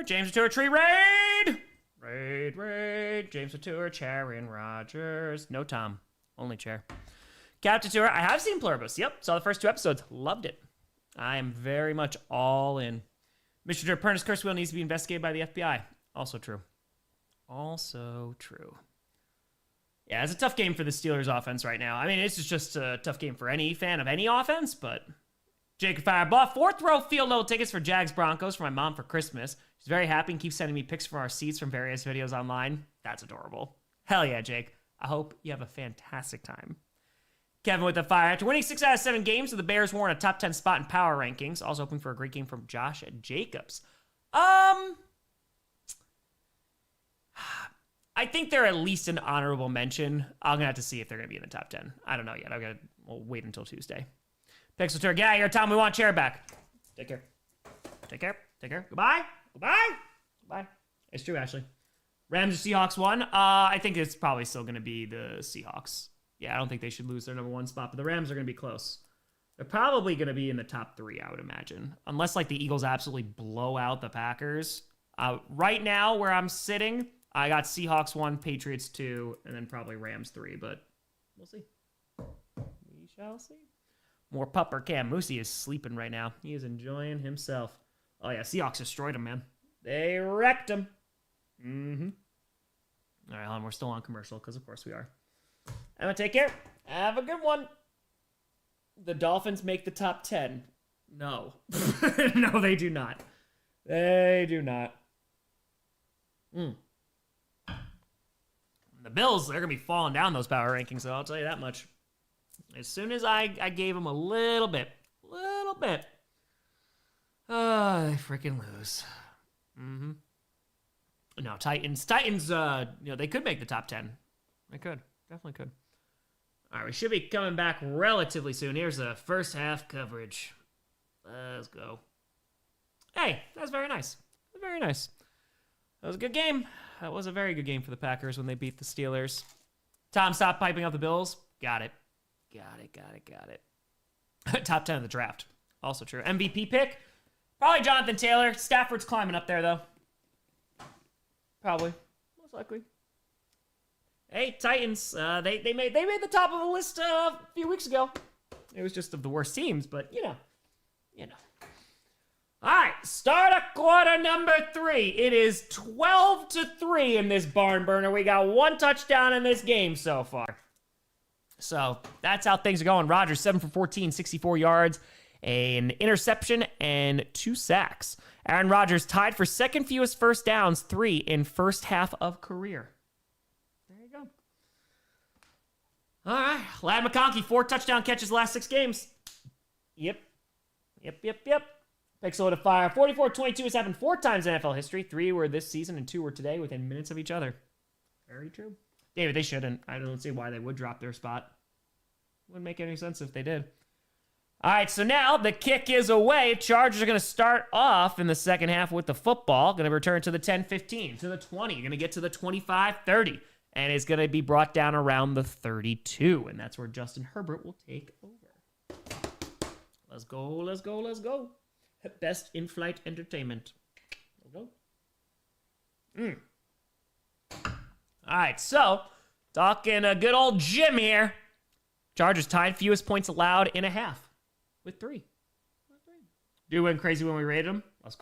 James Tour tree raid. Raid. James Tour, chair in Rodgers. No Tom. Only chair. Captain Tour. I have seen Pluribus. Yep. Saw the first 2 episodes. Loved it. I am very much all in. Mr. Pernis curse wheel needs to be investigated by the FBI. Also true. Yeah, it's a tough game for the Steelers offense right now. I mean, it's just a tough game for any fan of any offense, but Jacob Firebuff, 4th row field level tickets for Jags Broncos for my mom for Christmas. She's very happy and keeps sending me pics from our seats from various videos online. That's adorable. Hell yeah, Jake. I hope you have a fantastic time. Kevin with the fire. After winning 6 out of 7 games, the Bears were in a top 10 spot in power rankings. Also hoping for a great game from Josh Jacobs. I think they're at least an honorable mention. I'm going to have to see if they're going to be in the top 10. I don't know yet. We'll wait until Tuesday. Pixel Tour, get out of here, Tom. We want chair back. Take care. Goodbye. It's true, Ashley. Rams or Seahawks won. I think it's probably still going to be the Seahawks. Yeah, I don't think they should lose their number 1 spot, but the Rams are going to be close. They're probably going to be in the top 3, I would imagine. Unless, like, the Eagles absolutely blow out the Packers. Right now, where I'm sitting, I got Seahawks 1, Patriots 2, and then probably Rams 3, but we'll see. We shall see. More pupper Cam. Moosey is sleeping right now. He is enjoying himself. Oh, yeah, Seahawks destroyed him, man. They wrecked him. All right, hold on. We're still on commercial, because of course we are. Emma, take care. Have a good one. The Dolphins make the top 10. No. No, they do not. They do not. The Bills, they're going to be falling down those power rankings, so I'll tell you that much. As soon as I gave them a little bit, they freaking lose. No, Titans, they could make the top 10. They could. Definitely could. All right, we should be coming back relatively soon. Here's the first half coverage. Let's go. Hey, that's very nice. Very nice. That was a good game. That was a very good game for the Packers when they beat the Steelers. Tom, stop piping up the Bills. Got it. Top 10 of the draft. Also true. MVP pick? Probably Jonathan Taylor. Stafford's climbing up there, though. Probably. Most likely. Hey, Titans. They made the top of the list a few weeks ago. It was just of the worst teams, but you know. All right, start of quarter number 3. It is 12-3 in this barn burner. We got 1 touchdown in this game so far. So that's how things are going. Rodgers, 7 for 14, 64 yards, an interception, and 2 sacks. Aaron Rodgers tied for second fewest first downs, 3 in first half of career. There you go. All right, Ladd McConkey, 4 touchdown catches last 6 games. Yep. Pixel to fire. 44-22 has happened 4 times in NFL history. 3 were this season and 2 were today within minutes of each other. Very true. David, they shouldn't. I don't see why they would drop their spot. Wouldn't make any sense if they did. All right, so now the kick is away. Chargers are going to start off in the second half with the football. Going to return to the 10-15, to the 20. Going to get to the 25-30. And it's going to be brought down around the 32. And that's where Justin Herbert will take over. Let's go. Best in-flight entertainment. Let's go. All right, so talking a good old Jim here. Chargers tied fewest points allowed in a half with 3. Dude went crazy when we rated him. Let's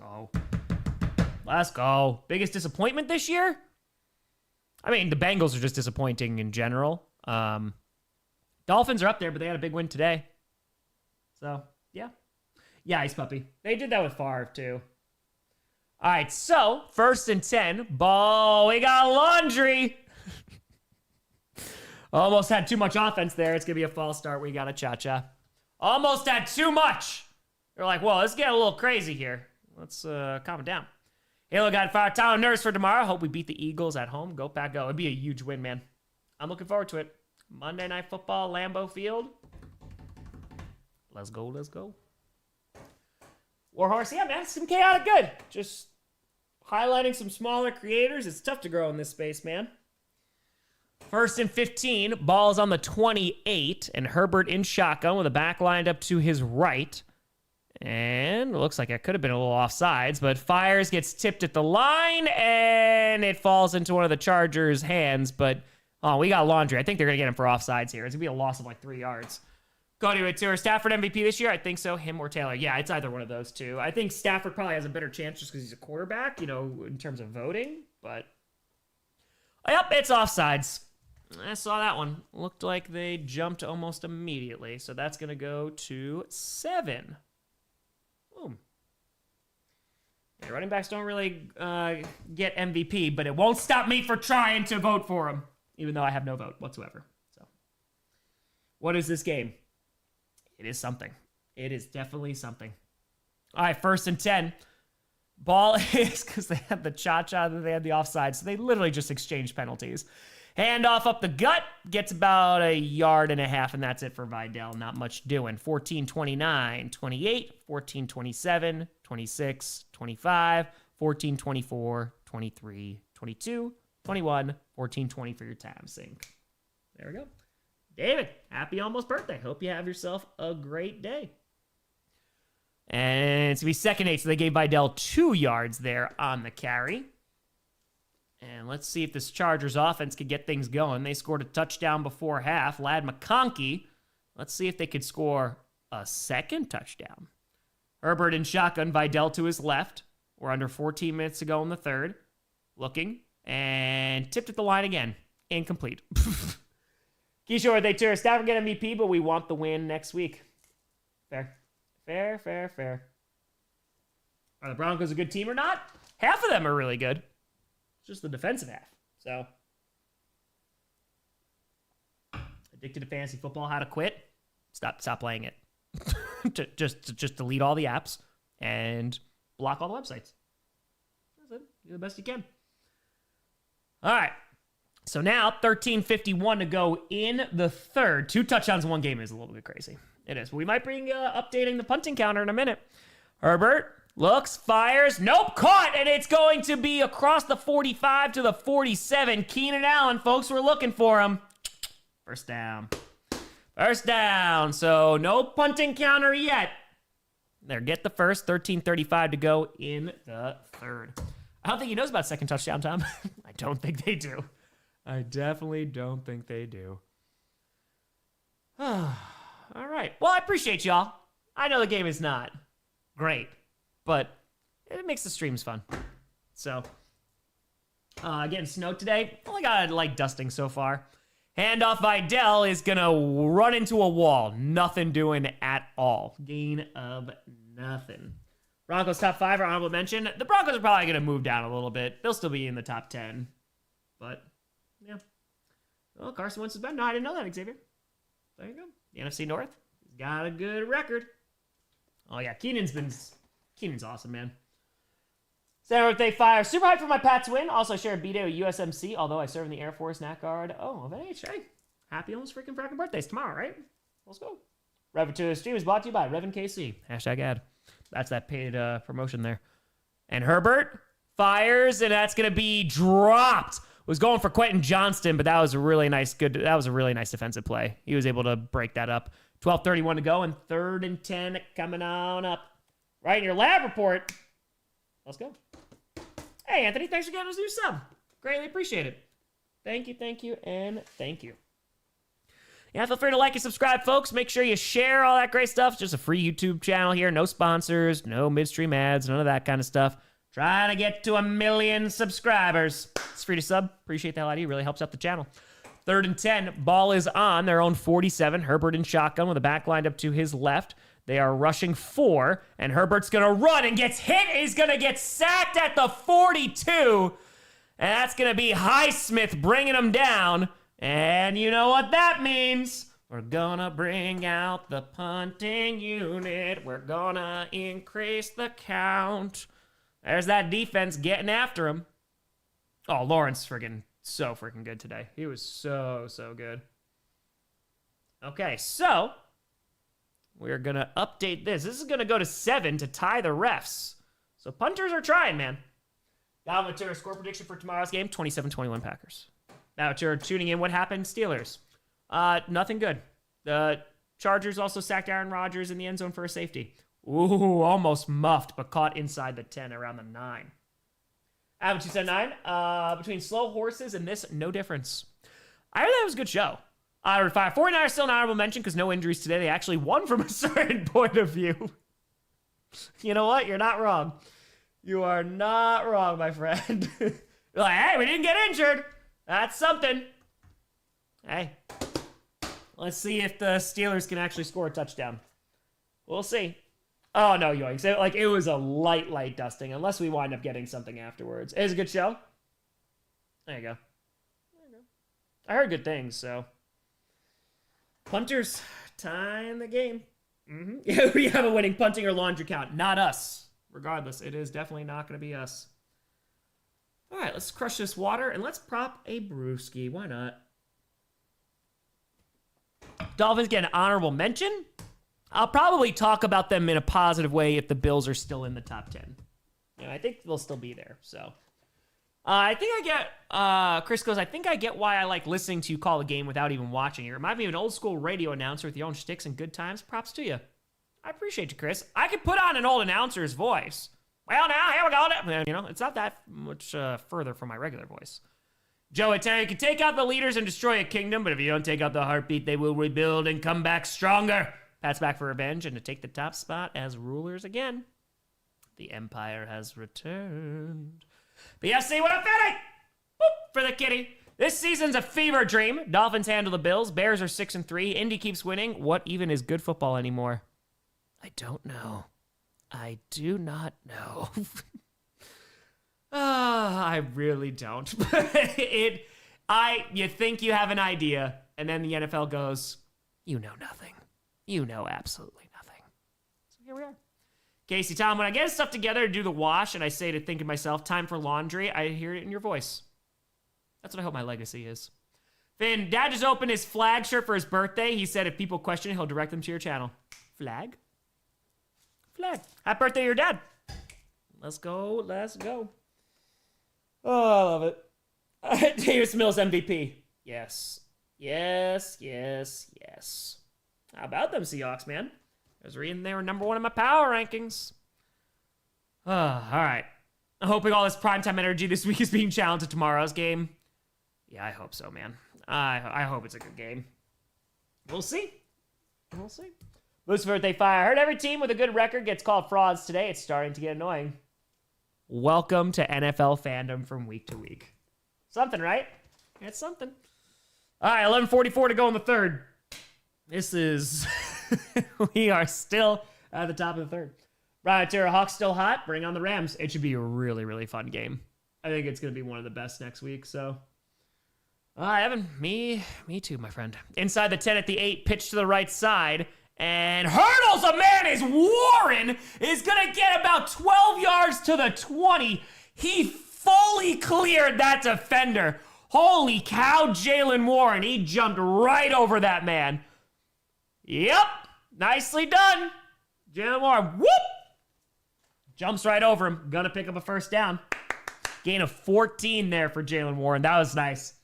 go. Biggest disappointment this year? I mean, the Bengals are just disappointing in general. Dolphins are up there, but they had a big win today. So, yeah. Yeah, Ice Puppy. They did that with Favre, too. All right, so, 1st and 10. Ball, we got laundry. Almost had too much offense there. It's going to be a false start. We got a cha-cha. Almost had too much. They're like, well, let's get a little crazy here. Let's calm it down. Halo got fire. Tyler Nurse for tomorrow. Hope we beat the Eagles at home. Go Pack, go. It'd be a huge win, man. I'm looking forward to it. Monday Night Football, Lambeau Field. Let's go. Warhorse, yeah, man, some chaotic good. Just highlighting some smaller creators. It's tough to grow in this space, man. First and 15, ball is on the 28, and Herbert in shotgun with a back lined up to his right. And it looks like it could have been a little offsides, but fires, gets tipped at the line, and it falls into one of the Chargers' hands. But, oh, we got laundry. I think they're going to get him for offsides here. It's going to be a loss of like 3 yards. Cody Whittaker, Stafford MVP this year? I think so. Him or Taylor? Yeah, it's either one of those two. I think Stafford probably has a better chance just because he's a quarterback, you know, in terms of voting. But, yep, it's offsides. I saw that one. Looked like they jumped almost immediately. So that's going to go to 7. Boom. Yeah, running backs don't really get MVP, but it won't stop me for trying to vote for him, even though I have no vote whatsoever. So, what is this game? It is something. It is definitely something. All right, first and 10. Ball is, because they had the cha-cha, they had the offside, so they literally just exchanged penalties. Handoff up the gut, gets about 1.5 yards, and that's it for Vidal. Not much doing. 14-29, 28, 14-27, 26, 25, 14-24, 23, 22, 21, 14-20 for your time sync. There we go. David, happy almost birthday. Hope you have yourself a great day. And it's going to be second 8, so they gave Vidal 2 yards there on the carry. And let's see if this Chargers offense could get things going. They scored a touchdown before half. Ladd McConkey. Let's see if they could score a second touchdown. Herbert in shotgun, Vidal to his left. We're under 14 minutes to go in the third. Looking. And tipped at the line again. Incomplete. Kishore, they tear Stafford get MVP, but we want the win next week. Fair. Fair. Are the Broncos a good team or not? Half of them are really good. Just the defensive half. So, addicted to fantasy football, how to quit? Stop playing it. just delete all the apps and block all the websites. That's it. Do the best you can. All right. So now 13:51 to go in the third. 2 touchdowns in one game is a little bit crazy. It is. But we might bring updating the punting counter in a minute. Herbert. Looks, fires, nope, caught, and it's going to be across the 45 to the 47. Keenan Allen, folks, we're looking for him. First down. So no punting counter yet. There, get the first. 13:35 to go in the third. I don't think he knows about second touchdown, Tom. I don't think they do. I definitely don't think they do. All right. Well, I appreciate y'all. I know the game is not great, but it makes the streams fun. So, getting snow today. Only got a light dusting so far. Handoff Vidal is going to run into a wall. Nothing doing at all. Gain of nothing. Broncos top 5 are honorable mention. The Broncos are probably going to move down a little bit. They'll still be in the top 10. But, yeah. Well, Carson Wentz is better. No, I didn't know that, Xavier. There you go. The NFC North. He's got a good record. Oh, yeah. Keenan's awesome, man. Saturday birthday fire. Super hyped for my Pats win. Also share a B-Day with USMC, although I serve in the Air Force Nat Guard. Oh, of NH. Hey, happy almost freaking birthdays tomorrow, right? Let's go. Revan to the stream is brought to you by Revan KC. #ad. That's that paid promotion there. And Herbert fires, and that's going to be dropped. Was going for Quentin Johnston, but that was a really nice defensive play. He was able to break that up. 12:31 to go, and 3rd and 10 coming on up. Right in your lab report. Let's go. Hey, Anthony, thanks for getting us a new sub. Greatly appreciate it. Thank you, and thank you. Yeah, feel free to like and subscribe, folks. Make sure you share all that great stuff. It's just a free YouTube channel here. No sponsors, no midstream ads, none of that kind of stuff. Trying to get to 1 million subscribers. It's free to sub. Appreciate that a lot. It really helps out the channel. 3rd and 10. Ball is on their own 47. Herbert in shotgun with a back lined up to his left. They are rushing 4, and Herbert's going to run and gets hit. He's going to get sacked at the 42. And that's going to be Highsmith bringing him down. And you know what that means. We're going to bring out the punting unit. We're going to increase the count. There's that defense getting after him. Oh, Lawrence so freaking good today. He was so good. Okay, so we're going to update this. This is going to go to 7 to tie the refs. So punters are trying, man. Galvin Turner score prediction for tomorrow's game, 27-21 Packers. Now you're tuning in. What happened? Steelers. Nothing good. The Chargers also sacked Aaron Rodgers in the end zone for a safety. Ooh, almost muffed, but caught inside the 10 around the 9. Adam 279. Between slow horses and this, no difference. I heard that was a good show. 49ers still an honorable mention because no injuries today. They actually won from a certain point of view. You know what? You're not wrong. You are not wrong, my friend. You're like, hey, we didn't get injured. That's something. Hey, let's see if the Steelers can actually score a touchdown. We'll see. Oh, no, yoinks. It was a light dusting, unless we wind up getting something afterwards. It was a good show. There you go. I heard good things, so. Punters, time the game. Yeah, we have a winning punting or laundry count. Not us. Regardless, it is definitely not going to be us. All right, let's crush this water, and let's prop a brewski. Why not? Dolphins get an honorable mention. I'll probably talk about them in a positive way if the Bills are still in the top 10. You know, I think they'll still be there, so. I think I get, Chris goes, I think I get why I like listening to you call a game without even watching it. Remind me of an old school radio announcer with your own shticks and good times. Props to you. I appreciate you, Chris. I could put on an old announcer's voice. Well, now, here we go. You know, it's not that much further from my regular voice. Joe and Terry, you can take out the leaders and destroy a kingdom, but if you don't take out the heartbeat, they will rebuild and come back stronger. Pat's back for revenge and to take the top spot as rulers again. The Empire has returned. BFC, what up, Fatty? Whoop, for the kitty. This season's a fever dream. Dolphins handle the Bills. Bears are 6-3. Indy keeps winning. What even is good football anymore? I don't know. I do not know. I really don't. You think you have an idea, and then the NFL goes, you know nothing. You know absolutely nothing. So here we are. Casey, Tom, when I get stuff together to do the wash and I say to think of myself, time for laundry, I hear it in your voice. That's what I hope my legacy is. Finn, Dad just opened his flag shirt for his birthday. He said if people question it, he'll direct them to your channel. Flag? Flag. Happy birthday to your dad. Let's go. Let's go. Oh, I love it. Davis Mills MVP. Yes. Yes, yes, yes. How about them Seahawks, man? I was reading they were number 1 in my power rankings. All right. I'm hoping all this primetime energy this week is being channeled to tomorrow's game. Yeah, I hope so, man. I hope it's a good game. We'll see. We'll see. Lucifer, they fire. I heard every team with a good record gets called frauds today. It's starting to get annoying. Welcome to NFL fandom from week to week. Something, right? It's something. All right, 11:44 to go in the third. This is... we are still at the top of the third. Brian Terra, Hawks still hot. Bring on the Rams. It should be a really, really fun game. I think it's going to be one of the best next week, so... Evan, me too, my friend. Inside the 10 at the 8, pitch to the right side. And hurdles a man is Warren is going to get about 12 yards to the 20. He fully cleared that defender. Holy cow, Jalen Warren. He jumped right over that man. Yep. Nicely done. Jalen Warren, whoop. Jumps right over him. Going to pick up a first down. Gain of 14 there for Jalen Warren. That was nice.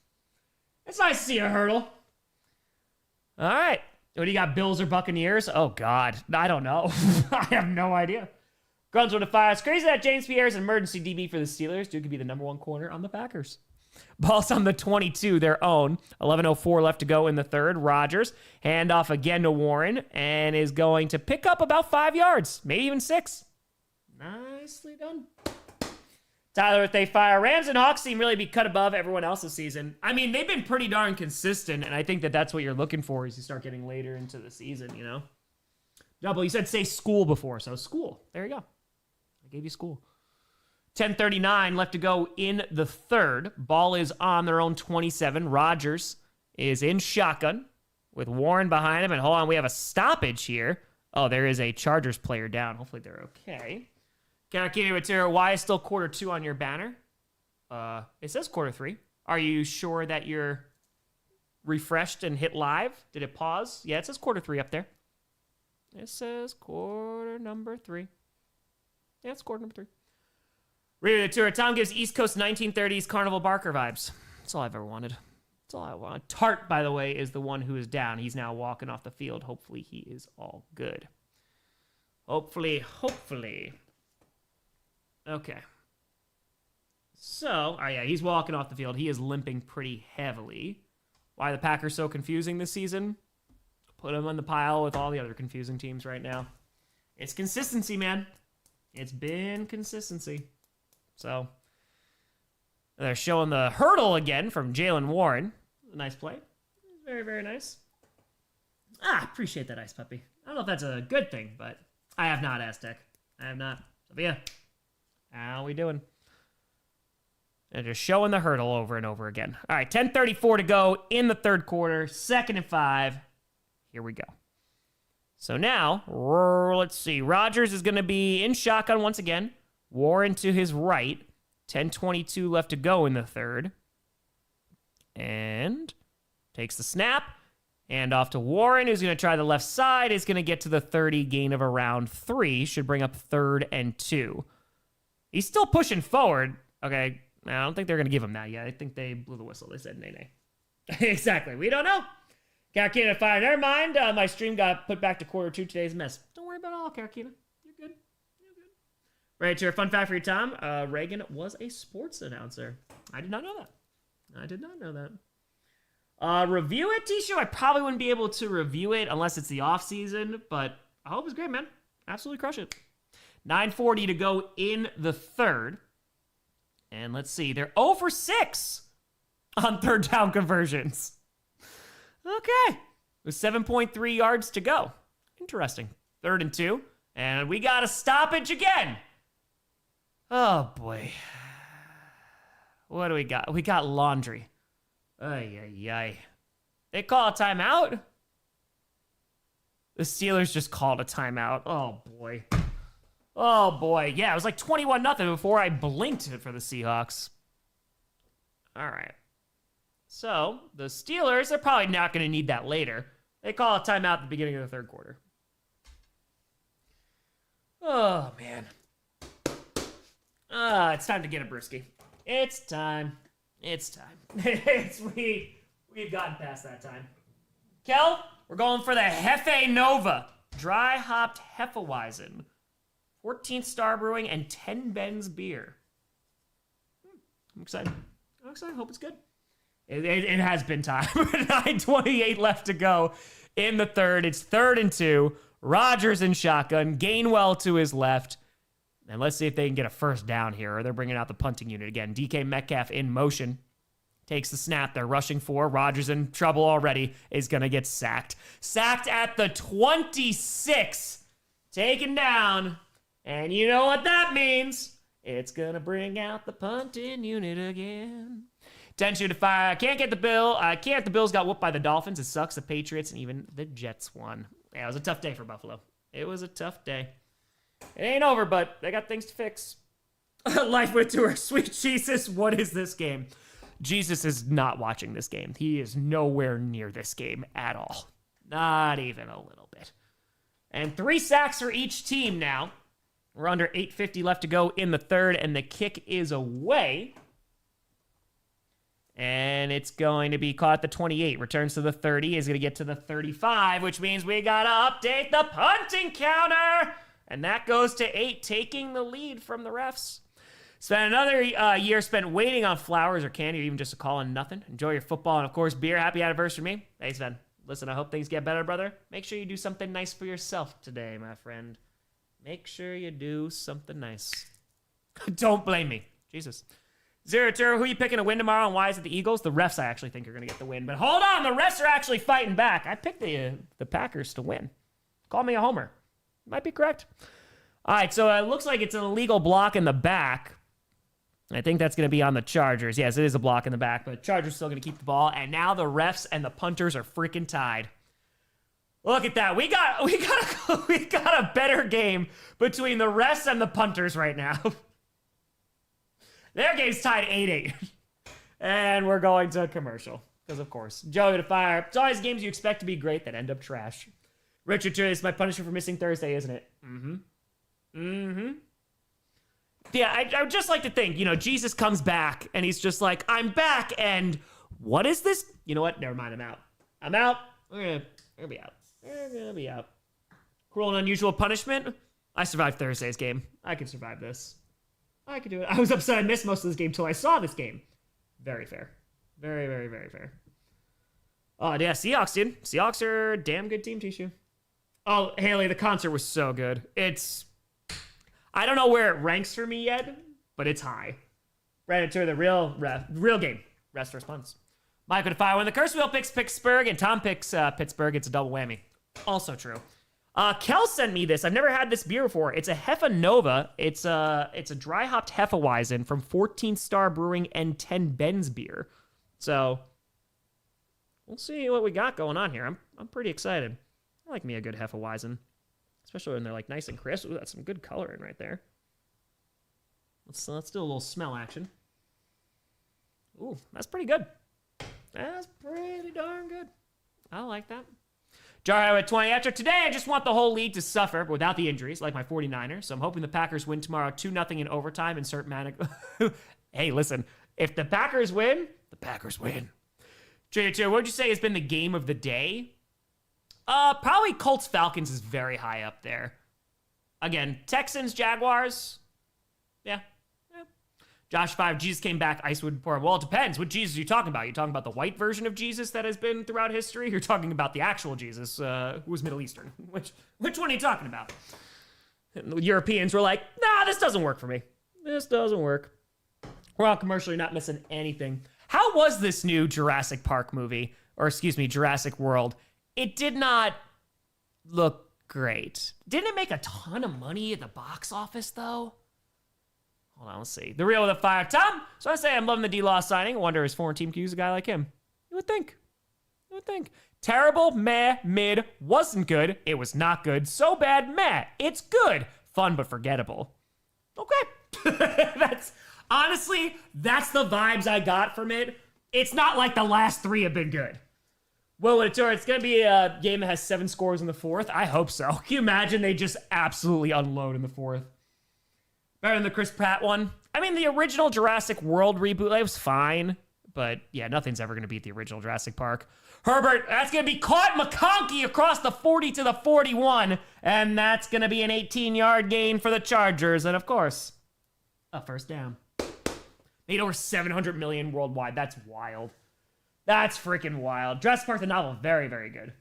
It's nice to see a hurdle. All right. What do you got, Bills or Buccaneers? Oh, God. I don't know. I have no idea. Gruns with a fire. It's crazy that James Pierre is an emergency DB for the Steelers. Dude could be the number 1 corner on the Packers. Ball's on the 22, their own. 11:04 left to go in the third. Rodgers, handoff again to Warren, and is going to pick up about 5 yards, maybe even 6. Nicely done. Tyler, if they fire, Rams and Hawks seem really be cut above everyone else this season. I mean, they've been pretty darn consistent, and I think that that's what you're looking for as you start getting later into the season, you know? Double, you said say school before, so school. There you go. I gave you school. 10:39 left to go in the third. Ball is on their own 27. Rodgers is in shotgun with Warren behind him, and hold on, we have a stoppage here. Oh, there is a Chargers player down. Hopefully they're okay. Karakini Matera, why is still Q2 on your banner? It says Q3. Are you sure that you're refreshed and hit live? Did it pause? Yeah, it says Q3 up there. It says quarter number 3. Yeah, it's quarter number 3. Read the tour. Tom gives East Coast 1930s Carnival Barker vibes. That's all I've ever wanted. That's all I want. Tart, by the way, is the one who is down. He's now walking off the field. Hopefully he is all good. Hopefully. Okay. So, oh yeah, he's walking off the field. He is limping pretty heavily. Why the Packers so confusing this season? Put him on the pile with all the other confusing teams right now. It's consistency, man. It's been consistency. So, they're showing the hurdle again from Jalen Warren. Nice play. Very, very nice. Appreciate that, Ice Puppy. I don't know if that's a good thing, but I have not, Aztec. I have not. Sophia, how we doing? And just showing the hurdle over and over again. All right, 10:34 to go in the third quarter. 2nd and 5. Here we go. So now, let's see. Rodgers is going to be in shotgun once again. Warren to his right. 10:22 left to go in the third. And takes the snap. And off to Warren, who's going to try the left side. Is going to get to the 30, gain of around 3. Should bring up 3rd and 2. He's still pushing forward. Okay, I don't think they're going to give him that yet. I think they blew the whistle. They said nay. Exactly. We don't know. Caracina fire. Never mind. My stream got put back to quarter 2. Today's mess. Don't worry about it all, Caracina. You're good. Right, to your fun fact for your Tom. Reagan was a sports announcer. I did not know that. Review it, Tishu. I probably wouldn't be able to review it unless it's the off season, but I hope it's great, man. Absolutely crush it. 9:40 to go in the third. And let's see. They're 0 for 6 on third down conversions. Okay. With 7.3 yards to go. Interesting. 3rd and 2. And we got a stoppage again. Oh, boy. What do we got? We got laundry. Ay. They call a timeout? The Steelers just called a timeout. Oh, boy. Yeah, it was like 21-0 before I blinked for the Seahawks. All right. So, the Steelers, they're probably not going to need that later. They call a timeout at the beginning of the third quarter. Oh, man. It's time to get a brisky. It's time. We've gotten past that time. Kel, we're going for the Hefe Nova. Dry hopped Hefeweizen. 14th Star Brewing and 10 Ben's beer. I'm excited. Hope it's good. It has been time. 9:28 left to go in the third. It's 3rd and 2. Rodgers in shotgun. Gainwell to his left. And let's see if they can get a first down here, or they're bringing out the punting unit again. DK Metcalf in motion. Takes the snap. They're rushing for. Rodgers in trouble already. Is going to get sacked. Sacked at the 26. Taken down. And you know what that means. It's going to bring out the punting unit again. 10-2 to fire. Can't get the Bill. The Bills got whooped by the Dolphins. It sucks. The Patriots and even the Jets won. Yeah, it was a tough day for Buffalo. It was a tough day. It ain't over, but they got things to fix. Life went to her. Sweet Jesus, what is this game? Jesus is not watching this game. He is nowhere near this game at all. Not even a little bit. And 3 sacks for each team now. We're under 8:50 left to go in the third, and the kick is away. And it's going to be caught at the 28. Returns to the 30. Is going to get to the 35, which means we got to update the punting counter. And that goes to 8, taking the lead from the refs. Spent another year spent waiting on flowers or candy or even just a call and nothing. Enjoy your football and, of course, beer. Happy anniversary to me. Thanks, Sven. Listen, I hope things get better, brother. Make sure you do something nice for yourself today, my friend. Make sure you do something nice. Don't blame me. Jesus. Zero Turo, who are you picking to win tomorrow, and why is it the Eagles? The refs, I actually think, are going to get the win. But hold on, the refs are actually fighting back. I picked the Packers to win. Call me a homer. Might be correct. All right, so it looks like it's an illegal block in the back. I think that's going to be on the Chargers. Yes, it is a block in the back, but Chargers still going to keep the ball. And now the refs and the punters are freaking tied. Look at that. We got a better game between the refs and the punters right now. Their game's tied 8-8. And we're going to commercial. Because, of course, Joey to fire. It's always games you expect to be great that end up trash. Richard, it's my punishment for missing Thursday, isn't it? Yeah, I would just like to think, Jesus comes back, and he's just like, I'm back, and What is this? You know what? Never mind. I'm out. We're gonna be out. Cruel and unusual punishment. I survived Thursday's game. I can survive this. I can do it. I was upset I missed most of this game until I saw this game. Very fair. Very, very, very fair. Oh, yeah, Seahawks, dude. Seahawks are a damn good team, Tishu. Oh, Haley, the concert was so good. I don't know where it ranks for me yet, but it's high. Predator, the real game. Rest response. Mike with a fire when the curse wheel picks Pittsburgh and Tom picks Pittsburgh. It's a double whammy. Also true. Kel sent me this. I've never had this beer before. It's a Heffa Nova. It's a dry hopped Hefeweizen from 14 Star Brewing and 10 Benz beer. So we'll see what we got going on here. I'm pretty excited. I like me a good Hefeweizen, especially when they're like nice and crisp. Ooh, that's some good coloring right there. Let's do a little smell action. Ooh, that's pretty good. That's pretty darn good. I like that. Jar at 20. After today, I just want the whole league to suffer, but without the injuries, like my 49ers. So I'm hoping the Packers win tomorrow 2-0 in overtime. Insert manic. Hey, listen. If the Packers win, the Packers win. What would you say has been the game of the day? Probably Colts Falcons is very high up there. Again, Texans Jaguars. Yeah. Josh 5, Jesus came back, Icewood pour. Well, it depends. What Jesus are you talking about? You talking about the white version of Jesus that has been throughout history? You're talking about the actual Jesus, who was Middle Eastern. Which one are you talking about? And the Europeans were like, nah, this doesn't work for me. This doesn't work. We're on commercial, you're not missing anything. How was this new Jurassic Park movie? Or excuse me, Jurassic World? It did not look great. Didn't it make a ton of money at the box office, though? Hold on, let's see. The Real with a Fire. Tom, so I say I'm loving the D-Law signing. I wonder if his foreign team could use a guy like him. You would think. Terrible, meh, mid, wasn't good. It was not good. So bad, meh. It's good. Fun but forgettable. Okay. Honestly, that's the vibes I got from it. It's not like the last three have been good. Well, it's going to be a game that has 7 scores in the fourth. I hope so. Can you imagine they just absolutely unload in the fourth? Better than the Chris Pratt one. I mean, the original Jurassic World reboot, it was fine. But yeah, nothing's ever going to beat the original Jurassic Park. Herbert, that's going to be caught McConkey across the 40 to the 41. And that's going to be an 18-yard gain for the Chargers. And of course, a first down. Made over $700 million worldwide. That's wild. That's freaking wild. Jurassic Park the novel, very, very good.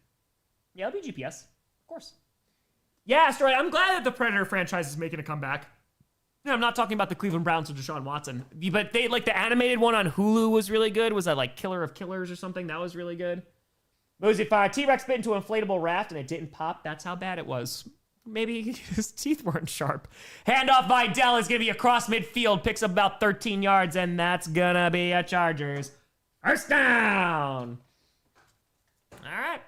Yeah, it'll be GPS, of course. Yeah, Asteroid, I'm glad that the Predator franchise is making a comeback. No, I'm not talking about the Cleveland Browns or Deshaun Watson. But they like the animated one on Hulu was really good. Was that like Killer of Killers or something? That was really good. Mosey Fire. T-Rex bit into an inflatable raft and it didn't pop. That's how bad it was. Maybe his teeth weren't sharp. Handoff Vidal is going to be across midfield. Picks up about 13 yards and that's going to be a Chargers. First down. All right.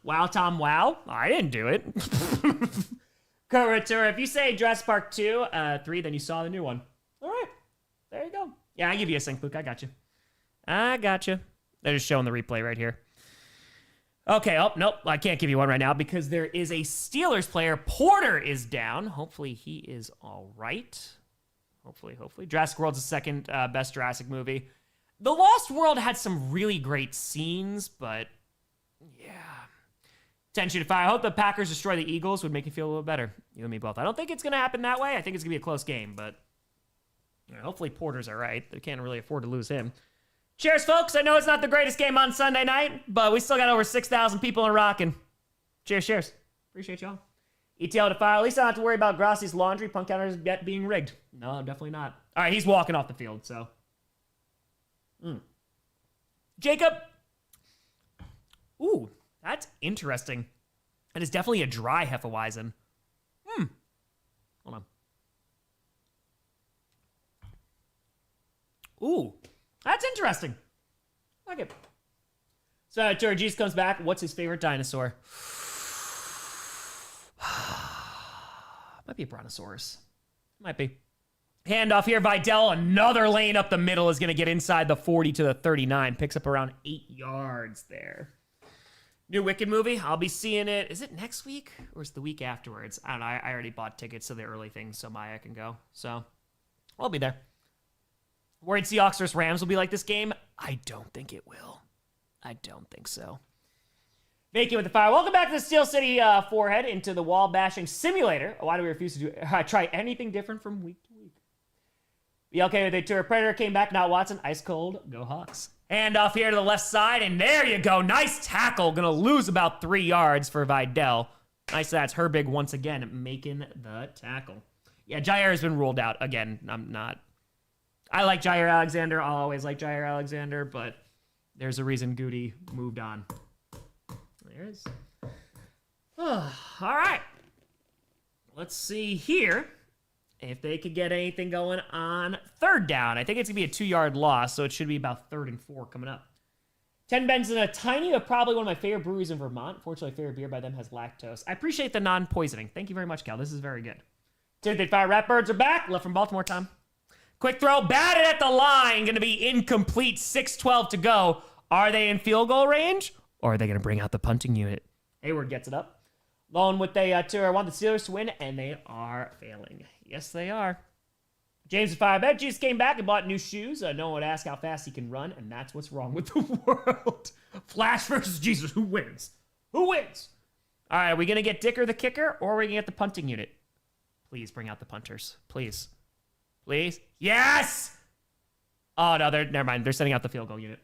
Wow, Tom, wow. I didn't do it. Corrector, if you say Jurassic Park 2, 3, then you saw the new one. All right. There you go. Yeah, I give you a sync, Luke. I got you. They're just showing the replay right here. Okay, oh, nope. I can't give you one right now because there is a Steelers player. Porter is down. Hopefully he is all right. Hopefully. Jurassic World's the second best Jurassic movie. The Lost World had some really great scenes, but yeah. 10 shoot fire. I hope the Packers destroy the Eagles would make you feel a little better. You and me both. I don't think it's going to happen that way. I think it's going to be a close game, but hopefully Porter's all right. They can't really afford to lose him. Cheers, folks. I know it's not the greatest game on Sunday night, but we still got over 6,000 people in rocking. Cheers. Appreciate y'all. ETL to fire. At least I don't have to worry about Grossi's laundry punt counters yet being rigged. No, definitely not. All right, he's walking off the field, so. Jacob. Ooh, that's interesting. That is definitely a dry Hefeweizen. Hold on. Ooh, that's interesting. I like it. So, Georgis comes back. What's his favorite dinosaur? Might be a brontosaurus. Might be. Handoff here, Vidal. Another lane up the middle is going to get inside the 40 to the 39. Picks up around 8 yards there. New Wicked movie. I'll be seeing it. Is it next week or is it the week afterwards? I don't know. I already bought tickets to the early things so Maya can go. So I'll be there. Worried Seahawks versus Rams will be like this game? I don't think it will. I don't think so. Vacant with the fire. Welcome back to the Steel City forehead into the wall bashing simulator. Why do we refuse to try anything different from week to week? Be okay with a tour. Predator came back, not Watson. Ice cold. Go Hawks. Hand off here to the left side, and there you go. Nice tackle. Gonna lose about 3 yards for Vidal. Nice, that's Herbert once again making the tackle. Yeah, Jair has been ruled out again. I like Jair Alexander. I'll always like Jair Alexander, but there's a reason Goody moved on. There it is. All right. Let's see here if they could get anything going on third down. I think it's going to be a 2-yard loss, so it should be about 3rd and 4 coming up. 10 Ben's in a tiny, but probably one of my favorite breweries in Vermont. Fortunately, favorite beer by them has lactose. I appreciate the non-poisoning. Thank you very much, Cal. This is very good. Timothy Fire Ratbirds are back. Left from Baltimore, Tom. Quick throw, batted at the line. Going to be incomplete. 6:12 to go. Are they in field goal range? Or are they going to bring out the punting unit? Hayward gets it up. Lone with a tour. I want the Steelers to win, and they are failing. Yes, they are. James and Fire Bet just came back and bought new shoes. No one would ask how fast he can run, and that's what's wrong with the world. Flash versus Jesus. Who wins? Who wins? All right, are we going to get Dicker the kicker, or are we going to get the punting unit? Please bring out the punters. Please. Please. Yes! Oh, no, never mind. They're sending out the field goal unit.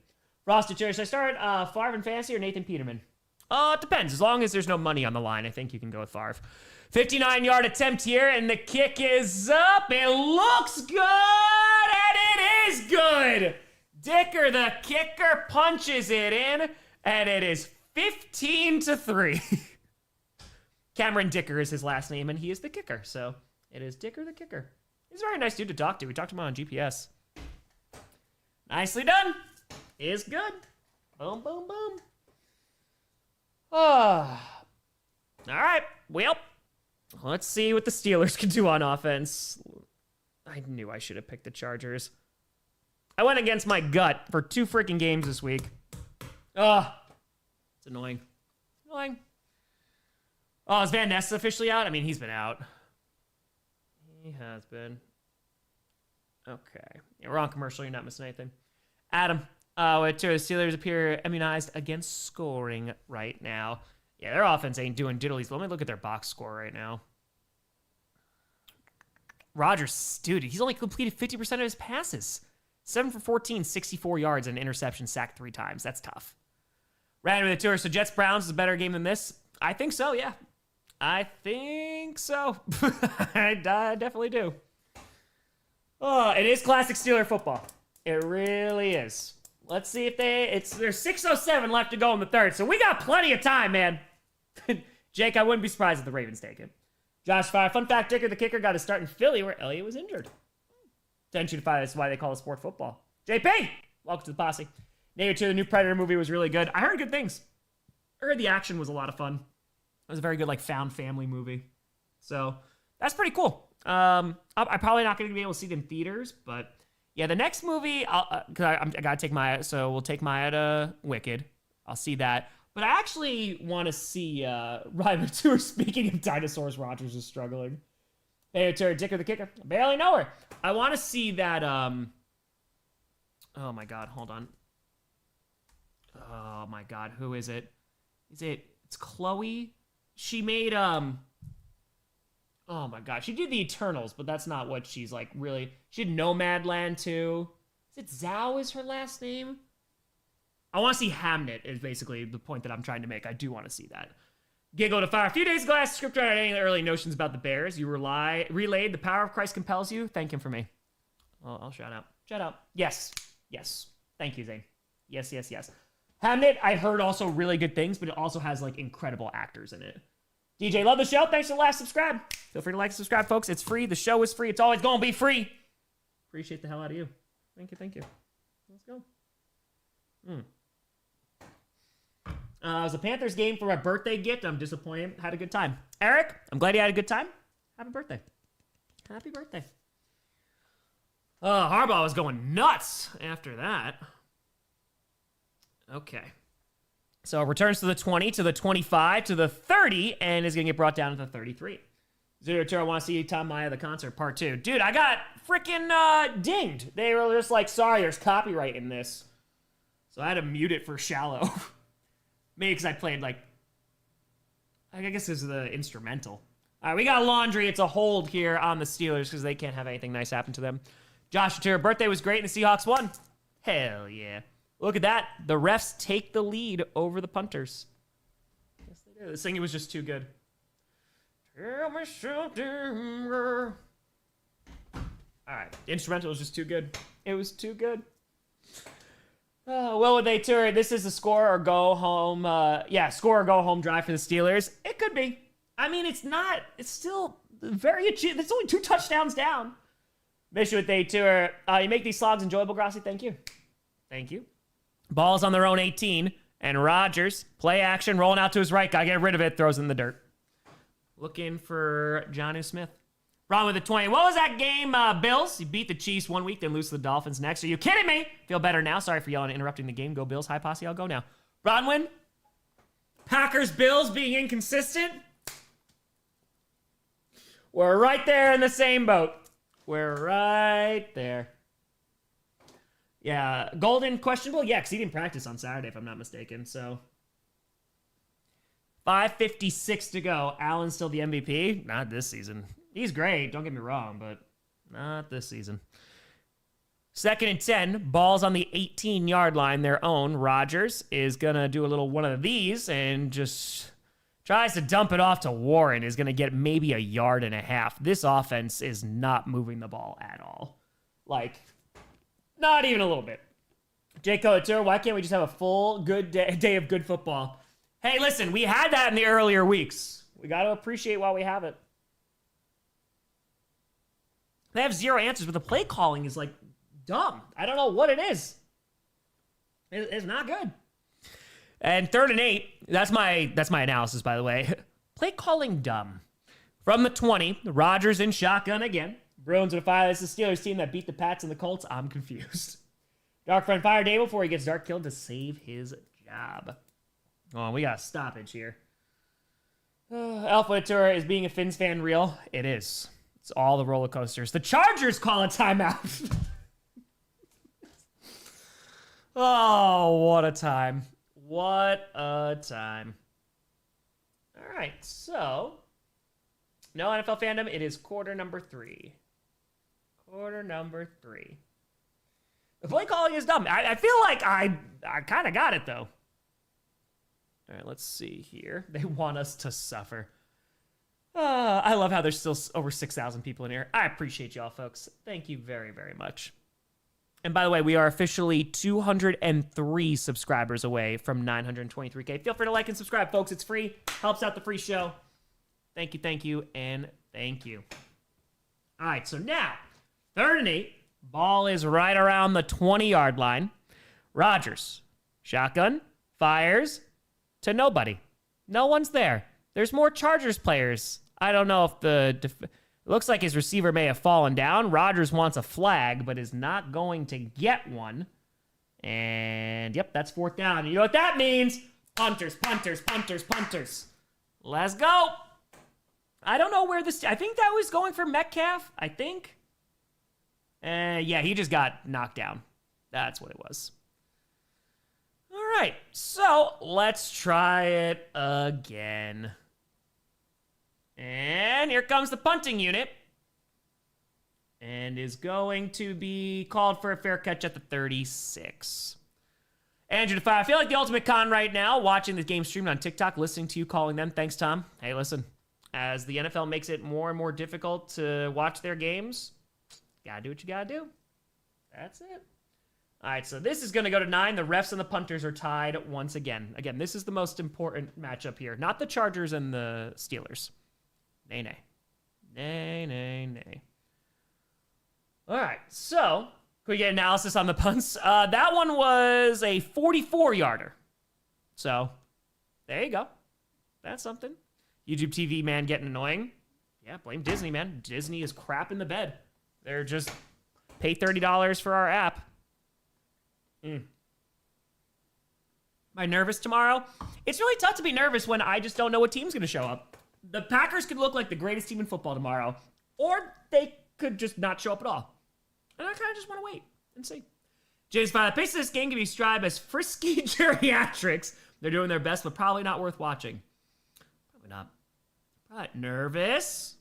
Frosted Cherry. Should I start Favre in fantasy or Nathan Peterman? It depends. As long as there's no money on the line, I think you can go with Favre. 59-yard attempt here, and the kick is up. It looks good, and it is good. Dicker, the kicker, punches it in, and it is 15-3. Cameron Dicker is his last name, and he is the kicker, so it is Dicker the kicker. He's a very nice dude to talk to. We talked to him on GPS. Nicely done. Is good. Boom, boom, boom. All right. Well, let's see what the Steelers can do on offense. I knew I should have picked the Chargers. I went against my gut for 2 freaking games this week. It's annoying. Annoying. Oh, is Van Ness officially out? I mean, he's been out. He has been. Okay. Yeah, we're on commercial. You're not missing anything. Adam. The Steelers appear immunized against scoring right now. Yeah, their offense ain't doing diddlies. Let me look at their box score right now. Rodgers, dude, he's only completed 50% of his passes. 7 for 14, 64 yards, and an interception, sacked 3 times. That's tough. Ran with the tour. So Jets-Browns is a better game than this? I think so, yeah. I think so. I definitely do. Oh, it is classic Steeler football. It really is. Let's see if there's 6:07 left to go in the third, so we got plenty of time, man. Jake, I wouldn't be surprised if the Ravens take it. Josh Fire, fun fact, Dicker the kicker got his start in Philly where Elliott was injured. Attention to Fire, that's why they call it sport football. JP, welcome to the posse. Neighbor 2, the new Predator movie was really good. I heard good things. I heard the action was a lot of fun. It was a very good, found family movie. So, that's pretty cool. I'm probably not going to be able to see it in theaters, but yeah, the next movie, I got to take Maya, so we'll take Maya to Wicked. I'll see that. But I actually want to see Rival Tour. Speaking of dinosaurs, Rodgers is struggling. Hey, Dicker the kicker. I barely know her. I want to see that, oh my God, hold on. Oh my God, who is it? It's Chloe? She made, oh my God, she did the Eternals, but that's not what she's really. She did Nomadland too. Is it Zhao is her last name? I want to see Hamnet is basically the point that I'm trying to make. I do want to see that. Giggle to Fire. A few days ago, I asked the scriptwriter any early notions about the Bears. You relayed the power of Christ compels you. Thank him for me. I'll shout out. Shout out. Yes. Thank you, Zane. Yes. Hamnet, I heard also really good things, but it also has incredible actors in it. DJ, love the show. Thanks for the last subscribe. Feel free to like and subscribe, folks. It's free. The show is free. It's always going to be free. Appreciate the hell out of you. Thank you. Let's go. It was a Panthers game for my birthday gift. I'm disappointed. Had a good time. Eric, I'm glad you had a good time. Happy birthday. Happy birthday. Harbaugh was going nuts after that. Okay. So returns to the 20, to the 25, to the 30, and is going to get brought down to the 33. Zero Two, I want to see Tom Maya the concert part 2. Dude, I got freaking dinged. They were just like, sorry, there's copyright in this. So I had to mute it for Shallow. Maybe because I played like, I guess this is the instrumental. All right, we got laundry. It's a hold here on the Steelers because they can't have anything nice happen to them. Josh Shapiro, birthday was great and the Seahawks won. Hell yeah. Look at that. The refs take the lead over the punters. Yes, they do. The singing was just too good. Tell me something, girl. All right. The instrumental was just too good. It was too good. Well, would they tour? This is a score or go home. Score or go home drive for the Steelers. It could be. I mean, it's not. It's still very achievable. It's only 2 touchdowns down. Mission with they tour. You make these slogs enjoyable, Grossi. Thank you. Thank you. Ball's on their own 18. And Rodgers, play action, rolling out to his right. Gotta get rid of it. Throws it in the dirt. Looking for Jonnu Smith. Wrong with the 20. What was that game, Bills? You beat the Chiefs one week, then lose to the Dolphins next. Are you kidding me? Feel better now. Sorry for yelling and interrupting the game. Go Bills. Hi, posse. I'll go now. Bronwyn? Packers, Bills being inconsistent? We're right there in the same boat. We're right there. Yeah, Golden, questionable? Yeah, because he didn't practice on Saturday, if I'm not mistaken, so... 5:56 to go. Allen's still the MVP? Not this season. He's great, don't get me wrong, but not this season. 2nd and 10. Ball's on the 18-yard line, their own. Rodgers is going to do a little one of these and just tries to dump it off to Warren. Is going to get maybe 1.5 yards. This offense is not moving the ball at all. Like, not even a little bit. Jake Couture, why can't we just have a full good day of good football? Hey, listen, we had that in the earlier weeks. We got to appreciate while we have it. They have 0 answers, but the play calling is, like, dumb. I don't know what it is. It's not good. And 3rd and 8, that's my analysis, by the way. Play calling dumb. From the 20, Rodgers in shotgun again. Bruins with a fire. This is the Steelers team that beat the Pats and the Colts. I'm confused. Dark Friend fire Dave before he gets Dark killed to save his job. Oh, we got a stoppage here. Alpha Tour is being a Finns fan real? It is. It's all the roller coasters. The Chargers call a timeout. Oh, what a time. What a time. All right, so no NFL fandom. It is quarter number 3. Quarter number 3. The play calling is dumb. I feel like I kind of got it, though. All right, let's see here. They want us to suffer. I love how there's still over 6,000 people in here. I appreciate y'all, folks. Thank you very, very much. And by the way, we are officially 203 subscribers away from 923K. Feel free to like and subscribe, folks. It's free. Helps out the free show. Thank you, and thank you. All right, so now, 3rd and 8. Ball is right around the 20-yard line. Rodgers, shotgun, fires to nobody. No one's there. There's more Chargers players. I don't know if it looks like his receiver may have fallen down. Rodgers wants a flag, but is not going to get one. And, yep, that's 4th down. You know what that means? Punters, punters, punters, punters. Let's go. I don't know where this... I think that was going for Metcalf, I think. Yeah, he just got knocked down. That's what it was. All right, so let's try it again. And here comes the punting unit. And is going to be called for a fair catch at the 36. Andrew DeFi, I feel like the ultimate con right now, watching the game streamed on TikTok, listening to you calling them. Thanks, Tom. Hey, listen, as the NFL makes it more and more difficult to watch their games, gotta do what you gotta do. That's it. All right, so this is going to go to 9. The refs and the punters are tied once again. Again, this is the most important matchup here. Not the Chargers and the Steelers. Nay, nay. Nay, nay, nay. All right, so can we get analysis on the punts? That one was a 44-yarder. So there you go. That's something. YouTube TV, man, getting annoying. Yeah, blame Disney, man. Disney is crap in the bed. They're just pay $30 for our app. Am I nervous tomorrow? It's really tough to be nervous when I just don't know what team's going to show up. The Packers could look like the greatest team in football tomorrow, or they could just not show up at all. And I kind of just want to wait and see. James 5, the pace of this game can be described as frisky geriatrics. They're doing their best, but probably not worth watching. Probably not. But nervous.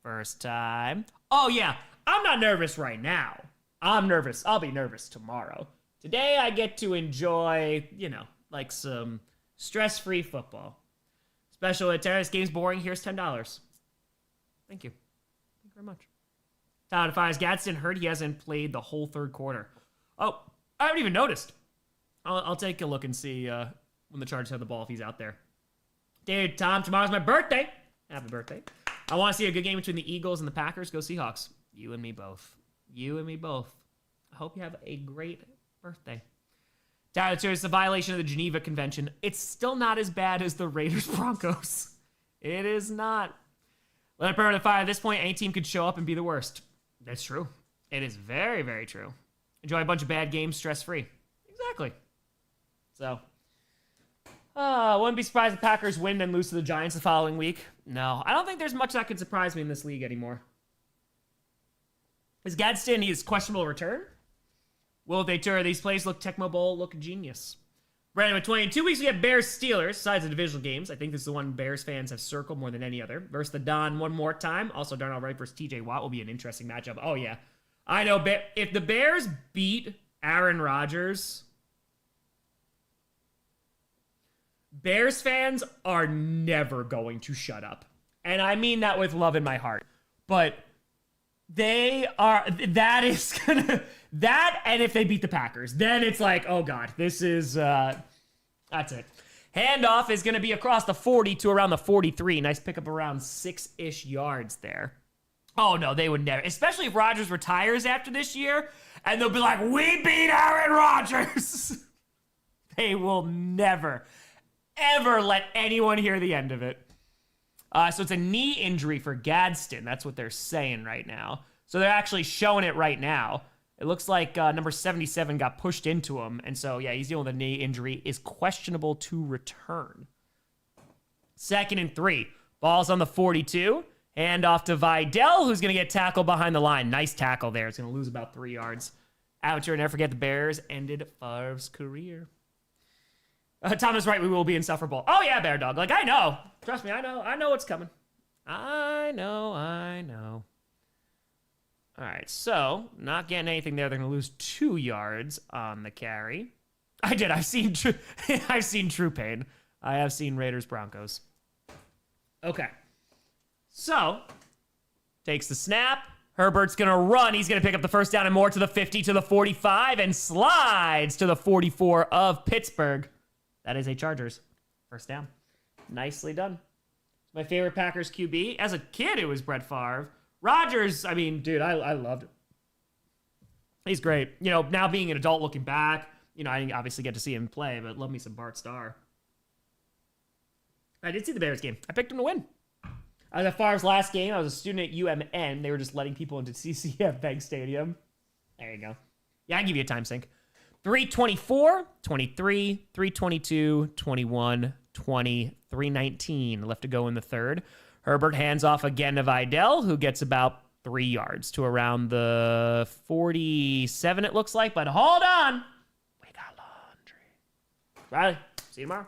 First time. Oh, yeah. I'm not nervous right now. I'm nervous. I'll be nervous tomorrow. Today, I get to enjoy, like some stress-free football. Special at Terrace Game's boring. Here's $10. Thank you. Thank you very much. Todd Fires Gadsden heard he hasn't played the whole third quarter. Oh, I haven't even noticed. I'll take a look and see when the Chargers have the ball if he's out there. Dude, Tom, tomorrow's my birthday. Happy birthday. I want to see a good game between the Eagles and the Packers. Go Seahawks. You and me both. You and me both. I hope you have a great birthday. Tyler, it's a violation of the Geneva Convention. It's still not as bad as the Raiders-Broncos. It is not. Let it burn the fire. At this point, any team could show up and be the worst. That's true. It is very, very true. Enjoy a bunch of bad games stress-free. Exactly. So, wouldn't be surprised if the Packers win and lose to the Giants the following week. No, I don't think there's much that could surprise me in this league anymore. Is Gadsden his questionable return? Will they tour these plays look Tecmo Bowl, look genius? Brandon with 20. In 2 weeks, we have Bears-Steelers, besides the divisional games. I think this is the one Bears fans have circled more than any other. Versus the Don one more time. Also, Darnell Wright versus TJ Watt will be an interesting matchup. Oh, yeah. I know, if the Bears beat Aaron Rodgers, Bears fans are never going to shut up. And I mean that with love in my heart. But they are, that and if they beat the Packers, then it's like, oh God, this is, that's it. Handoff is going to be across the 40 to around the 43. Nice pickup around 6-ish yards there. Oh no, they would never, especially if Rodgers retires after this year, and they'll be like, we beat Aaron Rodgers. They will never, ever let anyone hear the end of it. So it's a knee injury for Gadsden. That's what they're saying right now. So they're actually showing it right now. It looks like number 77 got pushed into him. And so, yeah, he's dealing with a knee injury. Is questionable to return. 2nd and 3. Ball's on the 42. Hand off to Vidal, who's going to get tackled behind the line. Nice tackle there. It's going to lose about 3 yards. Amateur, never forget the Bears ended Favre's career. Tom is right. We will be insufferable. Oh, yeah, Bear Dog. Like, I know. Trust me, I know. I know what's coming. I know. All right, so not getting anything there. They're going to lose 2 yards on the carry. I did. I've seen true pain. I have seen Raiders Broncos. Okay. So, takes the snap. Herbert's going to run. He's going to pick up the first down and more to the 50, to the 45, and slides to the 44 of Pittsburgh. That is a Chargers. First down. Nicely done. My favorite Packers QB. As a kid, it was Brett Favre. Rodgers, I mean, dude, I loved it. He's great. You know, now being an adult looking back, you know, I didn't obviously get to see him play, but love me some Bart Starr. I did see the Bears game. I picked him to win. I was at Favre's last game. I was a student at UMN. They were just letting people into CCF Bank Stadium. There you go. Yeah, I can give you a time sync. 3:24, 23, 3:22, 21, 20, 3:19 left to go in the third. Herbert hands off again to Vidal, who gets about 3 yards to around the 47, it looks like. But hold on. We got laundry. Riley, see you tomorrow.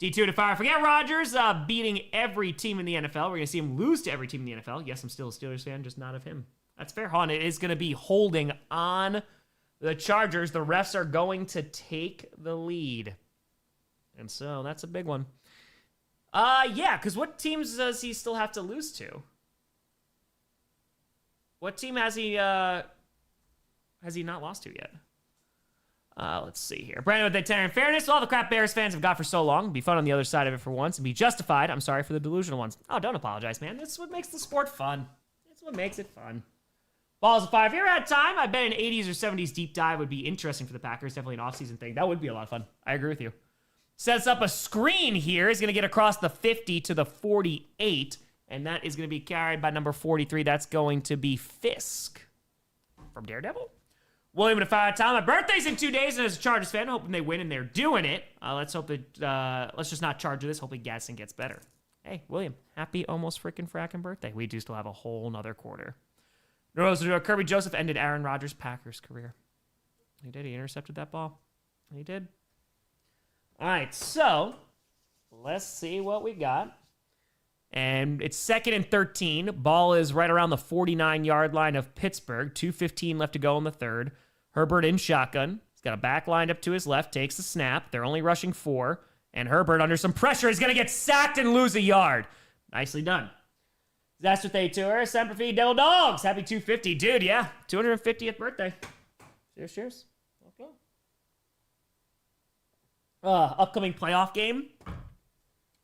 D2 to fire. Forget Rodgers beating every team in the NFL. We're going to see him lose to every team in the NFL. Yes, I'm still a Steelers fan, just not of him. That's fair. Hold on. It is going to be holding on the Chargers. The refs are going to take the lead. And so that's a big one. Yeah, because what teams does he still have to lose to? What team has he not lost to yet? Let's see here. Brandon with the 10. In fairness, all the crap Bears fans have got for so long. Be fun on the other side of it for once and be justified. I'm sorry for the delusional ones. Oh, don't apologize, man. This is what makes the sport fun. That's what makes it fun. Balls of 5. If you ever had time, I bet an 80s or 70s deep dive would be interesting for the Packers. Definitely an offseason thing. That would be a lot of fun. I agree with you. Sets up a screen here. He's going to get across the 50 to the 48. And that is going to be carried by number 43. That's going to be Fisk from Daredevil. William to fire time. My birthday's in 2 days, and as a Chargers fan, hoping they win, and they're doing it. Let's hope that, let's just not charge this. Hopefully Gadsden gets better. Hey, William, happy almost freaking fracking birthday. We do still have a whole nother quarter. Kirby Joseph ended Aaron Rodgers' Packers career. He did. He intercepted that ball. He did. All right, so let's see what we got. And it's 2nd and 13. Ball is right around the 49-yard line of Pittsburgh. 2:15 left to go in the third. Herbert in shotgun. He's got a back lined up to his left, takes the snap. They're only rushing 4. And Herbert, under some pressure, is going to get sacked and lose a yard. Nicely done. Disaster Day Tour, Semper Fi, Devil Dogs. Happy 250. Dude, yeah. 250th birthday. Cheers. Okay. Upcoming playoff game?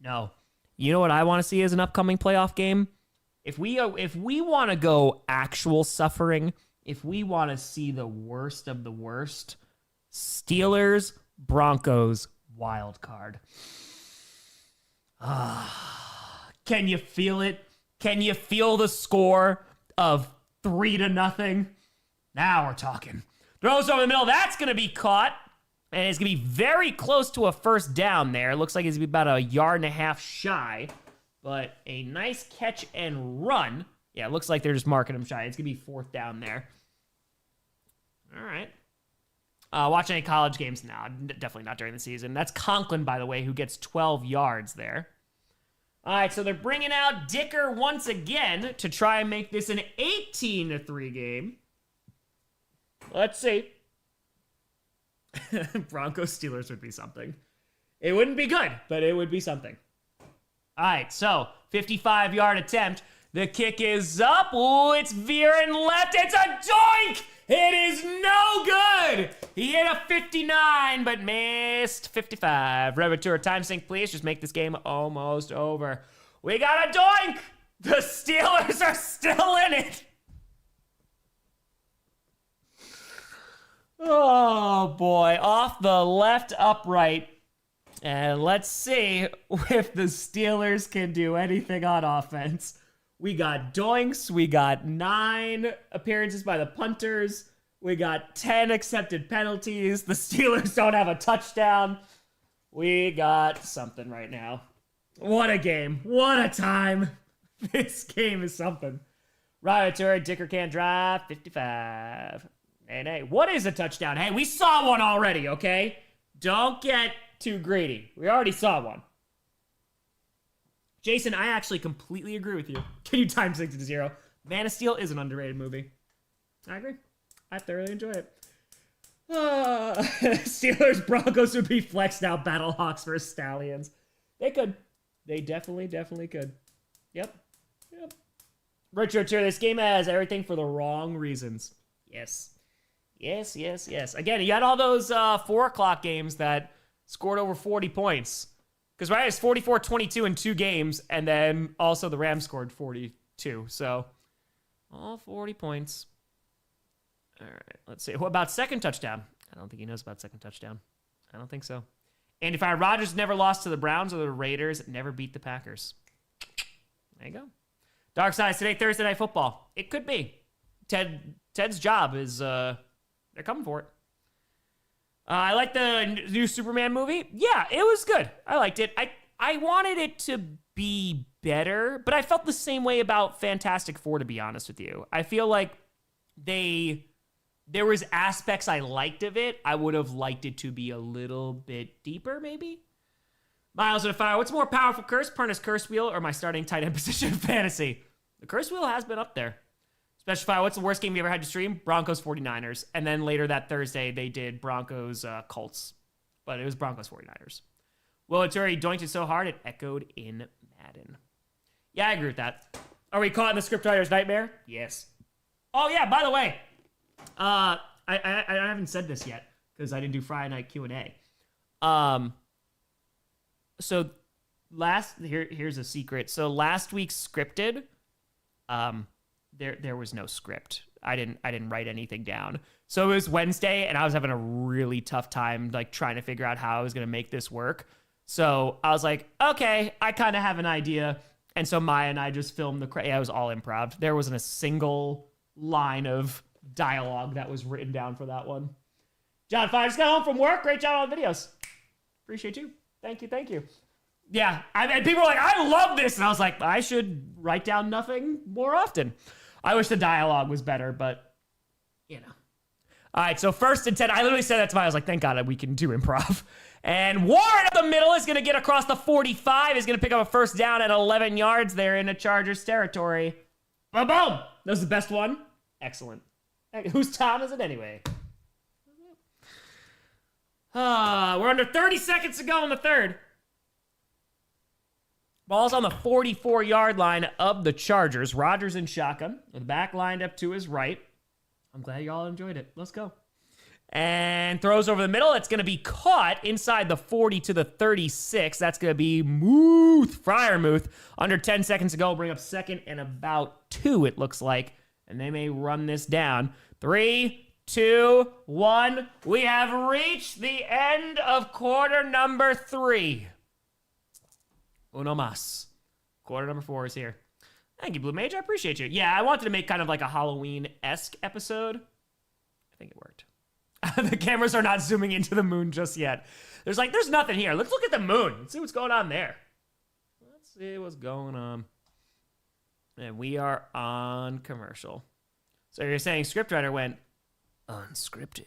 No. You know what I want to see as an upcoming playoff game? If we want to go actual suffering, if we want to see the worst of the worst, Steelers, Broncos, wild card. Can you feel it? Can you feel the score of 3-0? Now we're talking. Throws over the middle. That's going to be caught. And it's going to be very close to a first down there. Looks like it's going to be about 1.5 yards shy. But a nice catch and run. Yeah, it looks like they're just marking him shy. It's going to be 4th down there. All right. Watch any college games now. Definitely not during the season. That's Conklin, by the way, who gets 12 yards there. All right, so they're bringing out Dicker once again to try and make this an 18-3 game. Let's see. Broncos Steelers would be something. It wouldn't be good, but it would be something. All right, so 55-yard attempt. The kick is up. Ooh, it's veering left. It's a doink! It is no good! He hit a 59, but missed 55. Reventure time sync, please. Just make this game almost over. We got a doink! The Steelers are still in it! Oh, boy. Off the left upright. And let's see if the Steelers can do anything on offense. We got doinks. We got 9 appearances by the punters. We got 10 accepted penalties. The Steelers don't have a touchdown. We got something right now. What a game. What a time. This game is something. Rioter, Dicker can't drive. 55. Hey, what is a touchdown? Hey, we saw one already, okay? Don't get too greedy. We already saw one. Jason, I actually completely agree with you. Can you time 6 to 0? Man of Steel is an underrated movie. I agree. I thoroughly enjoy it. Steelers, Broncos would be flex now. Battlehawks versus Stallions. They could. They definitely could. Yep. Richard, this game has everything for the wrong reasons. Yes. Again, you had all those 4 o'clock games that scored over 40 points. Because, right, it's 44-22 in 2 games, and then also the Rams scored 42. So, all 40 points. All right, let's see. What about second touchdown? I don't think he knows about second touchdown. I don't think so. And if Rodgers never lost to the Browns or the Raiders, never beat the Packers. There you go. Dark Side today, Thursday Night Football. It could be. Ted's job is, they're coming for it. I like the new Superman movie. Yeah, it was good. I liked it. I wanted it to be better, but I felt the same way about Fantastic Four, to be honest with you. I feel like there was aspects I liked of it. I would have liked it to be a little bit deeper, maybe. Miles of Fire. What's more powerful curse? Perna's curse wheel or my starting tight end position in fantasy? The curse wheel has been up there. Special Fire. What's the worst game you ever had to stream? Broncos 49ers. And then later that Thursday, they did Broncos Colts. But it was Broncos 49ers. Will Aturi doinked it so hard it echoed in Madden. Yeah, I agree with that. Are we caught in the scriptwriter's nightmare? Yes. Oh, yeah, by the way. I haven't said this yet because I didn't do Friday night Q&A. So here's a secret. So last week's scripted, there was no script. I didn't write anything down. So it was Wednesday and I was having a really tough time like trying to figure out how I was going to make this work. So I was like, okay, I kind of have an idea. And so Maya and I just filmed it was all improv. There wasn't a single line of dialogue that was written down for that one. John Fine just got home from work. Great job on the videos. Appreciate you. Thank you. Yeah, people were like, I love this. And I was like, I should write down nothing more often. I wish the dialogue was better, but, you know. All right, so 1st and 10. I literally said that to my, I was like, thank God we can do improv. And Warren up the middle is going to get across the 45, is going to pick up a first down at 11 yards there in the Chargers territory. Boom, boom. That was the best one. Excellent. Whose time is it anyway? We're under 30 seconds to go in the third. Ball's on the 44-yard line of the Chargers. Rodgers in shotgun, with the back lined up to his right. I'm glad y'all enjoyed it. Let's go. And throws over the middle. It's going to be caught inside the 40 to the 36. That's going to be Freiermuth. Under 10 seconds to go. Bring up 2nd and about 2, it looks like. And they may run this down. 3, 2, 1. We have reached the end of quarter number 3. Uno mas. Quarter number 4 is here. Thank you, Blue Mage. I appreciate you. Yeah, I wanted to make kind of like a Halloween-esque episode. I think it worked. The cameras are not zooming into the moon just yet. There's nothing here. Let's look at the moon. Let's see what's going on there. Let's see what's going on. And we are on commercial. So you're saying scriptwriter went unscripted.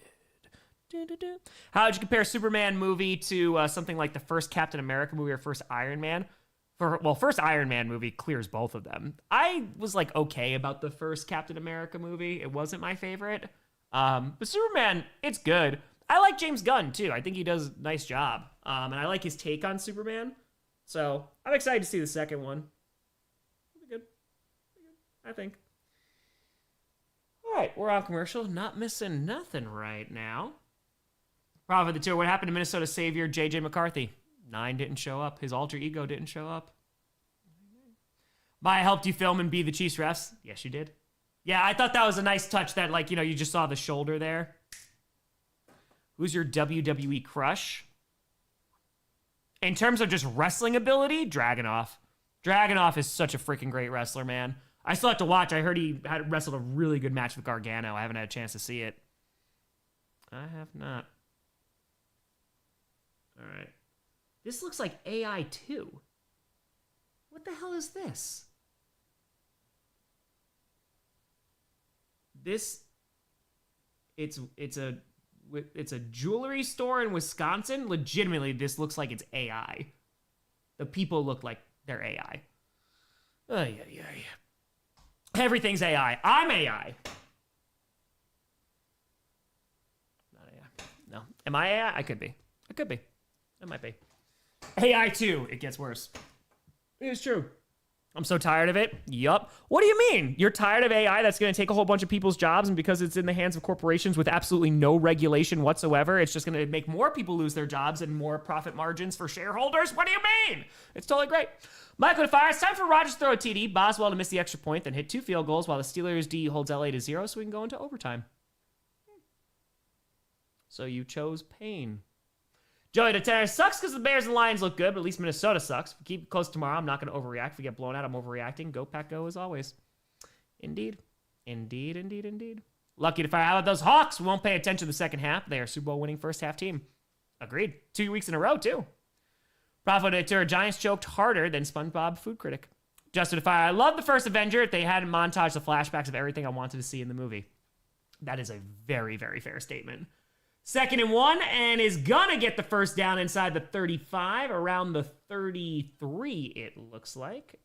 How would you compare Superman movie to something like the first Captain America movie or first Iron Man? First Iron Man movie clears both of them. I was like okay about the first Captain America movie. It wasn't my favorite. But Superman, it's good. I like James Gunn too. I think he does a nice job. And I like his take on Superman. So I'm excited to see the second one. It'll be good. I think. All right, we're on commercial. Not missing nothing right now. Prophet of the Tour. What happened to Minnesota savior J.J. McCarthy? 9 didn't show up. His alter ego didn't show up. Maya helped you film and be the Chiefs refs. Yes, you did. Yeah, I thought that was a nice touch that, like, you just saw the shoulder there. Who's your WWE crush? In terms of just wrestling ability, Dragunov. Dragunov is such a freaking great wrestler, man. I still have to watch. I heard he had wrestled a really good match with Gargano. I haven't had a chance to see it. I have not. All right. This looks like AI 2. What the hell is this? It's a jewelry store in Wisconsin. Legitimately, this looks like it's AI. The people look like they're AI. Yeah. Everything's AI. I'm AI. Not AI. No. Am I AI? I could be. It might be. AI 2. It gets worse. It's true. I'm so tired of it. Yup. What do you mean? You're tired of AI that's going to take a whole bunch of people's jobs, and because it's in the hands of corporations with absolutely no regulation whatsoever, it's just going to make more people lose their jobs and more profit margins for shareholders? What do you mean? It's totally great. Michael Fire, it's time for Rodgers to throw a TD, Boswell to miss the extra point, then hit 2 field goals while the Steelers D holds LA to 0 so we can go into overtime. So you chose pain. Joey the Tenor sucks because the Bears and Lions look good, but at least Minnesota sucks. If we keep it close tomorrow, I'm not going to overreact. If we get blown out, I'm overreacting. Go Pack Go as always. Indeed. Lucky to fire. How about those Hawks? We won't pay attention to the second half. They are Super Bowl winning first half team. Agreed. 2 weeks in a row, too. Prophet de Tour, Giants choked harder than SpongeBob Food Critic. Justin Fire, I love the first Avenger. If they hadn't montaged the flashbacks of everything I wanted to see in the movie. That is a very, very fair statement. 2nd and 1, and is gonna get the first down inside the 35, around the 33, it looks like.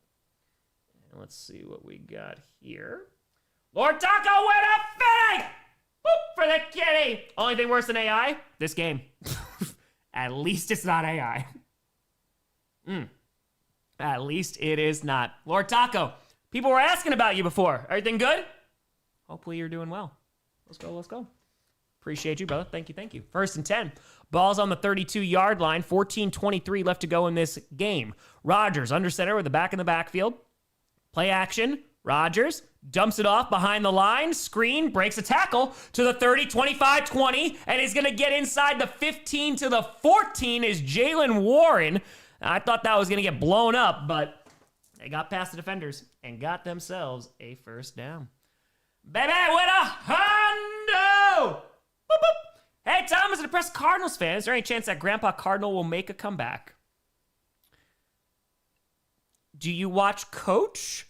And let's see what we got here. Lord Taco with a fitting! Boop for the kitty! Only thing worse than AI? This game. At least it's not AI. At least it is not. Lord Taco, people were asking about you before. Everything good? Hopefully you're doing well. Let's go. Appreciate you, brother. Thank you. 1st and 10. Ball's on the 32-yard line. 14:23 left to go in this game. Rodgers under center with the back in the backfield. Play action. Rodgers dumps it off behind the line. Screen, breaks a tackle to the 30, 25, 20, and he's going to get inside the 15 to the 14 is Jaylen Warren. I thought that was going to get blown up, but they got past the defenders and got themselves a first down. Baby with a hundo! Boop, boop. Hey, Tom, as a depressed Cardinals fan, is there any chance that Grandpa Cardinal will make a comeback? Do you watch Coach?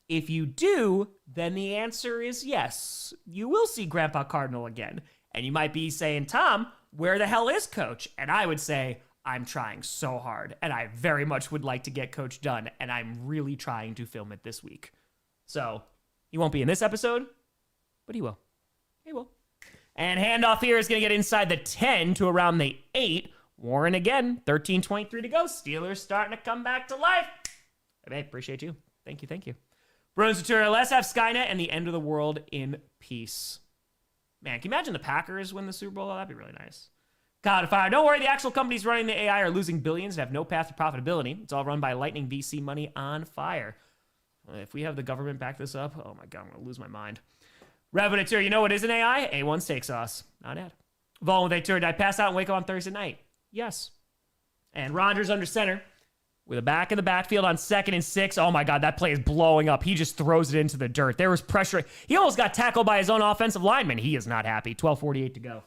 If you do, then the answer is yes. You will see Grandpa Cardinal again. And you might be saying, Tom, where the hell is Coach? And I would say, I'm trying so hard. And I very much would like to get Coach done. And I'm really trying to film it this week. So he won't be in this episode, but he will. He will. And handoff here is going to get inside the 10 to around the 8. Warren again, 13:23 to go. Steelers starting to come back to life. Hey, appreciate you. Thank you, thank you. Bruins Ventura, let's have Skynet and the end of the world in peace. Man, can you imagine the Packers win the Super Bowl? That'd be really nice. God, fire. Don't worry, the actual companies running the AI are losing billions and have no path to profitability. It's all run by Lightning VC money on fire. If we have the government back this up, oh my God, I'm going to lose my mind. Revenant, you know what is an AI? A1 steak sauce. Not ad. Vol with a turn. Did I pass out and wake up on Thursday night? Yes. And Rodgers under center with a back in the backfield on 2nd and 6. Oh my God, that play is blowing up. He just throws it into the dirt. There was pressure. He almost got tackled by his own offensive lineman. He is not happy. 12:48 to go.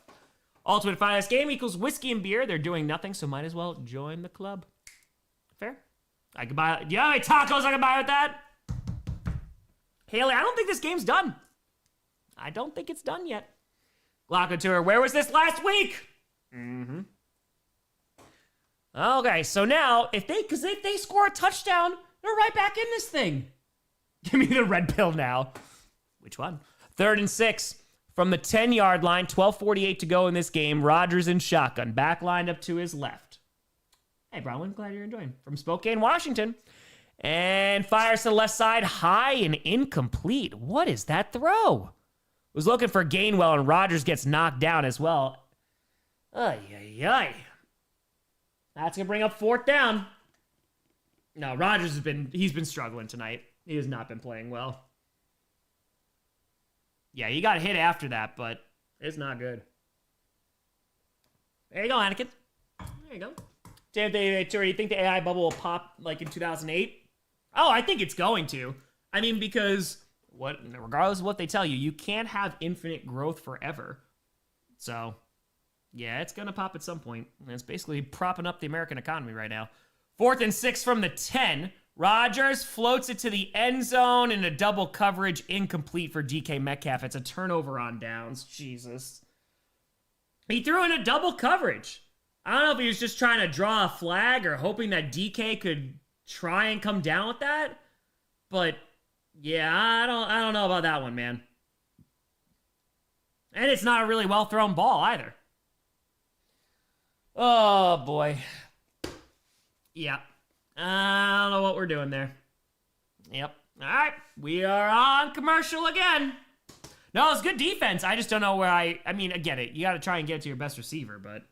Ultimate finest game equals whiskey and beer. They're doing nothing, so might as well join the club. Fair? I could buy. Do you have any tacos I can buy with that? Haley, I don't think this game's done. I don't think it's done yet. Glocka Tour, where was this last week? Mm-hmm. Okay, so now, if they score a touchdown, they're right back in this thing. Give me the red pill now. Which one? 3rd and 6 from the 10-yard line, 12:48 to go in this game. Rodgers in shotgun, back lined up to his left. Hey, Bronwyn, glad you're enjoying. From Spokane, Washington. And fires to the left side, high and incomplete. What is that throw? Was looking for Gainwell, and Rodgers gets knocked down as well. Ay, ay, ay. That's going to bring up 4th down. No, Rodgers he's been struggling tonight. He has not been playing well. Yeah, he got hit after that, but it's not good. There you go, Anakin. There you go. Do you think the AI bubble will pop like in 2008? Oh, I think it's going to. I mean, because regardless of what they tell you, you can't have infinite growth forever. So, yeah, it's going to pop at some point. And it's basically propping up the American economy right now. 4th and 6 from the 10. Rodgers floats it to the end zone in a double coverage, incomplete for DK Metcalf. It's a turnover on downs. Jesus. He threw in a double coverage. I don't know if he was just trying to draw a flag or hoping that DK could try and come down with that. But yeah, I don't know about that one, man. And it's not a really well thrown ball either. Oh boy. Yeah. I don't know what we're doing there. Yep. All right. We are on commercial again. No, it's good defense. I just don't know where I mean, I get it. You got to try and get to your best receiver, but.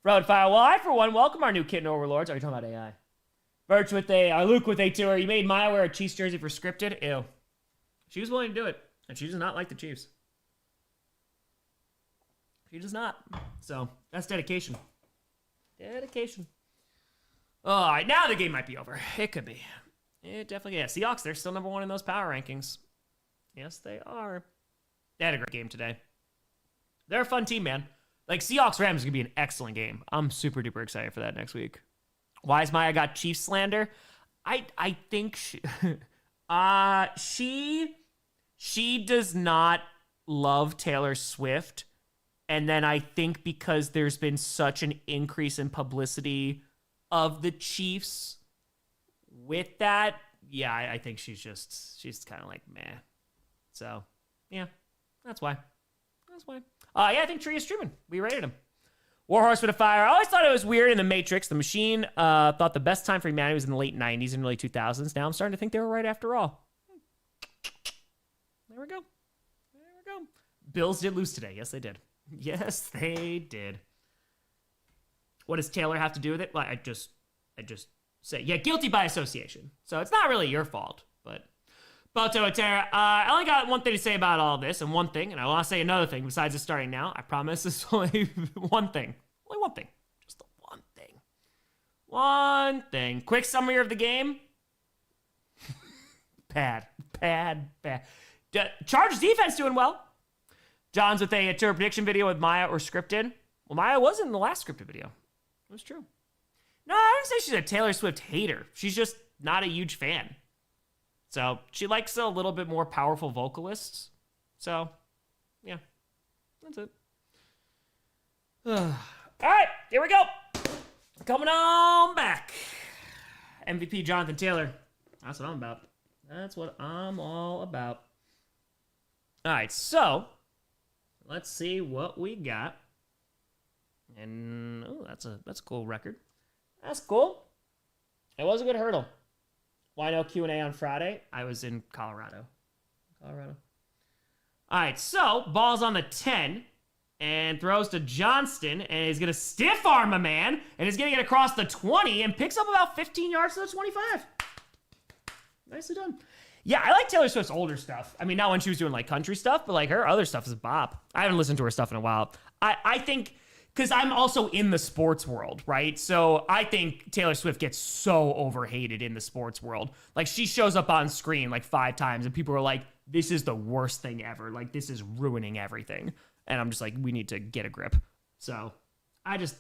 Roadfire. Well, I, for one, welcome our new kitten overlords. Are you talking about AI? Birch with Luke with a tour. You made Maya wear a Chiefs jersey for scripted? Ew. She was willing to do it, and she does not like the Chiefs. She does not. So, that's dedication. Dedication. All right, now the game might be over. It could be. It definitely is. Seahawks, they're still number 1 in those power rankings. Yes, they are. They had a great game today. They're a fun team, man. Like, Seahawks-Rams is going to be an excellent game. I'm super duper excited for that next week. Why is Maya got Chiefs slander? I think she does not love Taylor Swift. And then I think because there's been such an increase in publicity of the Chiefs with that, yeah, I think she's kind of like, meh. So, yeah, that's why. That's why. Yeah, I think Tree is streaming. We rated him. Warhorse with a fire. I always thought it was weird in The Matrix. The Machine thought the best time for humanity was in the late 90s and early 2000s. Now I'm starting to think they were right after all. There we go. There we go. Bills did lose today. Yes, they did. Yes, they did. What does Taylor have to do with it? Well, I just say, yeah, guilty by association. So it's not really your fault, but. Boto Atera, I only got one thing to say about all of this, and one thing, and I want to say another thing besides it starting now. I promise it's only one thing. Only one thing. Just the one thing. One thing. Quick summary of the game. Bad. Chargers defense doing well. John's with a tour prediction video with Maya or scripted. Well, Maya was in the last scripted video. It was true. No, I didn't say she's a Taylor Swift hater. She's just not a huge fan. So she likes a little bit more powerful vocalists. So, yeah, that's it. All right, here we go. Coming on back. MVP Jonathan Taylor. That's what I'm about. That's what I'm all about. All right, so let's see what we got. And that's a cool record. That's cool. It was a good hurdle. Why no Q&A on Friday? I was in Colorado. All right, so ball's on the 10 and throws to Johnston, and he's going to stiff arm a man, and he's going to get across the 20 and picks up about 15 yards to the 25. Nicely done. Yeah, I like Taylor Swift's older stuff. I mean, not when she was doing like country stuff, but like her other stuff is a bop. I haven't listened to her stuff in a while. I think, because I'm also in the sports world, right? So I think Taylor Swift gets so overhated in the sports world. Like, she shows up on screen like 5 times, and people are like, this is the worst thing ever. Like, this is ruining everything. And I'm just like, we need to get a grip. So I just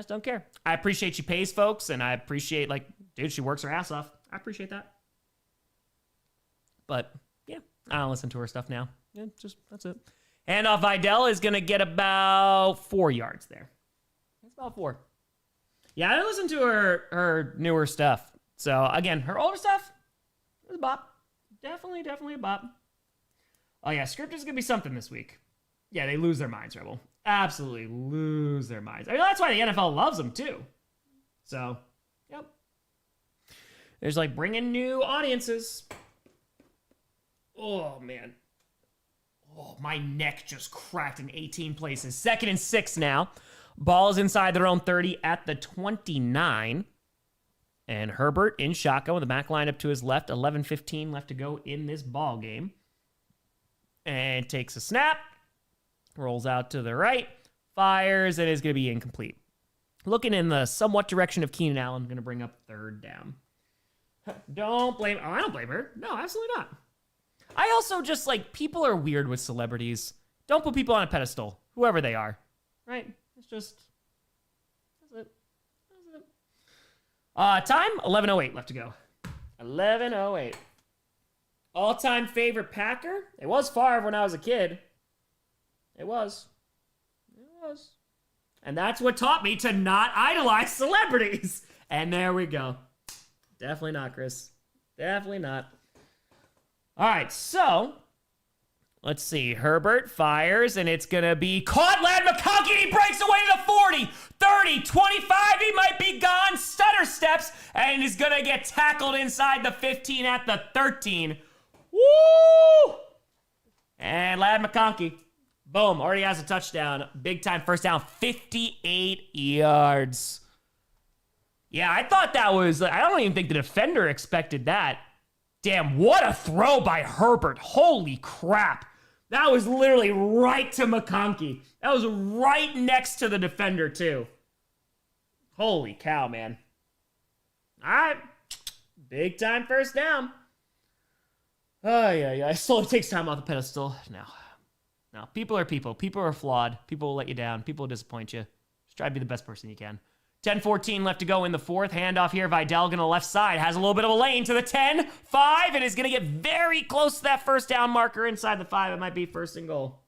don't care. I appreciate she pays folks, and I appreciate, like, dude, she works her ass off. I appreciate that. But yeah, I don't listen to her stuff now. Yeah, that's it. Handoff Vidal is going to get about 4 yards there. That's about 4. Yeah, I listen to her newer stuff. So again, her older stuff is a bop. Definitely a bop. Oh yeah, script is going to be something this week. Yeah, they lose their minds, Rebel. Absolutely lose their minds. I mean, that's why the NFL loves them too. So, yep. There's like bringing new audiences. Oh, man. Oh, my neck just cracked in 18 places. 2nd and 6 now. Ball's inside their own 30 at the 29. And Herbert in shotgun with the back line up to his left. 11:15 left to go in this ball game. And takes a snap. Rolls out to the right. Fires, and is going to be incomplete. Looking in the somewhat direction of Keenan Allen. Going to bring up 3rd down. Don't blame... Oh, I don't blame her. No, absolutely not. I also just, like, people are weird with celebrities. Don't put people on a pedestal, whoever they are. Right? It's just... That's it. Time? 11:08 left to go. 11:08. All-time favorite Packer? It was Favre when I was a kid. It was. And that's what taught me to not idolize celebrities. And there we go. Definitely not, Chris. Definitely not. All right, so let's see. Herbert fires, and it's going to be caught. Ladd McConkey, he breaks away to the 40, 30, 25. He might be gone. Stutter steps, and he's going to get tackled inside the 15 at the 13. Woo! And Ladd McConkey, boom, already has a touchdown. Big time first down, 58 yards. Yeah, I thought that was, I don't even think the defender expected that. Damn, what a throw by Herbert. Holy crap. That was literally right to McConkey. That was right next to the defender, too. Holy cow, man. All right. Big time first down. Oh, yeah. It slowly takes time off the pedestal. No. People are people. People are flawed. People will let you down. People will disappoint you. Just try to be the best person you can. 10:14 left to go in the 4th. Handoff here. Vidal going to left side. Has a little bit of a lane to the 10. 5. And is going to get very close to that first down marker inside the 5. It might be 1st and goal.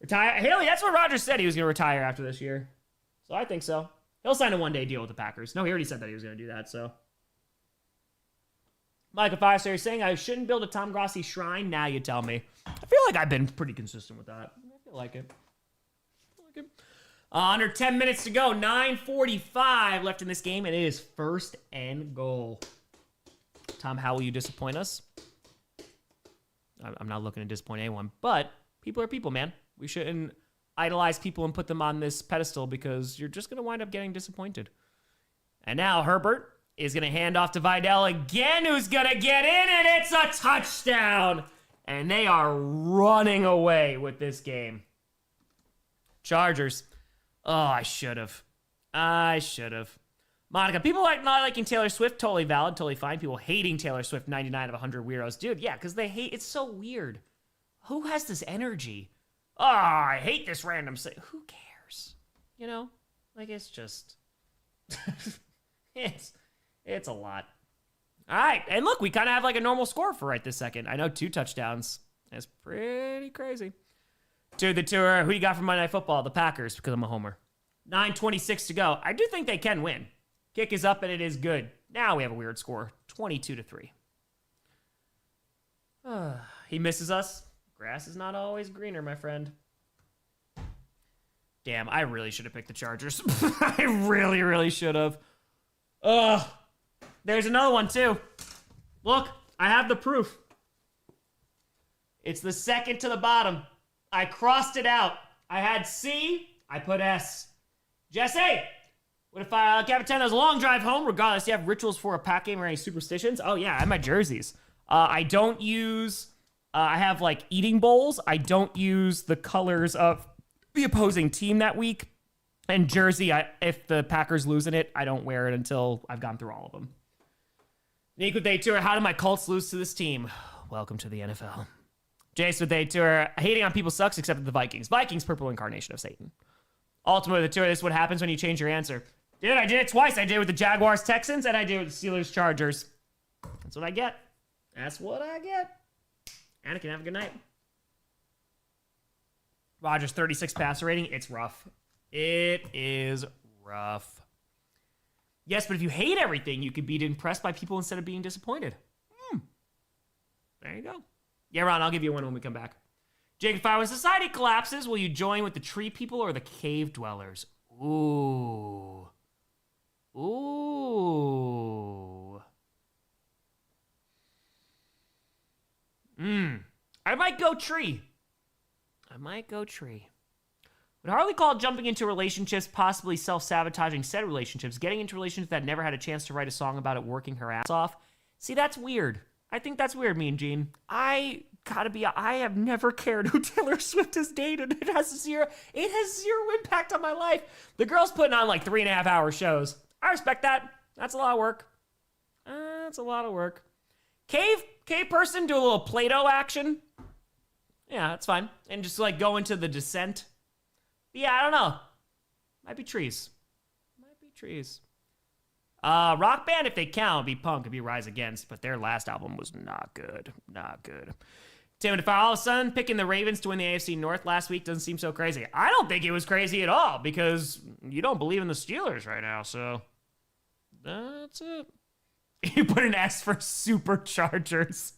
Retire. Haley, that's what Rodgers said he was going to retire after this year. So I think so. He'll sign a one-day deal with the Packers. No, he already said that he was going to do that, so. Michael Firestone saying I shouldn't build a Tom Grossi shrine. Now you tell me. I feel like I've been pretty consistent with that. I feel like it. Under 10 minutes to go. 9:45 left in this game, and it is 1st and goal. Tom, how will you disappoint us? I'm not looking to disappoint anyone, but people are people, man. We shouldn't idolize people and put them on this pedestal because you're just going to wind up getting disappointed. And now Herbert is going to hand off to Vidal again, who's going to get in, and it's a touchdown. And they are running away with this game. Chargers. Oh, I should have. Monica, people like not liking Taylor Swift, totally valid, totally fine. People hating Taylor Swift, 99 of 100 weirdos. Dude, yeah, because they hate, it's so weird. Who has this energy? Oh, I hate this random who cares? You know? Like, it's just, it's a lot. All right. And look, we kind of have like a normal score for right this second. I know 2 touchdowns. That's pretty crazy. To the tour, who you got for Monday Night Football? The Packers, because I'm a homer. 9:26 to go. I do think they can win. Kick is up and it is good. Now we have a weird score. 22-3. He misses us. Grass is not always greener, my friend. Damn, I really should have picked the Chargers. I really should have. Ugh. There's another one, too. Look, I have the proof. It's the second to the bottom. I crossed it out. I had C, I put S. Jesse, what if Captain has a long drive home? Regardless, do you have rituals for a pack game or any superstitions? Oh, yeah, I have my jerseys. I don't use... I have, like, eating bowls. I don't use the colors of the opposing team that week. And jersey, if the Packers lose in it, I don't wear it until I've gone through all of them. Nick with Day Tour, how did my Colts lose to this team? Welcome to the NFL. Jace with Day Tour, hating on people sucks except the Vikings. Vikings, purple incarnation of Satan. Ultimate with the Tour, this is what happens when you change your answer. Dude, I did it twice. I did it with the Jaguars, Texans, and I did it with the Steelers, Chargers. That's what I get. That's what I get. Anakin, have a good night. Rodgers, 36 passer rating. It's rough. It is rough. Yes, but if you hate everything, you could be impressed by people instead of being disappointed. There you go. Yeah, Ron, I'll give you one when we come back. Jake, if when society collapses, will you join with the tree people or the cave dwellers? Ooh. I might go tree. Would Harley call jumping into relationships possibly self-sabotaging said relationships, getting into relationships that never had a chance to write a song about it, working her ass off? See, that's weird. I think that's weird, Mean Gene. I have never cared who Taylor Swift has dated. It has zero impact on my life. The girl's putting on like 3.5-hour shows. I respect that. That's a lot of work. Cave person, do a little Play-Doh action. Yeah, that's fine. And just like go into the descent. But yeah, I don't know. Might be trees. Rock band, if they count, be Punk, it'd be Rise Against, but their last album was not good. Tim, if all of a sudden picking the Ravens to win the AFC North last week doesn't seem so crazy. I don't think it was crazy at all because you don't believe in the Steelers right now, so that's it. You put an S for Superchargers.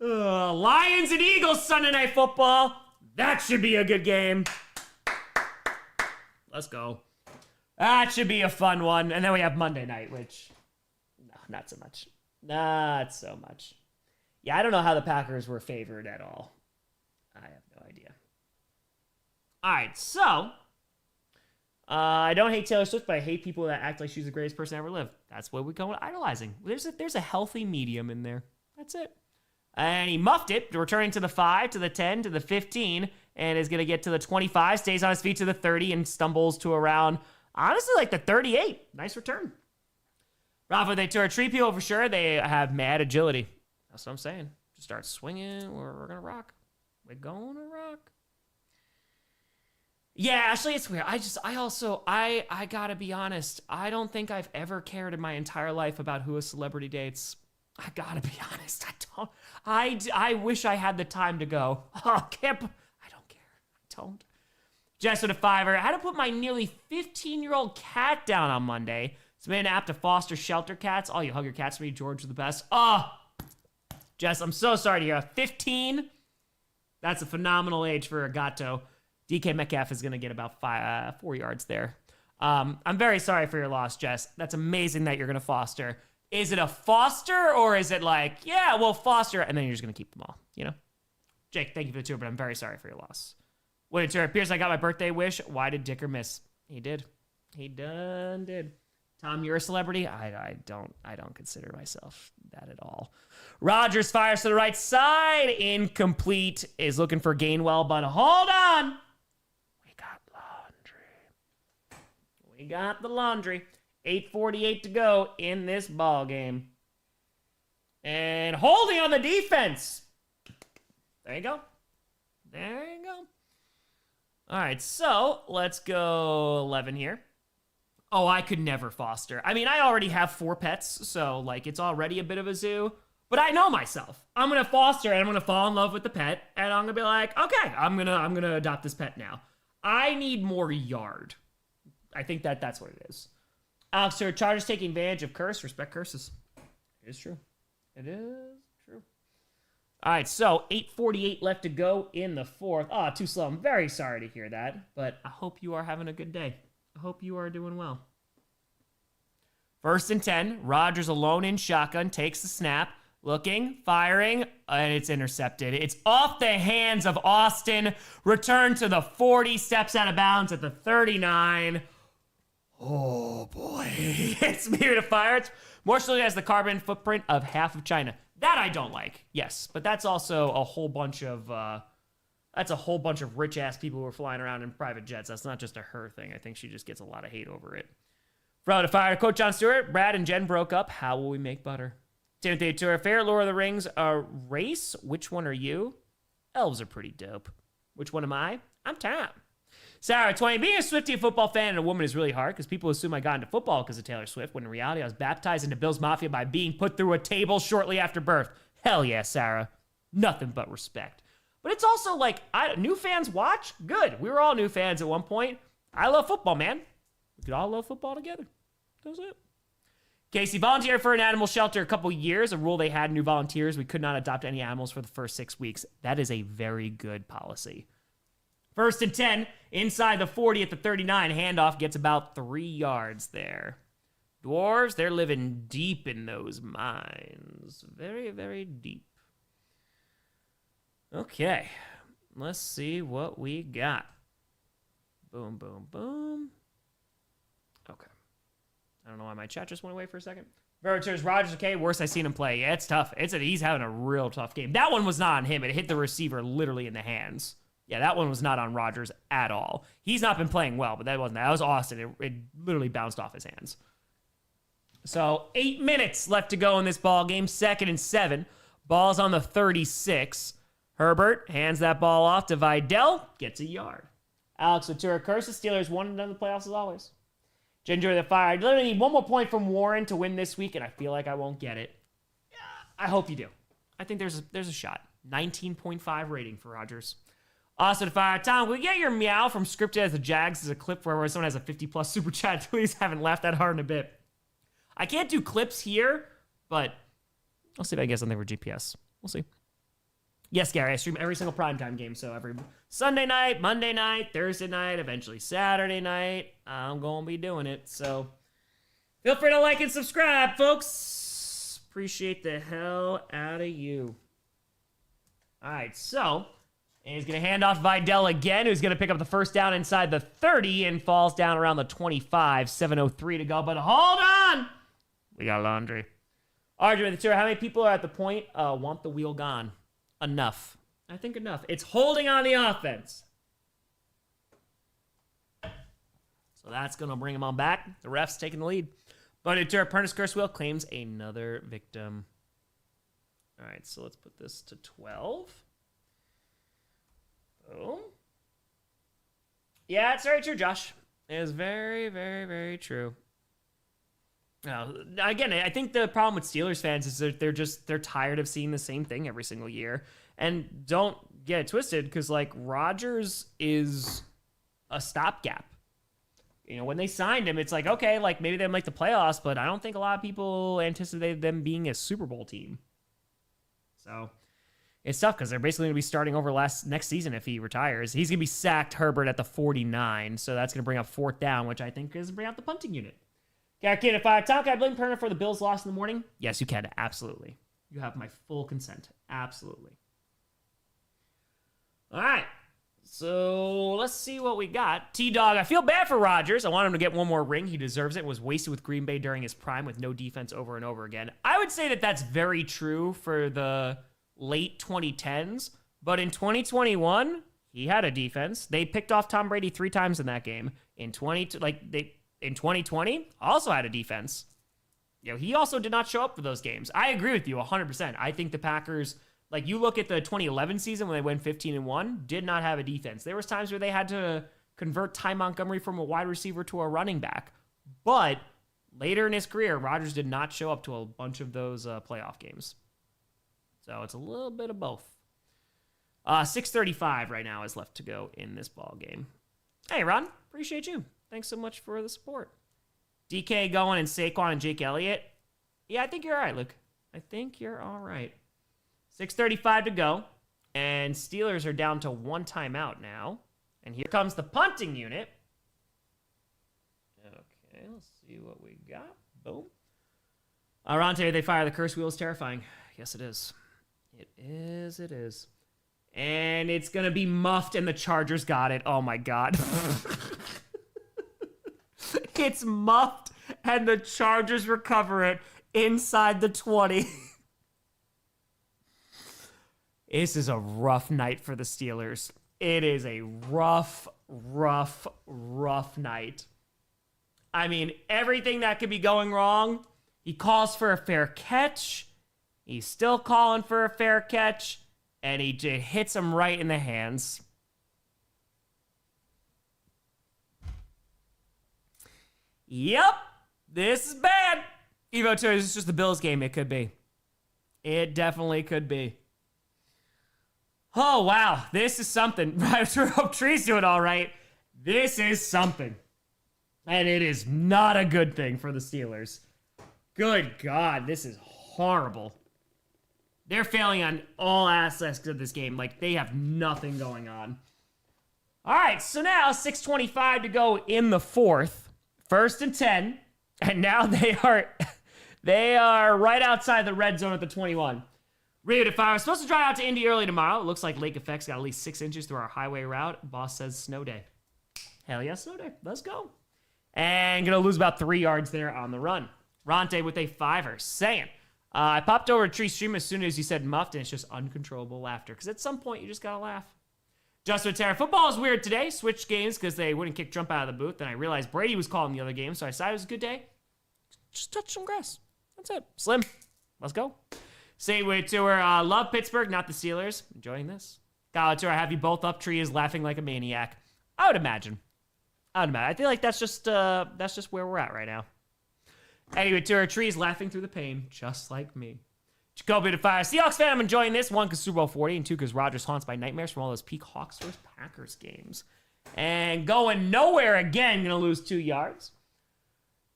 Lions and Eagles Sunday Night Football. That should be a good game. Let's go. That should be a fun one. And then we have Monday night, which, no, not so much. Yeah, I don't know how the Packers were favored at all. I have no idea. All right, so I don't hate Taylor Swift, but I hate people that act like she's the greatest person to ever live. That's what we call it, idolizing. There's a healthy medium in there. That's it. And he muffed it, returning to the 5, to the 10, to the 15, and is going to get to the 25, stays on his feet to the 30, and stumbles to around, honestly, like the 38. Nice return. Rafa, they tour tree people for sure. They have mad agility. That's what I'm saying. Just start swinging. We're going to rock. We're going to rock. Yeah, actually, it's weird. I gotta be honest. I don't think I've ever cared in my entire life about who a celebrity dates. I gotta be honest. I wish I had the time to go. I don't care. I don't. Jess with a 5er. I had to put my nearly 15-year-old cat down on Monday. It's been an app to foster shelter cats. Oh, you hug your cats for me. George is the best. Oh, Jess, I'm so sorry to hear. 15? That's a phenomenal age for a gato. DK Metcalf is going to get about 4 yards there. I'm very sorry for your loss, Jess. That's amazing that you're going to foster. Is it a foster or is it like, yeah, we'll foster, and then you're just going to keep them all, you know? Jake, thank you for the tour, but I'm very sorry for your loss. Wait, sir, Pierce, I got my birthday wish. Why did Dicker miss? He did. He done did. Tom, you're a celebrity? I don't consider myself that at all. Rodgers fires to the right side. Incomplete. Is looking for Gainwell, but hold on. We got the laundry. 8:48 to go in this ball game. And holding on the defense. There you go. All right, so let's go 11 here. Oh, I could never foster. I mean, I already have 4 pets, so like it's already a bit of a zoo. But I know myself. I'm gonna foster and I'm gonna fall in love with the pet, and I'm gonna be like, okay, I'm gonna adopt this pet now. I need more yard. I think that's what it is. Alex, sir, Chargers taking advantage of curse. Respect curses. It is true. It is true. All right, so 8:48 left to go in the 4th. Oh, too slow. I'm very sorry to hear that, but I hope you are having a good day. I hope you are doing well. 1st and 10. Rodgers alone in shotgun, takes the snap, looking, firing, and it's intercepted. It's off the hands of Austin. Return to the 40, steps out of bounds at the 39. Oh boy, it's me to fire. It's more slowly has the carbon footprint of half of China. That I don't like. Yes, but that's also a whole bunch of rich ass people who are flying around in private jets. That's not just a her thing. I think she just gets a lot of hate over it. From to fire, Coach Jon Stewart, Brad and Jen broke up. How will we make butter? Timothy Tour, favorite Lord of the Rings race. Which one are you? Elves are pretty dope. Which one am I? I'm Tom. Sarah, 20. Being a Swiftie football fan and a woman is really hard because people assume I got into football because of Taylor Swift, when in reality I was baptized into Bills Mafia by being put through a table shortly after birth. Hell yeah, Sarah. Nothing but respect. But it's also like, new fans watch? Good. We were all new fans at one point. I love football, man. We could all love football together. That's it. Casey, volunteered for an animal shelter a couple years. A rule they had, new volunteers, we could not adopt any animals for the first 6 weeks. That is a very good policy. 1st and 10, inside the 40 at the 39. Handoff gets about 3 yards there. Dwarves, they're living deep in those mines. Very, very deep. Okay, let's see what we got. Boom, boom, boom. Okay. I don't know why my chat just went away for a second. Rodgers, okay, worst I've seen him play. Yeah, it's tough. He's having a real tough game. That one was not on him. It hit the receiver literally in the hands. Yeah, that one was not on Rodgers at all. He's not been playing well, but that wasn't that. That was Austin. It literally bounced off his hands. So 8 minutes left to go in this ball game. 2nd and 7. Ball's on the 36. Herbert hands that ball off to Vidal. Gets a yard. Alex Ventura curses. Steelers 1-0 in the playoffs as always. Ginger the Fire. I literally need 1 more point from Warren to win this week, and I feel like I won't get it. I hope you do. I think there's a shot. 19.5 rating for Rodgers. Austin Fire. Tom, will we get your meow from Scripted as the Jags as a clip where someone has a 50+ super chat? Please, haven't laughed that hard in a bit. I can't do clips here, but I'll see if I get something for GPS. We'll see. Yes, Gary, I stream every single primetime game, so every Sunday night, Monday night, Thursday night, eventually Saturday night, I'm going to be doing it. So feel free to like and subscribe, folks. Appreciate the hell out of you. All right, so and he's going to hand off Vidal again, who's going to pick up the first down inside the 30 and falls down around the 25. 7:03 to go, but hold on. We got laundry. Argument the tour. How many people are at the point want the wheel gone? Enough. I think enough. It's holding on the offense. So that's going to bring him on back. The ref's taking the lead. But Ventura, Pernis Curse Wheel claims another victim. All right, so let's put this to 12. Boom. Yeah, it's very true, Josh. It is very, very, very true. Now, again, I think the problem with Steelers fans is that they're tired of seeing the same thing every single year. And don't get it twisted, because like Rodgers is a stopgap. You know, when they signed him, it's like, okay, like maybe they make the playoffs, but I don't think a lot of people anticipated them being a Super Bowl team. So it's tough because they're basically going to be starting over next season if he retires. He's going to be sacked Herbert at the 49, so that's going to bring up 4th down, which I think is bring out the punting unit. Kid, if Tom, can I blame Perner for the Bills' loss in the morning? Yes, you can. Absolutely. You have my full consent. Absolutely. All right. So let's see what we got. T-Dog, I feel bad for Rodgers. I want him to get one more ring. He deserves it. Was wasted with Green Bay during his prime with no defense over and over again. I would say that that's very true for the late 2010s. But in 2021, he had a defense. They picked off Tom Brady 3 times in that game. In 2020, also had a defense. You know, he also did not show up for those games. I agree with you 100%. I think the Packers, like you look at the 2011 season when they went 15-1, did not have a defense. There was times where they had to convert Ty Montgomery from a wide receiver to a running back. But later in his career, Rodgers did not show up to a bunch of those playoff games. So it's a little bit of both. 6:35 right now is left to go in this ball game. Hey, Ron, appreciate you. Thanks so much for the support. DK going and Saquon and Jake Elliott. Yeah, I think you're all right, Luke. I think you're all right. 6:35 to go. And Steelers are down to one timeout now. And here comes the punting unit. Okay, let's see what we got. Boom. Arante, they fire the curse wheel is terrifying. Yes, it is. It is. And it's going to be muffed, and the Chargers got it. Oh, my God. It's muffed, and the Chargers recover it inside the 20. This is a rough night for the Steelers. It is a rough night. I mean, everything that could be going wrong, he calls for a fair catch. He's still calling for a fair catch, and he just hits him right in the hands. Yep, this is bad. Evo 2, this is just the Bills game. It could be. It definitely could be. Oh, wow. This is something. I hope Tree's doing all right. This is something. And it is not a good thing for the Steelers. Good God, this is horrible. They're failing on all aspects of this game. Like, they have nothing going on. All right, so now 6:25 to go in the fourth. 1st and 10. And now they are right outside the red zone at the 21. Read, if I was supposed to drive out to Indy early tomorrow, it looks like lake effects got at least 6 inches through our highway route. Boss says snow day. Hell yeah, snow day. Let's go. And gonna lose about 3 yards there on the run. Ronte with a 5er saying, I popped over a tree stream as soon as you said muffed, and it's just uncontrollable laughter. Because at some point, you just gotta laugh. Justin Terra, football is weird today. Switched games because they wouldn't kick Trump out of the booth. And I realized Brady was calling the other game, so I decided it was a good day. Just touch some grass. That's it. Slim, let's go. Say way tour. Love Pittsburgh, not the Steelers. Enjoying this. Kyle tour. Have you both up? Tree is laughing like a maniac. I would imagine. I feel like that's just where we're at right now. Anyway, tour. Tree is laughing through the pain, just like me. Jacoby to fire. Seahawks fan, I'm enjoying this. 1, because Super Bowl 40, and 2, because Rodgers haunts my nightmares from all those peak Hawks vs. Packers games. And going nowhere again, going to lose 2 yards.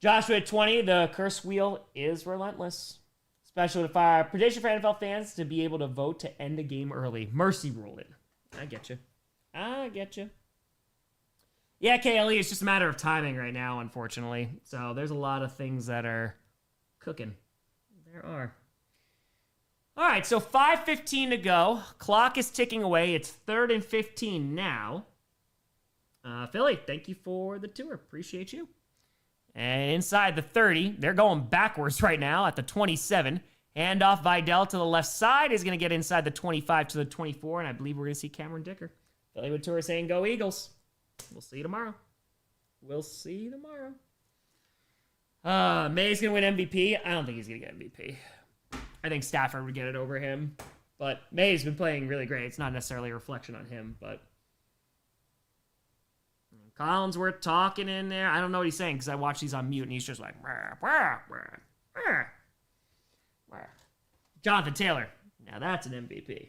Joshua at 20, the curse wheel is relentless. Special to fire. Prediction for NFL fans to be able to vote to end a game early. Mercy rule it. I get you. Yeah, KLE, it's just a matter of timing right now, unfortunately. So there's a lot of things that are cooking. There are. All right, so 5:15 to go. Clock is ticking away. It's 3rd and 15 now. Philly, thank you for the tour. Appreciate you. And inside the 30, they're going backwards right now at the 27. Handoff Vidal to the left side is going to get inside the 25 to the 24, and I believe we're going to see Cameron Dicker. Philly with tour saying, go Eagles. We'll see you tomorrow. May's going to win MVP. I don't think he's going to get MVP. I think Stafford would get it over him. But May's been playing really great. It's not necessarily a reflection on him, but Collinsworth talking in there. I don't know what he's saying because I watch these on mute, and he's just like, rah, rah, rah, rah, rah. Jonathan Taylor. Now that's an MVP.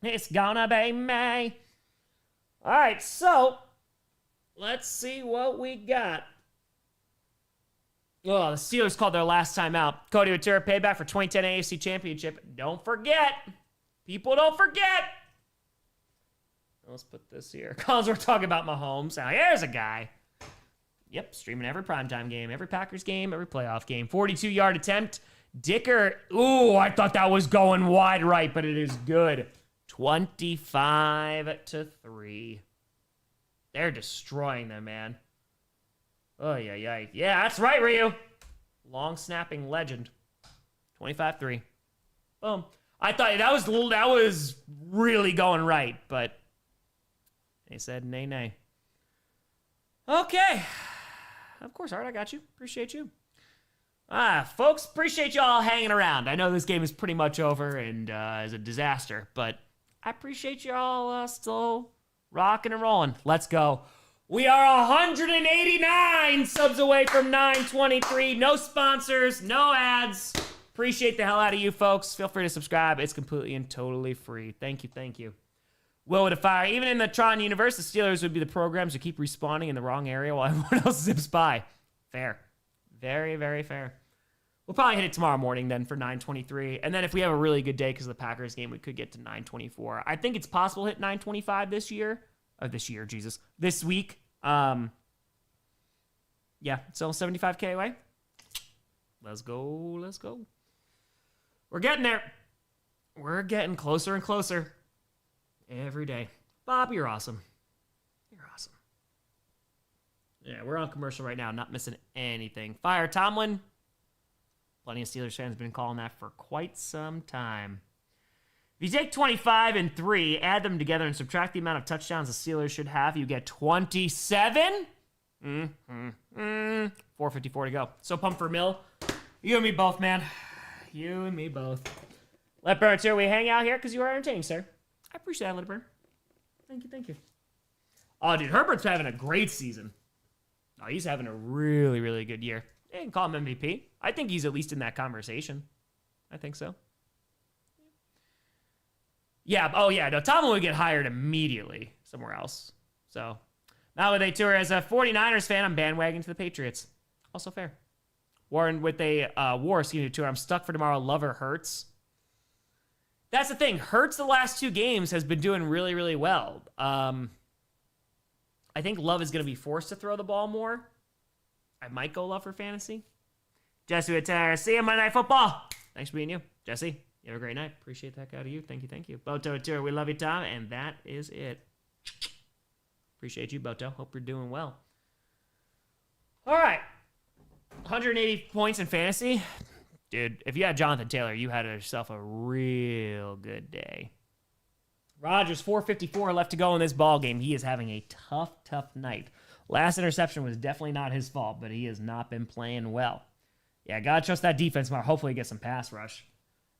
It's gonna be May. All right, so let's see what we got. Oh, the Steelers called their last time out. Cody Ventura payback for 2010 AFC Championship. Don't forget. People don't forget. Let's put this here. Collins, we're talking about Mahomes. Now, here's a guy. Yep, streaming every primetime game, every Packers game, every playoff game. 42-yard attempt. Dicker. Ooh, I thought that was going wide right, but it is good. 25-3. They're destroying them, man. Oh, yeah. Yeah, that's right, Ryu. Long snapping legend. 25-3. Boom. I thought that was really going right, but they said nay. Okay. Of course, Art, I got you. Appreciate you. Folks, appreciate y'all hanging around. I know this game is pretty much over and is a disaster, but I appreciate y'all still rocking and rolling. Let's go. We are 189 subs away from 923. No sponsors, no ads. Appreciate the hell out of you folks. Feel free to subscribe. It's completely and totally free. Thank you, thank you. Will with a fire. Even in the Tron universe, the Steelers would be the programs who keep respawning in the wrong area while everyone else zips by. Fair. Very, very fair. We'll probably hit it tomorrow morning then for 923. And then if we have a really good day because of the Packers game, we could get to 924. I think it's possible to hit 925 this year. This week. Yeah, it's still 75K away. Let's go. Let's go. We're getting there. We're getting closer and closer every day. Bob, you're awesome. You're awesome. Yeah, we're on commercial right now, not missing anything. Fire Tomlin. Plenty of Steelers fans have been calling that for quite some time. If you take 25 and 3, add them together, and subtract the amount of touchdowns the Steelers should have, you get 27. 454 to go. So pumped for Mill. You and me both, man. You and me both. Let Burn too. We hang out here because you are entertaining, sir. I appreciate that, Let Burn. Thank you, thank you. Oh, dude, Herbert's having a great season. Oh, he's having a really, really good year. You can call him MVP. I think he's at least in that conversation. I think so. Yeah. Oh, yeah. No, Tomlin would get hired immediately somewhere else. So now with a tour as a 49ers fan, I'm bandwagoning to the Patriots. Also fair. Warren with a tour. I'm stuck for tomorrow. Lover Hurts. That's the thing. Hurts the last 2 games has been doing really, really well. I think Love is going to be forced to throw the ball more. I might go Love for fantasy. Jesse with see you Monday Night Football. Thanks for being you. Jesse, you have a great night. Appreciate the heck out of you. Thank you, thank you. Boto tour. We love you, Tom. And that is it. Appreciate you, Boto. Hope you're doing well. All right. 180 points in fantasy. Dude, if you had Jonathan Taylor, you had yourself a real good day. Rodgers, 4:54 left to go in this ball game. He is having a tough night. Last interception was definitely not his fault, but he has not been playing well. Yeah, gotta trust that defense more. Hopefully get some pass rush.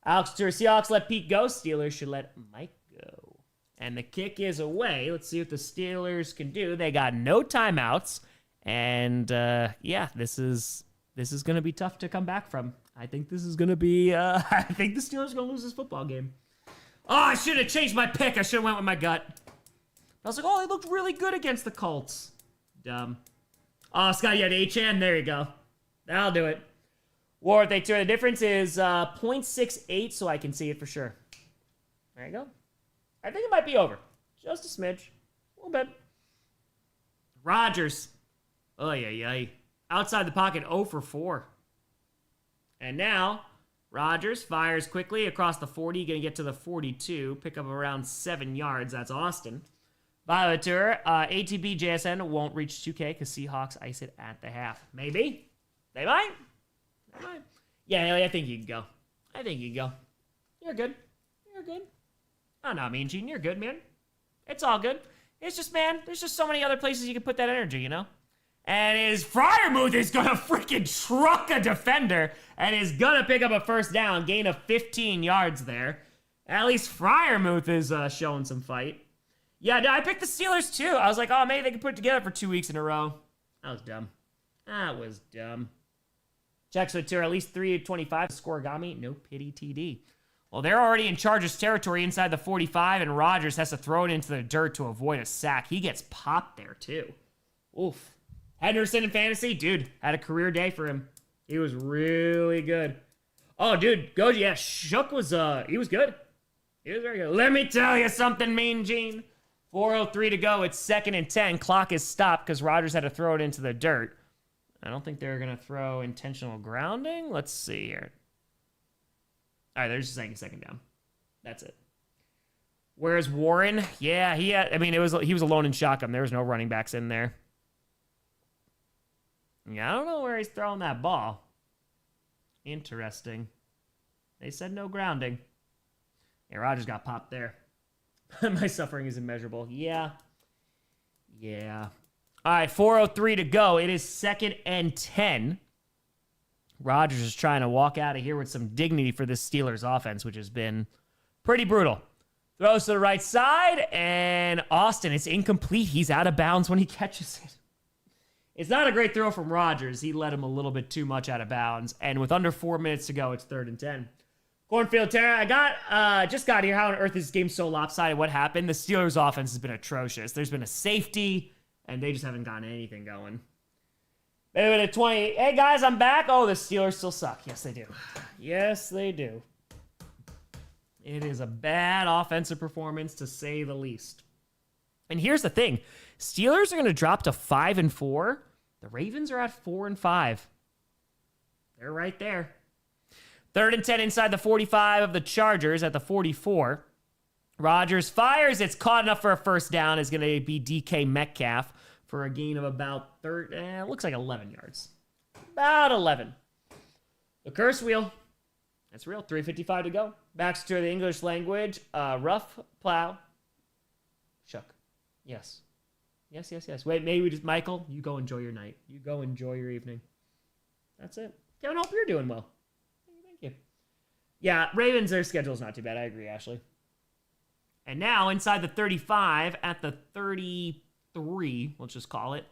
Alex Tour, Seahawks let Pete go. Steelers should let Mike go. And the kick is away. Let's see what the Steelers can do. They got no timeouts. And, yeah, this is going to be tough to come back from. I think this is going to be, I think the Steelers are going to lose this football game. Oh, I should have changed my pick. I should have went with my gut. I was like, oh, they looked really good against the Colts. Dumb. Oh, Scott, you had HN. There you go. That'll do it. War, they turn. The difference is 0.68, so I can see it for sure. There you go. I think it might be over. Just a smidge. A little bit. Rodgers. Oh, yeah. Outside the pocket, 0 for 4. And now, Rodgers fires quickly across the 40. Going to get to the 42. Pick up around 7 yards. That's Austin. Violator, ATB JSN won't reach 2K because Seahawks ice it at the half. Maybe. They might. Yeah, Haley, I think you can go. You're good. Oh, no, Mean Gene, you're good, man. It's all good. It's just, man, there's just so many other places you can put that energy, you know? And his Fryermuth is going to freaking truck a defender and is going to pick up a first down, gain of 15 yards there. At least Fryermuth is showing some fight. Yeah, I picked the Steelers too. I was like, oh, maybe they can put it together for 2 weeks in a row. That was dumb. Checks with tour, at least 325. Scorigami, no pity TD. Well, they're already in Chargers territory inside the 45, and Rodgers has to throw it into the dirt to avoid a sack. He gets popped there too. Oof. Henderson in fantasy, dude, had a career day for him. He was really good. Oh, dude, Goji, yeah, Shook was, he was good. He was very good. Let me tell you something, Mean Gene. 4:03 to go. It's 2nd and 10. Clock is stopped because Rodgers had to throw it into the dirt. I don't think they're going to throw intentional grounding. Let's see here. All right, they're just saying 2nd down. That's it. Whereas Warren, yeah, he was alone in shotgun. There was no running backs in there. Yeah, I don't know where he's throwing that ball. Interesting. They said no grounding. Yeah, Rodgers got popped there. My suffering is immeasurable. Yeah. All right, 4:03 to go. It is 2nd and 10. Rodgers is trying to walk out of here with some dignity for this Steelers offense, which has been pretty brutal. Throws to the right side, and Austin, it's incomplete. He's out of bounds when he catches it. It's not a great throw from Rodgers. He let him a little bit too much out of bounds. And with under 4 minutes to go, it's 3rd and 10. Cornfield Terra, just got here. How on earth is this game so lopsided? What happened? The Steelers' offense has been atrocious. There's been a safety, and they just haven't gotten anything going. They went at 20. Hey, guys, I'm back. Oh, the Steelers still suck. Yes, they do. Yes, they do. It is a bad offensive performance, to say the least. And here's the thing. Steelers are going to drop to 5-4. The Ravens are at 4-5. They're right there. 3rd and 10 inside the 45 of the Chargers at the 44. Rodgers fires. It's caught enough for a first down. It's going to be DK Metcalf for a gain of about it looks like 11 yards. About 11. The curse wheel. That's real. 3:55 to go. Back to the English language. Rough plow. Shook. Yes. Yes. Wait, maybe we just, Michael, you go enjoy your night. You go enjoy your evening. That's it. Kevin, hope you're doing well. Thank you. Yeah, Ravens, their schedule's not too bad. I agree, Ashley. And now, inside the 35, at the 33, let's just call it,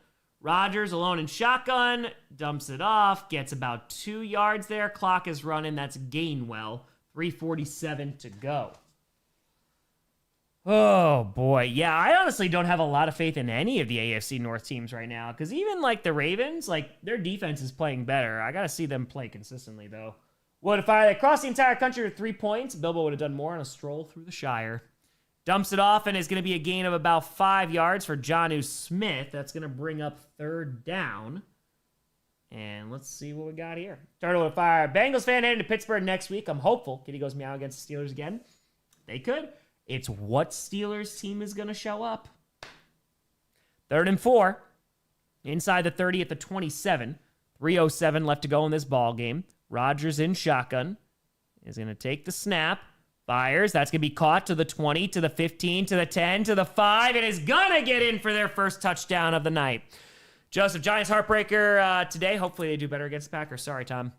Rodgers alone in shotgun, dumps it off, gets about 2 yards there. Clock is running. That's Gainwell. 3:47 to go. Oh, boy. Yeah, I honestly don't have a lot of faith in any of the AFC North teams right now, because even, like, the Ravens, like, their defense is playing better. I got to see them play consistently, though. Would if I crossed the entire country with 3 points, Bilbo would have done more on a stroll through the Shire. Dumps it off, and it's going to be a gain of about 5 yards for Jonnu Smith. That's going to bring up 3rd down. And let's see what we got here. Turtle with fire. Bengals fan heading to Pittsburgh next week. I'm hopeful. Kitty goes meow against the Steelers again. They could. It's what Steelers team is going to show up. 3rd and 4. Inside the 30 at the 27. 3:07 left to go in this ball game. Rodgers in shotgun. Is going to take the snap. Fires. That's going to be caught to the 20, to the 15, to the 10, to the 5. It is going to get in for their first touchdown of the night. Joseph, Giants heartbreaker today. Hopefully they do better against the Packers. Sorry, Tom.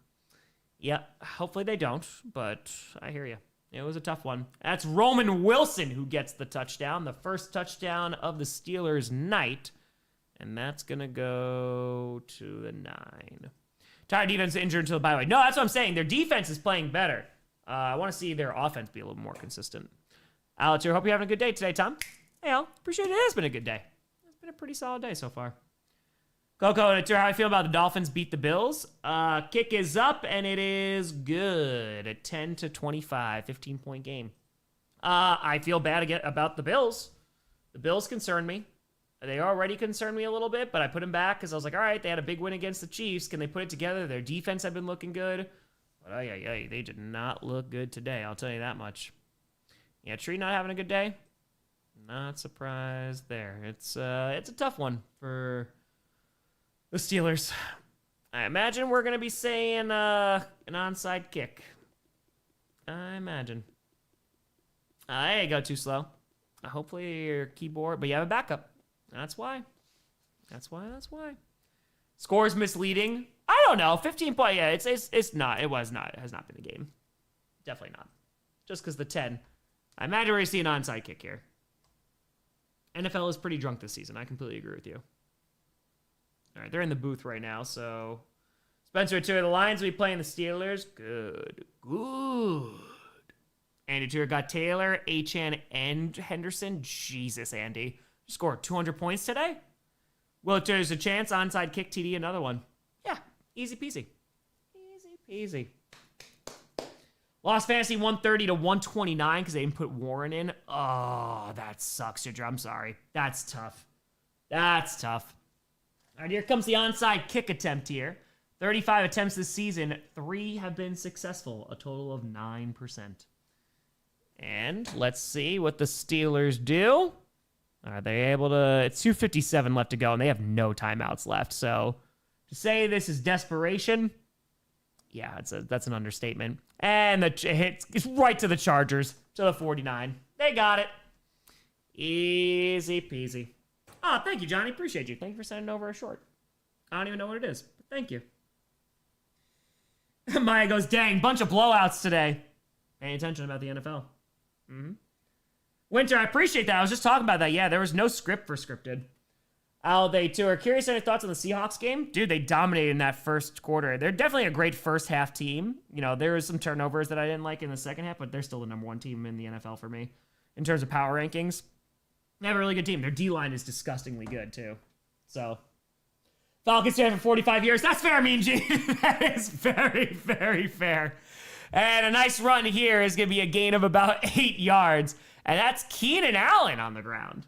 Yeah, hopefully they don't, but I hear you. It was a tough one. That's Roman Wilson who gets the touchdown, the first touchdown of the Steelers' night, and that's going to go to the 9. Tired defense injured until the bye week. No, that's what I'm saying. Their defense is playing better. I want to see their offense be a little more consistent. Alex here, hope you're having a good day today, Tom. Hey, Al, appreciate it. It has been a good day. It's been a pretty solid day so far. Coco, how I feel about the Dolphins beat the Bills. Kick is up, and it is good at 10-25, 15-point game. I feel bad about the Bills. The Bills concern me. They already concerned me a little bit, but I put them back because I was like, all right, they had a big win against the Chiefs. Can they put it together? Their defense had been looking good. But they did not look good today, I'll tell you that much. Yeah, Tree not having a good day? Not surprised there. It's a tough one for the Steelers. I imagine we're going to be saying an onside kick. I imagine. Hey, go too slow. Hopefully your keyboard, but you have a backup. That's why. That's why. Score is misleading. I don't know. 15 point. Yeah, it's not. It was not. It has not been a game. Definitely not. Just because the 10. I imagine we're going to see an onside kick here. NFL is pretty drunk this season. I completely agree with you. All right, they're in the booth right now, so Spencer Tour, the Lions will be playing the Steelers. Good. Andy Tour got Taylor, Achan, and Henderson. Jesus, Andy. You scored 200 points today? Well, there's a chance. Onside kick, TD, another one. Yeah, easy peasy. Easy peasy. Lost Fantasy 130-129 because they didn't put Warren in. Oh, that sucks, Ginger. I'm sorry. That's tough. All right, here comes the onside kick attempt here. 35 attempts this season. 3 have been successful. A total of 9%. And let's see what the Steelers do. Are they able to... It's 2:57 left to go, and they have no timeouts left. So to say this is desperation, yeah, that's an understatement. And the hit is right to the Chargers, to the 49. They got it. Easy peasy. Oh, thank you, Johnny. Appreciate you. Thank you for sending over a short. I don't even know what it is, but thank you. Maya goes, dang, bunch of blowouts today. Paying attention about the NFL. Winter, I appreciate that. I was just talking about that. Yeah, there was no script for scripted. They too are curious on your thoughts on the Seahawks game. Dude, they dominated in that first quarter. They're definitely a great first half team. You know, there was some turnovers that I didn't like in the second half, but they're still the number one team in the NFL for me in terms of power rankings. They have a really good team. Their D-line is disgustingly good too. So, Falcons stay for 45 years. That's fair, Mean Gene. That is very, very fair. And a nice run here is going to be a gain of about 8 yards. And that's Keenan Allen on the ground.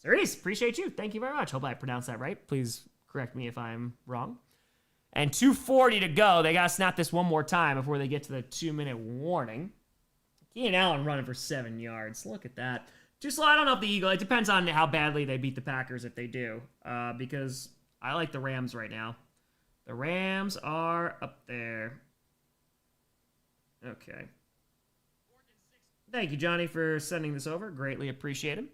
Cerise, appreciate you. Thank you very much. Hope I pronounced that right. Please correct me if I'm wrong. And 2:40 to go. They got to snap this one more time before they get to the 2-minute warning. Keenan Allen running for 7 yards. Look at that. Too slow. I don't know if the Eagles. It depends on how badly they beat the Packers if they do. Because I like the Rams right now. The Rams are up there. Okay. Thank you, Johnny, for sending this over. Greatly appreciate him.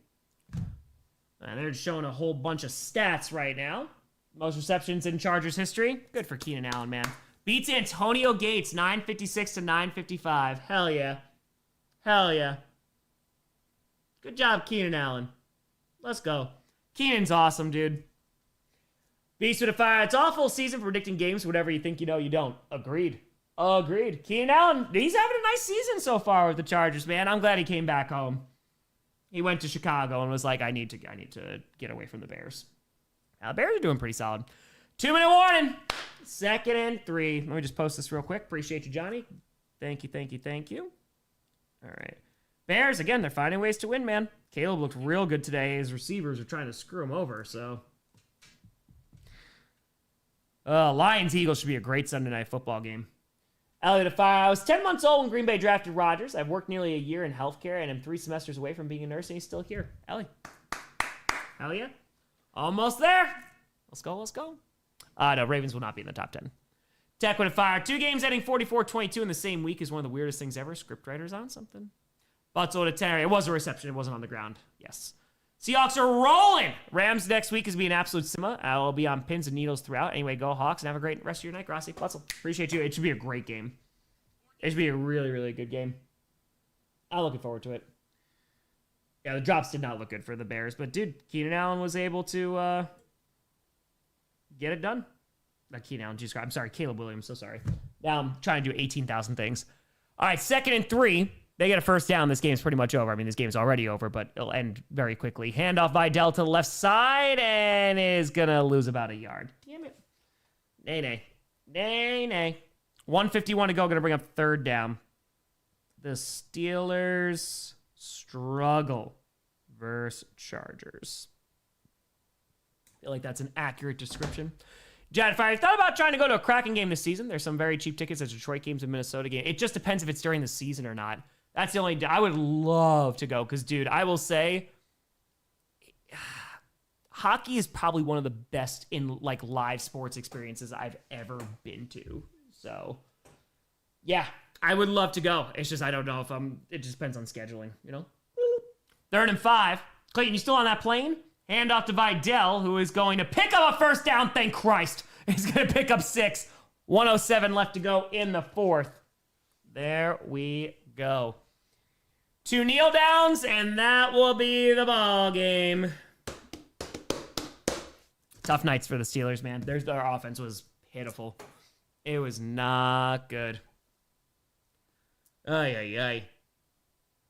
And they're showing a whole bunch of stats right now. Most receptions in Chargers history. Good for Keenan Allen, man. Beats Antonio Gates, 956 to 955. Hell yeah. Hell yeah. Good job, Keenan Allen. Let's go. Keenan's awesome, dude. Beast with a fire. It's awful season for predicting games. Whatever you think you know, you don't. Agreed. Agreed. Keenan Allen, he's having a nice season so far with the Chargers, man. I'm glad he came back home. He went to Chicago and was like, I need to get away from the Bears. Now, the Bears are doing pretty solid. 2-minute warning. 2nd and 3. Let me just post this real quick. Appreciate you, Johnny. Thank you, thank you, thank you. All right. Bears, again, they're finding ways to win, man. Caleb looked real good today. His receivers are trying to screw him over, so. Lions-Eagles should be a great Sunday night football game. Elliot of Fire. I was 10 months old when Green Bay drafted Rodgers. I've worked nearly a year in healthcare and am 3 semesters away from being a nurse, and he's still here. Ellie. Hell yeah. Almost there. Let's go, let's go. No, Ravens will not be in the top 10. Tech with a Fire. 2 games ending 44-22 in the same week is one of the weirdest things ever. Scriptwriters on something. Butts with a 10. It was a reception. It wasn't on the ground. Yes. Seahawks are rolling. Rams next week is being an absolute simmer. I will be on pins and needles throughout. Anyway, go Hawks and have a great rest of your night, Grossi. Putzel. Appreciate you. It should be a great game. It should be a really, really good game. I'm looking forward to it. Yeah, the drops did not look good for the Bears, but dude, Keenan Allen was able to get it done. Not Keenan Allen, I'm sorry, Caleb Williams, so sorry. Now I'm trying to do 18,000 things. All right, 2nd and 3. They get a first down. This game's pretty much over. I mean, this game's already over, but it'll end very quickly. Handoff by Dell to the left side and is going to lose about a yard. Damn it. Nay. 151 to go. Going to bring up 3rd down. The Steelers struggle versus Chargers. I feel like that's an accurate description. Jad Fire, thought about trying to go to a Kraken game this season. There's some very cheap tickets at Detroit games and Minnesota game. It just depends if it's during the season or not. That's the only... I would love to go because, dude, I will say hockey is probably one of the best in, like, live sports experiences I've ever been to. So, yeah, I would love to go. It's just I don't know if it just depends on scheduling, you know? 3rd and 5. Clayton, you still on that plane? Hand off to Vidal, who is going to pick up a first down. Thank Christ. He's going to pick up 6. 1:07 left to go in the 4th. There we go. 2 kneel downs, and that will be the ball game. Tough nights for the Steelers, man. Their offense was pitiful. It was not good. Ay.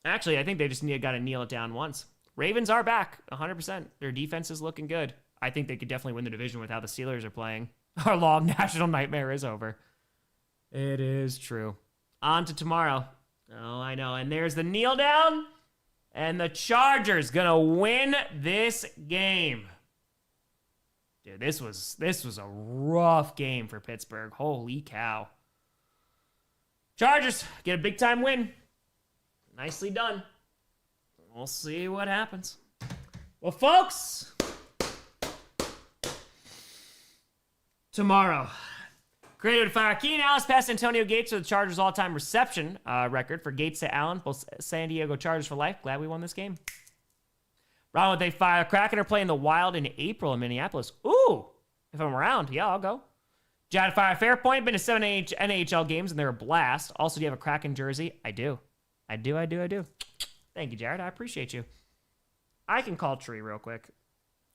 Actually, I think they just got to kneel it down once. Ravens are back, 100%. Their defense is looking good. I think they could definitely win the division with how the Steelers are playing. Our long national nightmare is over. It is true. On to tomorrow. Oh, I know. And there's the kneel down. And the Chargers gonna win this game. Dude, this was a rough game for Pittsburgh. Holy cow. Chargers get a big time win. Nicely done. We'll see what happens. Well, folks, tomorrow, creative fire. Keenan Allen passed Antonio Gates with the Chargers' all-time reception record for Gates to Allen, both San Diego Chargers for life. Glad we won this game. Round with they fire. Kraken are playing the Wild in April in Minneapolis. Ooh, if I'm around, yeah, I'll go. Jad Fire Fairpoint, been to 7 NHL games and they're a blast. Also, do you have a Kraken jersey? I do. Thank you, Jared. I appreciate you. I can call Tree real quick.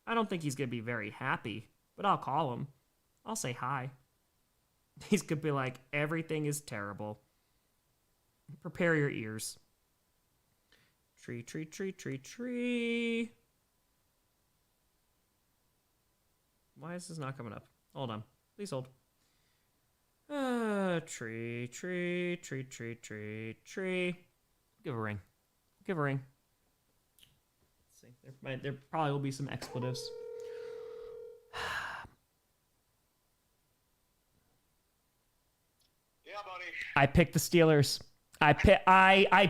I don't think he's going to be very happy, but I'll call him. I'll say hi. He's going to be like, everything is terrible. Prepare your ears. Tree, tree, tree, tree, tree. Why is this not coming up? Hold on. Please hold. Tree, tree, tree, tree, tree, tree. Give a ring. Give a ring. Let's see. There probably will be some expletives. Yeah, buddy. I picked the Steelers. I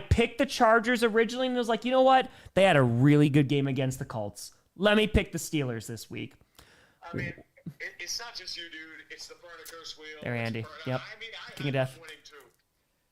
picked the Chargers originally, and was like, you know what? They had a really good game against the Colts. Let me pick the Steelers this week. I mean, it's not just you, dude. It's the curse wheel. There, Andy. Yep. I mean, King of Death. Winning too.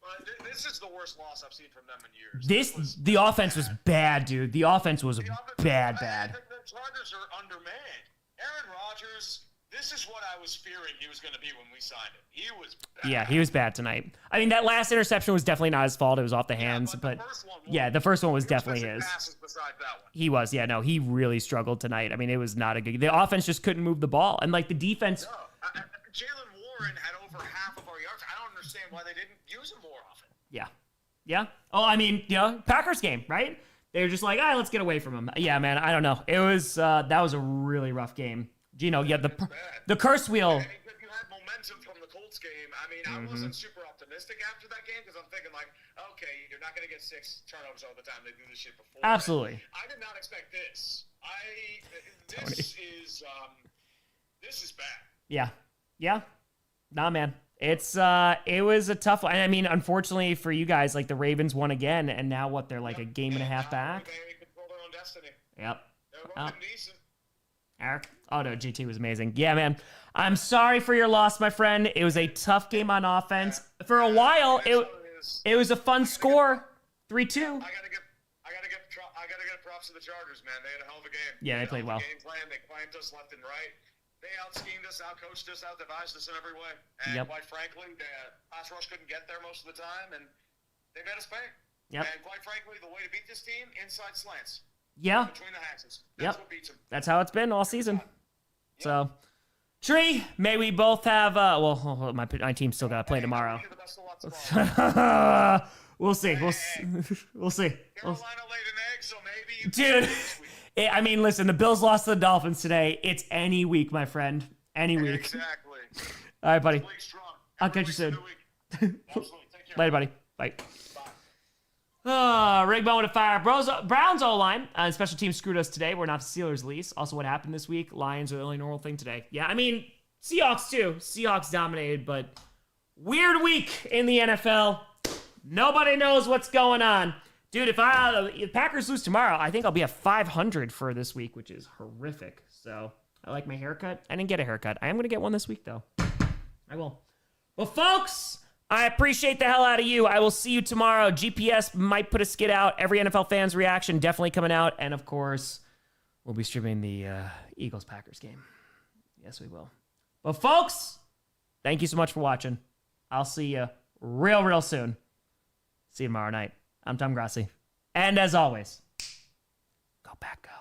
But this is the worst loss I've seen from them in years. The offense was bad, dude. The offense was bad. The Chargers are undermanned. Aaron Rodgers. This is what I was fearing he was going to be when we signed him. He was bad. Yeah, he was bad tonight. I mean, that last interception was definitely not his fault. It was off the hands. But the first one was definitely his. Beside that one. He was. Yeah, no, he really struggled tonight. I mean, it was not a good. The offense just couldn't move the ball. And, like, the defense. No, Jalen Warren had over half of our yards. I don't understand why they didn't use him more often. Yeah. Yeah. Oh, I mean, Packers game, right? They were just like, let's get away from him. Yeah, man, I don't know. It was, that was a really rough game. Gino, yeah, the curse wheel. You had momentum from the Colts game. I mean, I wasn't super optimistic after that game because I'm thinking like, okay, you're not going to get 6 turnovers all the time. They do this shit before. Absolutely. I did not expect this. This is bad. Yeah. Nah, man. It was a tough one. I mean, unfortunately for you guys, like the Ravens won again, and now what? They're like a game and a half back. They control their own destiny. Yep. They're running decent. Eric? Oh, no, GT was amazing. Yeah, man. I'm sorry for your loss, my friend. It was a tough game on offense. For a while, it was a fun score. 3-2. I gotta get props to the Chargers, man. They had a hell of a game. Yeah, they played well. Game plan. They clamped us left and right. They out-schemed us, out-coached us, out-devised us in every way. And quite frankly, the pass rush couldn't get there most of the time, and they made us pay. Yep. And quite frankly, the way to beat this team, inside slants. Yeah. Between the axes. That's what beats them. That's how it's been all season. So, Tree, may we both have, my team still got to play tomorrow. We'll see. We'll see. Carolina laid an egg, so maybe dude, I mean, listen, the Bills lost to the Dolphins today. It's any week, my friend. Any week. Exactly. All right, buddy. I'll Every catch you soon. Absolutely. Take care. Later, buddy. Bye. Rigbo with a fire. Browns O-line and special teams screwed us today. We're not the Steelers least. Also, what happened this week? Lions are the only normal thing today. Yeah, I mean, Seahawks too. Seahawks dominated, but weird week in the NFL. Nobody knows what's going on. Dude, if Packers lose tomorrow, I think I'll be at 500 for this week, which is horrific. So, I like my haircut. I didn't get a haircut. I am going to get one this week, though. I will. Well, folks, I appreciate the hell out of you. I will see you tomorrow. GPS might put a skit out. Every NFL fan's reaction definitely coming out. And, of course, we'll be streaming the Eagles-Packers game. Yes, we will. But, folks, thank you so much for watching. I'll see you real soon. See you tomorrow night. I'm Tom Grossi. And, as always, go Pack, go.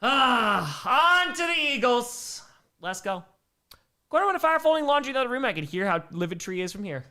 On to the Eagles. Let's go. Go to a fire folding laundry in the other room. I can hear how livid Tree is from here.